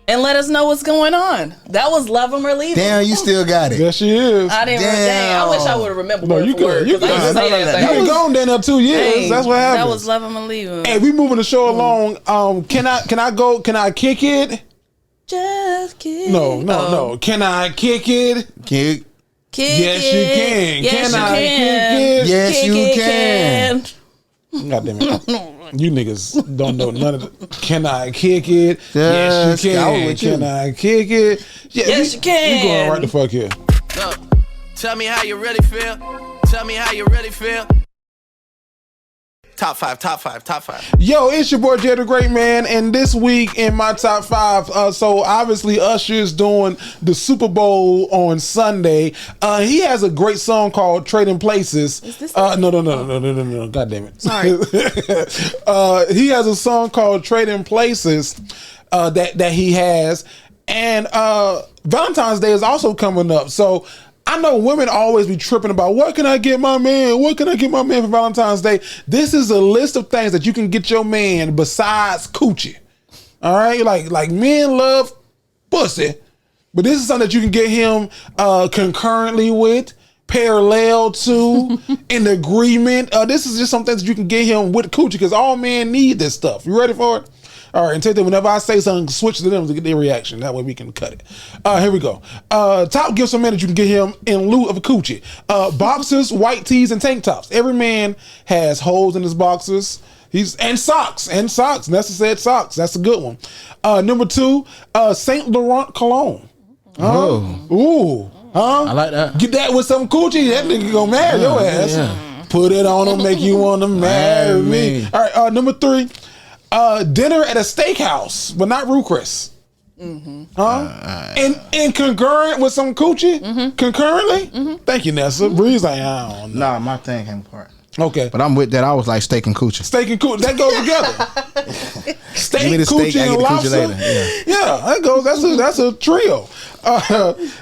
and let us know what's going on. That was Love 'Em or Leave 'Em. Damn, you still got it. Yes, she is. I didn't. Dang, I wish I would have remembered word you for word. could. You I used to say that. been gone down there 2 years. Dang, That's what happened. That was Love 'Em or Leave 'Em. Hey, we moving the show along. Can I kick it? Just kidding. No. Can I kick it? Kick. Yes, you can. Yes, Can you I can. kick it? Yes, you can. God damn it. You niggas don't know none of it. Can I kick it? Yes, you I was can. with you. Can I kick it? Yeah, Yes, you can. You going right the fuck here. Look, tell me how you really feel. Tell me how you really feel. Top five. Yo, it's your boy Jay the Great Man, and this week in my top five, so obviously Usher is doing the Super Bowl on Sunday. He has a great song called Trading Places. Is this no, god damn it. Sorry. He has a song called Trading Places that he has, and Valentine's Day is also coming up, so I know women always be tripping about what can I get my man? What can I get my man for Valentine's Day? This is a list of things that you can get your man besides coochie. All right, like men love pussy, but this is something that you can get him concurrently with, parallel to, in agreement. This is just something that you can get him with coochie because all men need this stuff. You ready for it? All right, and take that whenever I say something, switch to them to get their reaction. That way we can cut it. Here we go. Top gifts for men that you can get him in lieu of a coochie. Boxers, white tees, and tank tops. Every man has holes in his boxers. And socks. Nessa said socks. That's a good one. Number 2, Saint Laurent cologne. Ooh. Huh? I like that. Get that with some coochie. That nigga gonna marry your ass. Yeah. Put it on him, make you want to marry me. All right, number 3. Dinner at a steakhouse, but not Ruth Chris. Huh? And concurrent with some coochie? Concurrently? Thank you, Nessa. Breeze like, I don't know. Nah, my thing came apart. Okay. But I'm with that. I was like steak and coochie. Steak and coochie. That goes together. Steak, Give me the steak, coochie, I get and the coochie lobster. later. Yeah, that goes. That's a trio.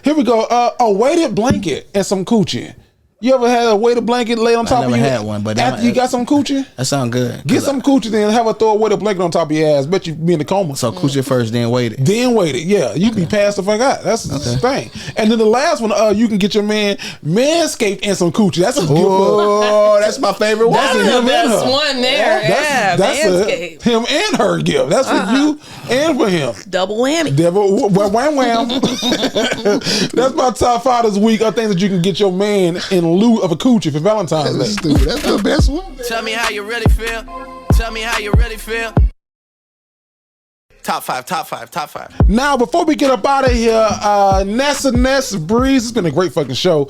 Here we go. A weighted blanket and some coochie. You ever had a weighted blanket laid on top of you? I never had one, but after you got some coochie? That sound good. Get some coochie, then have a throw a weighted blanket on top of your ass. Bet you be in a coma. So coochie first, then weighted. Then weighted, yeah. You be passed the fuck out. That's the thing. And then the last one, you can get your man Manscaped and some coochie. That's a gift. Oh, that's my favorite one. That's the best one there. That's Manscaped. him and her gift. That's for you and for him. Double whammy. Wham wham. That's my top 5 this week of things that you can get your man in lieu of a coochie for Valentine's Day. Stupid. That's the best one. Tell me how you really feel. Tell me how you really feel. Top five. Now, before we get up out of here, Nessa Ness, Breeze, it's been a great fucking show.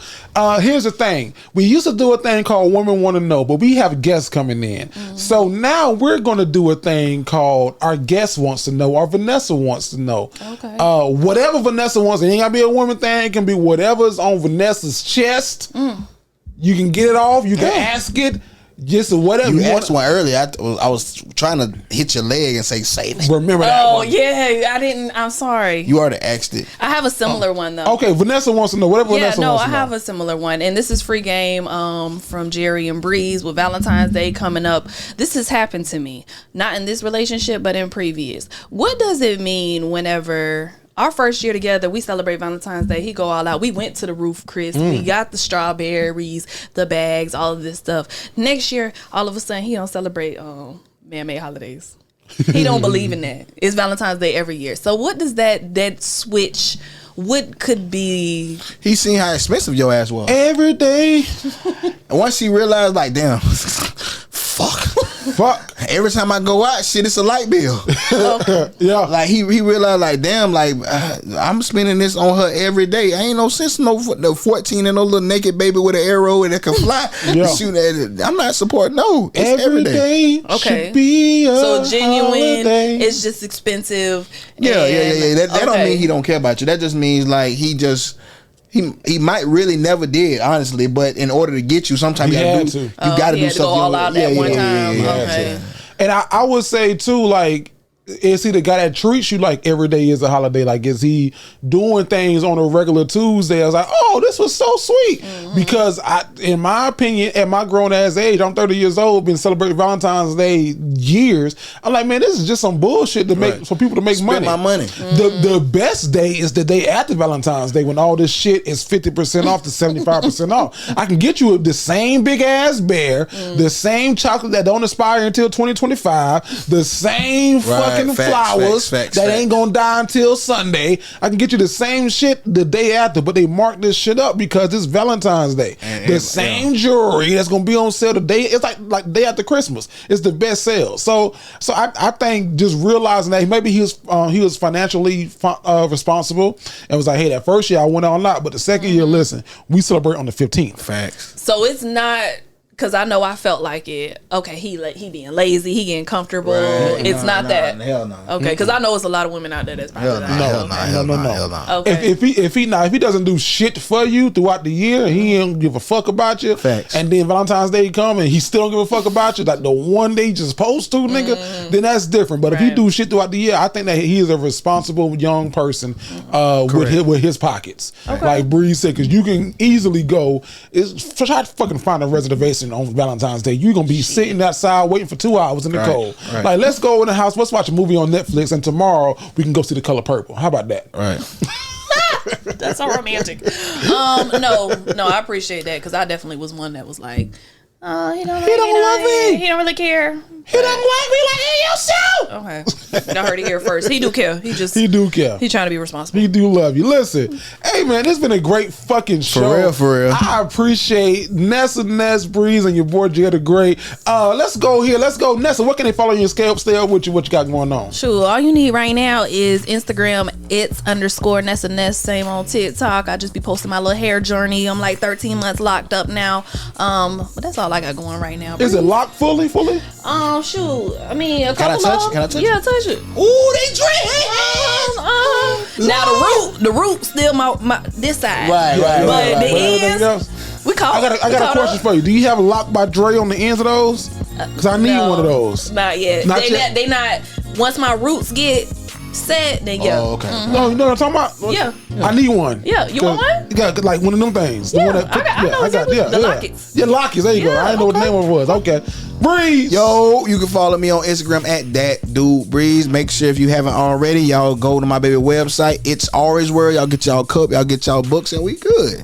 Here's the thing. We used to do a thing called Women Want to Know, but we have guests coming in. So now we're going to do a thing called Our Guest Wants to Know, or Vannessa Wants to Know. Okay. Whatever Vannessa wants, it ain't got to be a woman thing. It can be whatever's on Vanessa's chest. You can get it off. You can ask it. Just whatever you asked one earlier. I was trying to hit your leg and say it. Remember that one. Oh, yeah. I didn't. I'm sorry. You already asked it. I have a similar one, though. Okay, Vannessa wants to know. Whatever Vannessa wants to know. I have a similar one. And this is free game from Jerry and Breeze with Valentine's Day coming up. This has happened to me. Not in this relationship, but in previous. What does it mean whenever... Our first year together, we celebrate Valentine's Day. He go all out. We went to the roof, Chris. We got the strawberries, the bags, all of this stuff. Next year, all of a sudden, he don't celebrate man-made holidays. He don't believe in that. It's Valentine's Day every year. So what does that switch, what could be? He seen how expensive your ass was. Every day. And once he realized, like, damn, fuck. Every time I go out, shit, it's a light bill. Yeah. Like he realized, like, damn, like I'm spending this on her every day. I ain't no sense no 14 and no little naked baby with an arrow and it can fly. Shooting at it. I'm not supporting. No, it's every day. Okay. Should be a genuine. holiday. It's just expensive. Yeah. That don't mean he don't care about you. That just means like he might really never did, honestly, but in order to get you, sometimes you gotta do something. Go all out that one time. Okay. And I would say too, like, is he the guy that treats you like every day is a holiday? Like, is he doing things on a regular Tuesday? I was like, oh, this was so sweet. Because in my opinion, at my grown ass age, I'm 30 years old, been celebrating Valentine's Day years. I'm like, man, this is just some bullshit to make for people to make Spend money. my money. The best day is the day after Valentine's Day when all this shit is 50% off to 75% off. I can get you the same big ass bear, the same chocolate that don't expire until 2025, the same fucking flowers that ain't gonna die until Sunday. I can get you the same shit the day after, but they mark this shit up because it's Valentine's Day. The same jewelry that's gonna be on sale the day. It's like day after Christmas. It's the best sale. So I think just realizing that maybe he was financially responsible and was like, hey, that first year I went all out, but the second year, listen, we celebrate on the 15th. Facts. So it's not. Because I know I felt like it. Okay, he being lazy, he getting comfortable. Right. It's not that. Hell no. Okay, because I know it's a lot of women out there that's probably Hell no. Okay. If he doesn't do shit for you throughout the year, he don't give a fuck about you. Facts. And then Valentine's Day come and he still don't give a fuck about you, like the one day you just supposed to, nigga, then that's different. But if he do shit throughout the year, I think that he is a responsible young person with his pockets. Okay. Like Bree said, because you can easily go, try to fucking find a reservation on Valentine's Day. You're gonna be sitting outside waiting for 2 hours in the cold. Right. Like, let's go in the house, let's watch a movie on Netflix, and tomorrow we can go see The Color Purple. How about that? Right. That's so romantic. No, I appreciate that because I definitely was one that was like, he don't love me. He don't really care. He don't like me like he used to. Okay. I heard it here first. He do care. He do care. He trying to be responsible. He do love you. Listen, hey man, this been a great fucking show. For real. I appreciate Nessa Ness, Breeze, and your boy Jada Gray. Let's go here. Let's go. Nessa, what can they follow you and stay up with you? What you got going on? Sure. All you need right now is Instagram. It's _Nessa Ness. Same on TikTok. I just be posting my little hair journey. I'm like 13 months locked up now. But that's all I got going right now. Is it locked fully? Shoot. I mean, a couple Can I touch it? Yeah, touch it. Ooh, they drink. Now the root still my this side. Right. But the ends, we call. I got a question for you. Do you have a lock by Dre on the ends of those? Because I need one of those. Not yet. They not. Once my roots get set, then yeah. Oh, okay. No, you know what I'm talking about? Yeah. I need one. Yeah, you want one? You got like one of them things. The Yeah, one that I know exactly. The Lockets. Yeah, Lockets. There you go. Yeah, I didn't know what the name of it was. Okay. Breeze. Yo, you can follow me on Instagram at that dude Breeze. Make sure if you haven't already, y'all go to my baby website. It's always where y'all get y'all cup, y'all get y'all books, and we good.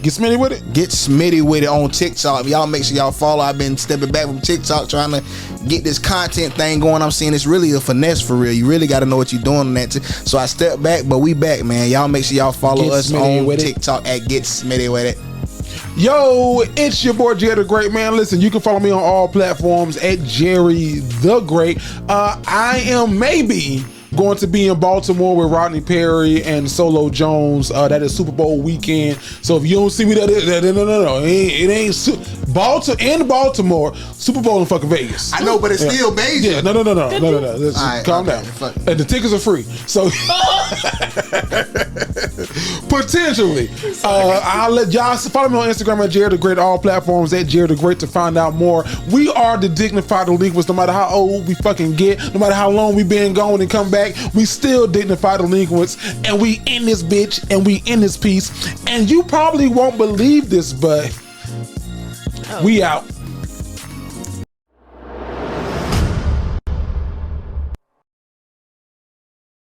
Get smitty with it. Get smitty with it on TikTok. Y'all make sure y'all follow. I've been stepping back from TikTok trying to get this content thing going. I'm seeing it's really a finesse for real. You really got to know what you're doing on that. So I stepped back, but we back, man. Y'all make sure y'all follow Get us smitty on with it. TikTok at Get Smitty with it. Yo, it's your boy Jerry the Great, man. Listen, you can follow me on all platforms at Jerry the Great. I am maybe going to be in Baltimore with Rodney Perry and Solo Jones. That is Super Bowl weekend. So if you don't see me, no. It ain't Baltimore. Super Bowl in fucking Vegas. I know, but it's still Beijing. Yeah, no. Let's All right, calm okay, down. fuck. And the tickets are free. So potentially, I'll let y'all follow me on Instagram at Jared the Great, all platforms at Jared the Great to find out more. We are the Dignified Delinquents. No matter how old we fucking get, no matter how long we been gone and come back, we still Dignified Delinquents, and we in this bitch, and we in this piece. And you probably won't believe this, but we out.